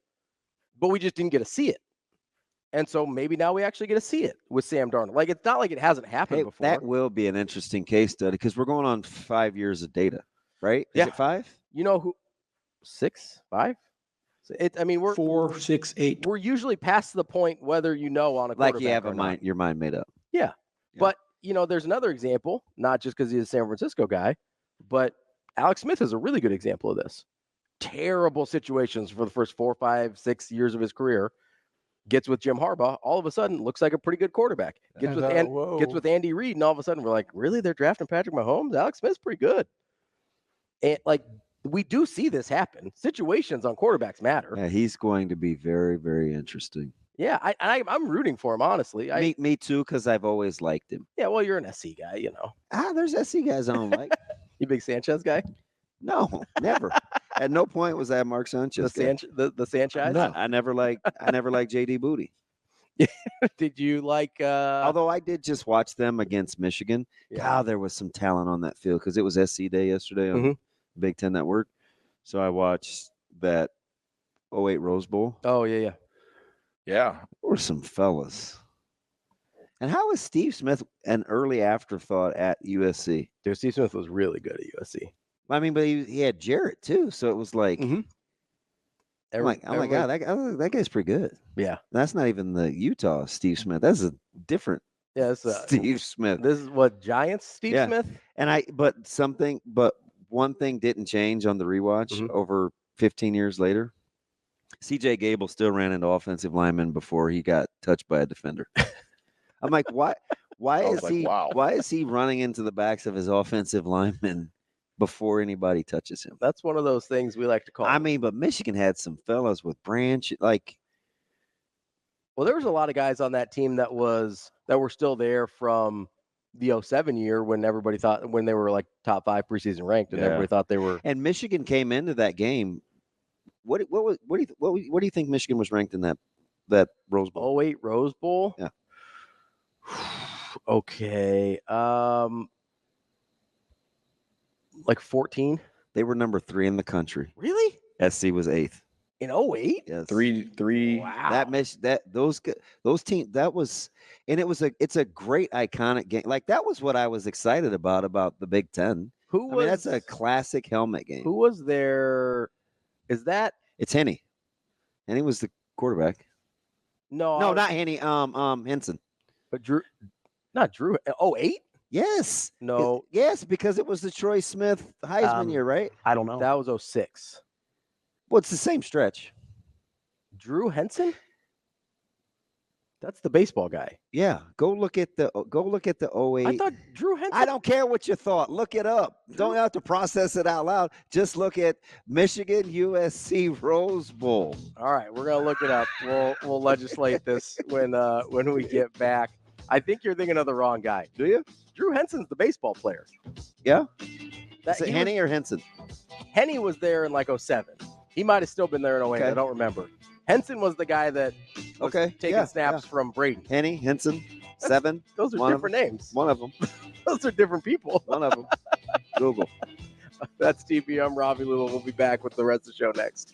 but we just didn't get to see it. And so maybe now we actually get to see it with Sam Darnold. Like it's not like it hasn't happened before. That will be an interesting case study because we're going on 5 years of data, right? Is it 5? You know who? 6, 5? We're 4, 6, 8. We're usually past the point whether you know on a quarterback like you have or your mind made up. Yeah. But there's another example, not just because he's a San Francisco guy, but Alex Smith is a really good example of this. Terrible situations for the first 4, 5, 6 years of his career. Gets with Jim Harbaugh, all of a sudden looks like a pretty good quarterback. Gets with Andy Reid, and all of a sudden we're like, really? They're drafting Patrick Mahomes? Alex Smith's pretty good. And like we do see this happen. Situations on quarterbacks matter. Yeah, he's going to be very, very interesting. Yeah, I'm rooting for him, honestly. Me too, because I've always liked him. Yeah, well, you're an SC guy, you know. There's SC guys I don't like. You big Sanchez guy? No, never. At no point was I Mark Sanchez. The Sanchez? No, I never liked JD Booty. Did you like? Although I did just watch them against Michigan. Yeah. God, there was some talent on that field because it was SC Day yesterday on Big Ten Network. So I watched that 08 Rose Bowl. Oh yeah. Yeah. There were some fellas. And how was Steve Smith an early afterthought at USC? Dude, Steve Smith was really good at USC. I mean, but he had Jarrett too, so it was like, I'm like, God, that guy's pretty good. Yeah, that's not even the Utah Steve Smith. That's a different Steve Smith. This is what Giants Steve Smith. And but one thing didn't change on the rewatch over 15 years later. CJ Gable still ran into offensive linemen before he got touched by a defender. I'm like, why is he running into the backs of his offensive linemen before anybody touches him? That's one of those things we like to call. I mean, but Michigan had some fellas with Branch, like. Well, there was a lot of guys on that team that were still there from the 07 year when everybody thought when they were like top 5 preseason ranked, and everybody thought they were. And Michigan came into that game. What do you think Michigan was ranked in that Rose Bowl? 08 Rose Bowl. Yeah. Okay. Like 14. They were number 3 in the country. Really? SC was 8th. In 08? Yes. 3. Wow. Those teams, that was, and it's a great iconic game. Like that was what I was excited about the Big Ten. That's a classic helmet game. Who was there? Is that? It's Henny. Henny was the quarterback. No, not Henny. Henson. But not Drew. 08? Yes. No. Yes, because it was the Troy Smith Heisman year, right? I don't know. That was 06. Well, it's the same stretch. Drew Henson? That's the baseball guy. Yeah. Go look at the 08. I thought Drew Henson. I don't care what you thought. Look it up. Don't have to process it out loud. Just look at Michigan USC Rose Bowl. All right, we're gonna look it up. We'll legislate this when we get back. I think you're thinking of the wrong guy. Do you? Drew Henson's the baseball player. Yeah. Is it Henny or Henson? Henny was there in like 07. He might have still been there in 08. Okay. I don't remember. Henson was the guy that was taking snaps from Brady. Henny, Henson, 7. Those are different names. One of them. Those are different people. One of them. Google. That's TP. I'm Ravi Lulla. We'll be back with the rest of the show next.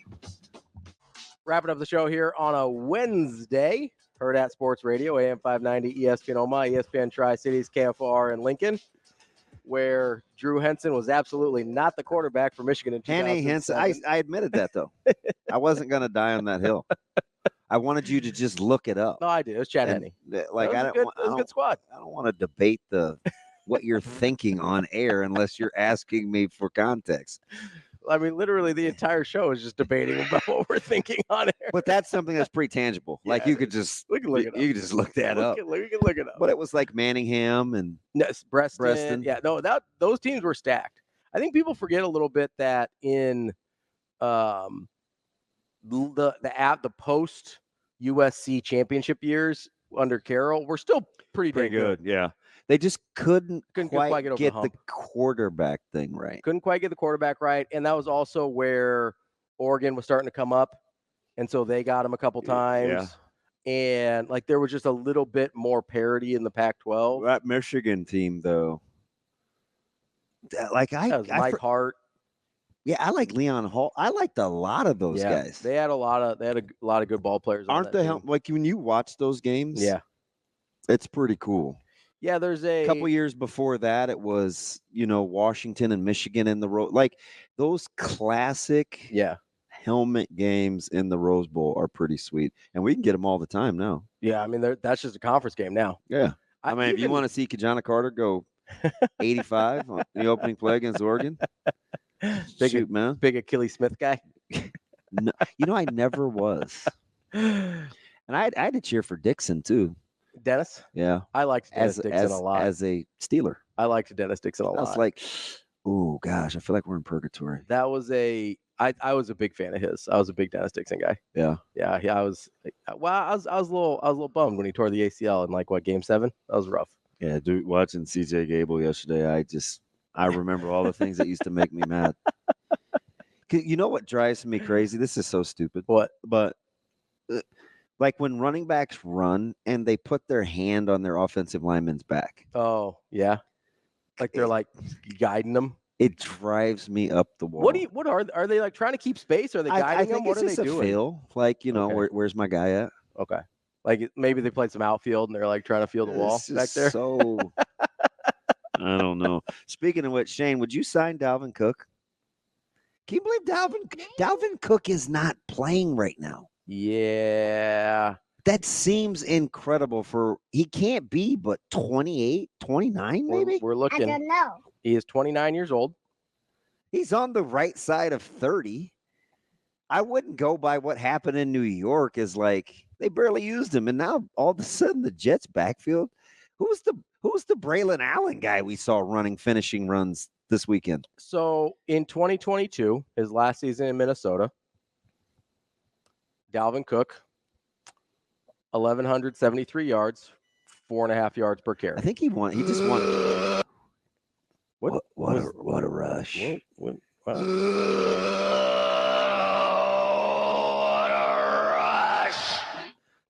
Wrapping up the show here on a Wednesday. Hurrdat Sports Radio, AM 590, ESPN Omaha, ESPN Tri-Cities, KFR in Lincoln, where Drew Henson was absolutely not the quarterback for Michigan in 2007. Henny, Henson. I admitted that, though. I wasn't going to die on that hill. I wanted you to just look it up. No, I did. It was Chad Henne. Like, it was a good squad. I don't want to debate what you're thinking on air unless you're asking me for context. I mean, literally the entire show is just debating about what we're thinking on air. But that's something that's pretty tangible. Yeah, like you could just we can look it up. You could just look that up. We can look it up. But it was like Manningham and Preston. Yeah, no, those teams were stacked. I think people forget a little bit that in the post USC championship years under Carroll, we're still pretty good. Yeah. They just couldn't quite get over get the the hump. quarterback thing right. Couldn't quite get the quarterback right. And that was also where Oregon was starting to come up. And so they got him a couple times. Yeah. And like there was just a little bit more parity in the Pac-12. That Michigan team, though. Like Mike Hart. Yeah, I like Leon Hall. I liked a lot of those guys. They had a lot of good ball players. Aren't they like when you watch those games? Yeah. It's pretty cool. Yeah, there's a couple years before that, it was, Washington and Michigan in the road. Like those classic helmet games in the Rose Bowl are pretty sweet. And we can get them all the time now. Yeah, I mean, that's just a conference game now. Yeah. I mean, if you want to see Kajana Carter go 85 on the opening play against Oregon, shoot, man. Big Achilles Smith guy. No, I never was. And I had to cheer for Dixon, too. Dennis? Yeah. I liked Dennis Dixon a lot. As a Steeler. I liked Dennis Dixon a lot. I was like, oh, gosh, I feel like we're in purgatory. That was I was a big fan of his. I was a big Dennis Dixon guy. Yeah. Yeah, I was I was a little bummed when he tore the ACL in game 7. That was rough. Yeah, dude, watching CJ Gable yesterday, I remember all the things that used to make me mad. You know what drives me crazy? This is so stupid. What? But like when running backs run and they put their hand on their offensive lineman's back. Oh, yeah. Like they're like guiding them. It drives me up the wall. What are they like trying to keep space? Are they guiding I think them? What it's are just they a doing? feel. Like, Okay. where's my guy at? Okay. Like maybe they played some outfield and they're like trying to feel the wall It's back just there. So I don't know. Speaking of which, Shane, would you sign Dalvin Cook? Can you believe Dalvin Cook is not playing right now? Yeah. That seems incredible he can't be but 28, 29 maybe? We're looking. I don't know. He is 29 years old. He's on the right side of 30. I wouldn't go by what happened in New York as like they barely used him, and now all of a sudden the Jets backfield. Who's the Braylon Allen guy we saw finishing runs this weekend? So in 2022, his last season in Minnesota, Dalvin Cook, 1,173 yards, 4.5 yards per carry. I think he just won. What a rush. What?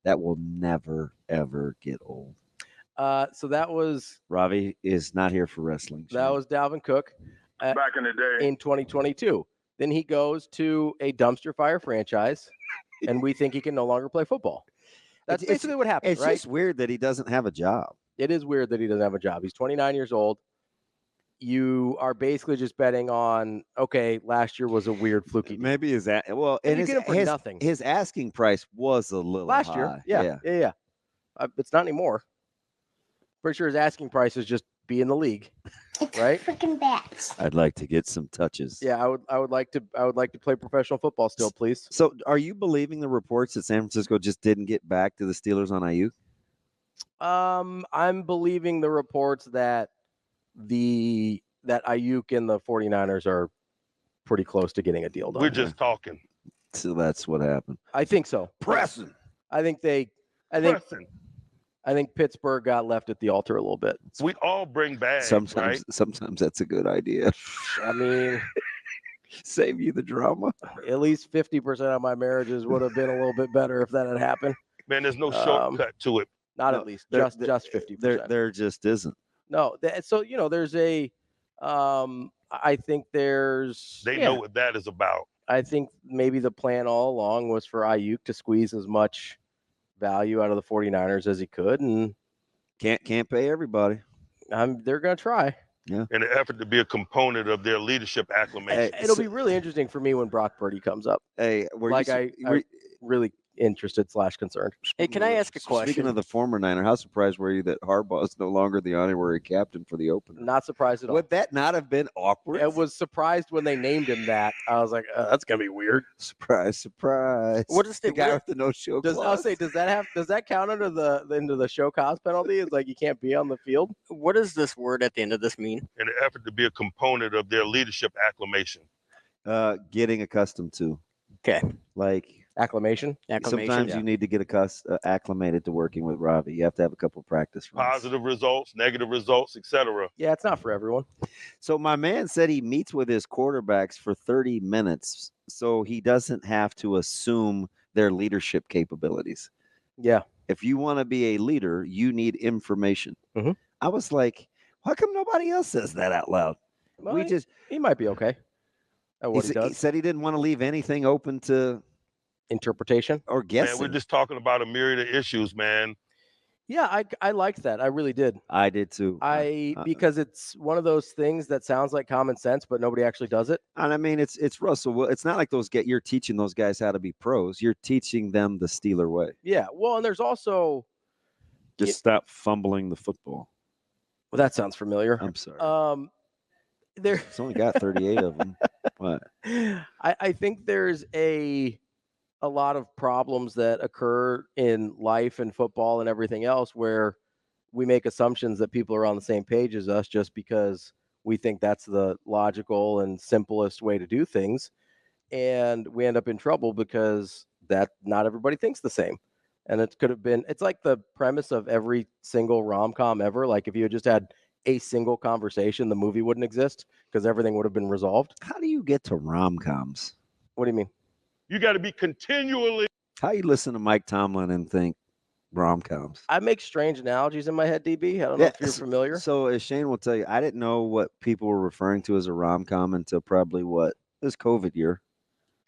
That will never, ever get old. So that was Ravi is not here for wrestling. That was Dalvin Cook back in the day in 2022. Then he goes to a dumpster fire franchise, and we think he can no longer play football. That's basically what happened, It's right? just weird that he doesn't have a job. It is weird that he doesn't have a job. He's 29 years old. You are basically just betting on, okay, last year was a weird fluky deal. Maybe his and you get him for nothing. His asking price was a little Last high. year. Yeah. It's not anymore. Pretty sure his asking price is just be in the league, right? Freaking bats. I'd like to get some touches. Yeah, I would like to play professional football still, please. So, are you believing the reports that San Francisco just didn't get back to the Steelers on Ayuk? I'm believing the reports that Ayuk and the 49ers are pretty close to getting a deal done. We're just talking. So that's what happened. I think so. Pressing. I think Pittsburgh got left at the altar a little bit. We all bring bags, Sometimes right? that's a good idea. I mean, save you the drama. At least 50% of my marriages would have been a little bit better if that had happened. Man, there's no shortcut to it. At least, just 50%. There just isn't. No, so there's a. I think there's. They know what that is about. I think maybe the plan all along was for Ayuk to squeeze as much value out of the 49ers as he could, and can't pay everybody. They're gonna try. Yeah. In an effort to be a component of their leadership acclamation. It'll be really interesting for me when Brock Purdy comes up. Hey, I'm really interested / concerned. Hey, can I ask a question? Speaking of the former Niner, how surprised were you that Harbaugh is no longer the honorary captain for the opener? Not surprised at all. Would that not have been awkward? I was surprised when they named him that. I was like, that's gonna be weird. Surprise, surprise. What is the guy with the no-show clause? I'll say, does that count under the show cause penalty? It's like you can't be on the field. What does this word at the end of this mean? In an effort to be a component of their leadership acclamation. Getting accustomed to. Okay. Like acclamation. Sometimes you need to get acclimated to working with Ravi. You have to have a couple of practice runs. Positive results, negative results, etc. Yeah, it's not for everyone. So my man said he meets with his quarterbacks for 30 minutes so he doesn't have to assume their leadership capabilities. Yeah. If you want to be a leader, you need information. Mm-hmm. I was like, how come nobody else says that out loud? Well, he might be okay at what he does. He said he didn't want to leave anything open to interpretation or guessing. Man, we're just talking about a myriad of issues, man. Yeah, I liked that. I really did. I did too. Because it's one of those things that sounds like common sense, but nobody actually does it. And I mean, it's Russell. It's not like you're teaching those guys how to be pros. You're teaching them the Steeler way. Yeah. Well, and there's also just stop fumbling the football. Well, that sounds familiar. I'm sorry. It's only got 38 of them. What? I think there's a lot of problems that occur in life and football and everything else where we make assumptions that people are on the same page as us just because we think that's the logical and simplest way to do things. And we end up in trouble because that not everybody thinks the same. And it's like the premise of every single rom-com ever. Like if you had just had a single conversation, the movie wouldn't exist because everything would have been resolved. How do you get to rom-coms? What do you mean? You got to be continually How you listen to Mike Tomlin and think rom-coms? I make strange analogies in my head, DB. I don't know if you're familiar. So as Shane will tell you, I didn't know what people were referring to as a rom-com until probably this COVID year.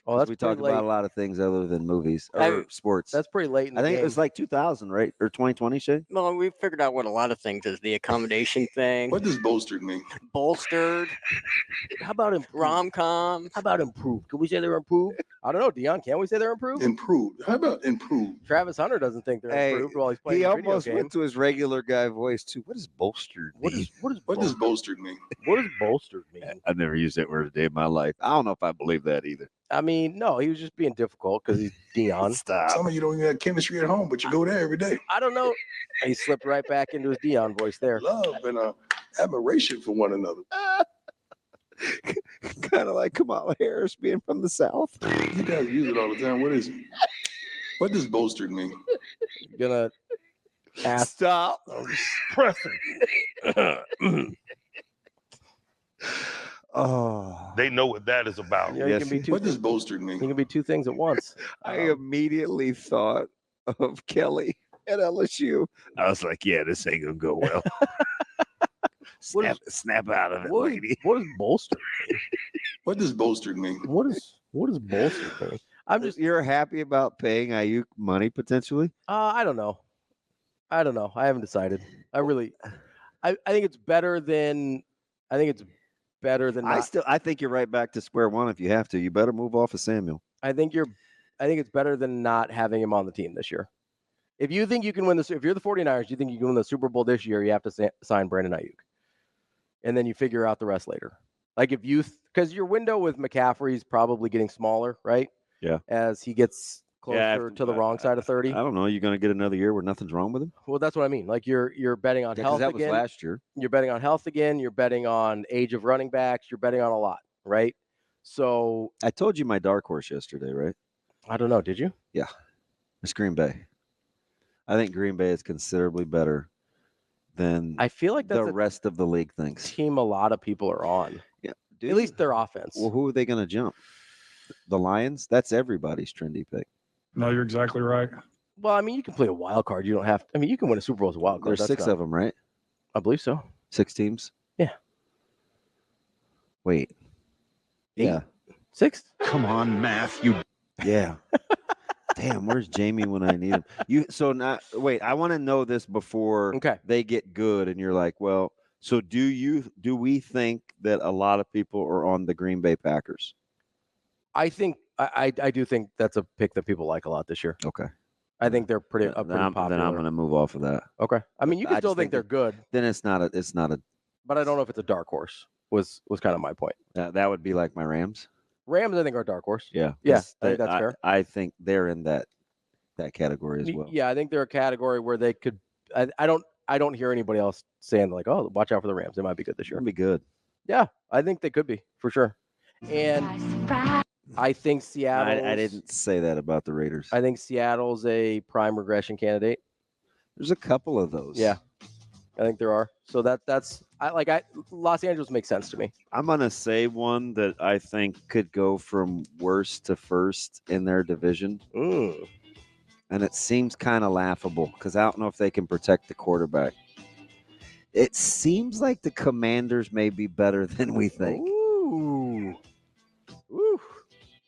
Oh, that's we pretty talked late. about a lot of things other than movies or sports. That's pretty late in the I think game. it was like 2000, right? Or 2020, Shane? Well, we figured out what a lot of things is the accommodation thing. What does bolstered mean? Bolstered. How about improved? Rom-com. How about improved? Can we say they're improved? I don't know, Dion. Can we say they're improved? Improved. How about improved? Travis Hunter doesn't think they're improved while he's playing He the video almost game. went to his regular guy voice too. What is bolstered mean? What does bolstered mean? What does bolstered mean? I've never used that word a day in my life. I don't know if I believe that either. I mean, no, he was just being difficult because he's Dion. Stop. Some of you don't even have chemistry at home, but you go there every day. I don't know. He slipped right back into his Dion voice there. Love and admiration for one another. Kind of like Kamala Harris being from the South. You guys use it all the time. What is it? What does bolstered mean? You're gonna ask. Stop. Pressing. Oh, They know what that is about. You know, you can be two What does bolstered mean? You can be two things at once. I immediately thought of Kelly at LSU. I was like, yeah, this ain't gonna go well. Snap out of it, lady. What is bolstered? What does bolstered mean? What is bolstered mean? I'm just. You're happy about paying Ayuk money potentially? I don't know. I haven't decided. I think it's better than. I think you're right back to square one if you have to. You better move off of Samuel. I think it's better than not having him on the team this year. If you think you can win if you're the 49ers, you think you can win the Super Bowl this year, you have to sign Brandon Ayuk. And then you figure out the rest later. Like because your window with McCaffrey is probably getting smaller, right? Yeah. As he gets closer to the wrong side of 30. I don't know. You're going to get another year where nothing's wrong with him? Well, that's what I mean. Like you're betting on health that again. was last year. You're betting on health again. You're betting on age of running backs. You're betting on a lot, right? So I told you my dark horse yesterday, right? I don't know. Did you? Yeah. It's Green Bay. I think Green Bay is considerably better than I feel like that's the rest of the league thinks. Team a lot of people are on. Yeah. At least their offense. Well, who are they going to jump? The Lions? That's everybody's trendy pick. No, you're exactly right. Well, I mean, you can play a wild card. You don't have to. I mean, you can win a Super Bowl as a wild card. There's six of them, right? I believe so. 6 teams? Yeah. Wait. 8? Yeah. 6? Come on, math. Yeah. Damn, where's Jamie when I need him? Wait, I want to know this before they get good and you're like, well, so do we think that a lot of people are on the Green Bay Packers? I think I do think that's a pick that people like a lot this year. Okay. I think they're pretty popular. Then I'm going to move off of that. Okay. I mean, you can still think they're good. Then it's not a. But I don't know if it's a dark horse. Was kind of my point. That would be like my Rams. Rams, I think, are a dark horse. Yeah. Yeah, I think that's fair. I think they're in that category as well. Yeah, I think they're a category where they could. I don't hear anybody else saying like, oh, watch out for the Rams. They might be good this year. It'll be good. Yeah, I think they could be for sure. And I think Seattle. I didn't say that about the Raiders. I think Seattle's a prime regression candidate. There's a couple of those. Yeah, I think there are. So that's Los Angeles makes sense to me. I'm gonna say one that I think could go from worst to first in their division. And it seems kind of laughable because I don't know if they can protect the quarterback. It seems like the Commanders may be better than we think. Ooh.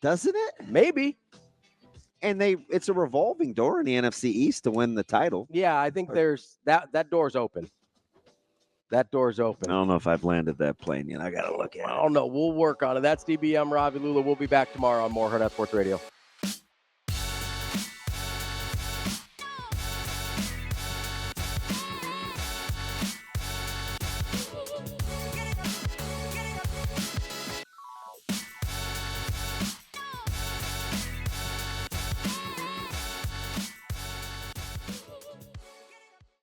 Doesn't it? Maybe. And it's a revolving door in the NFC East to win the title. Yeah, I think there's that door's open. That door's open. I don't know if I've landed that plane yet. I got to look at it. I don't know. We'll work on it. That's DB. I'm Ravi Lulla. We'll be back tomorrow on more Hurrdat Sports Radio.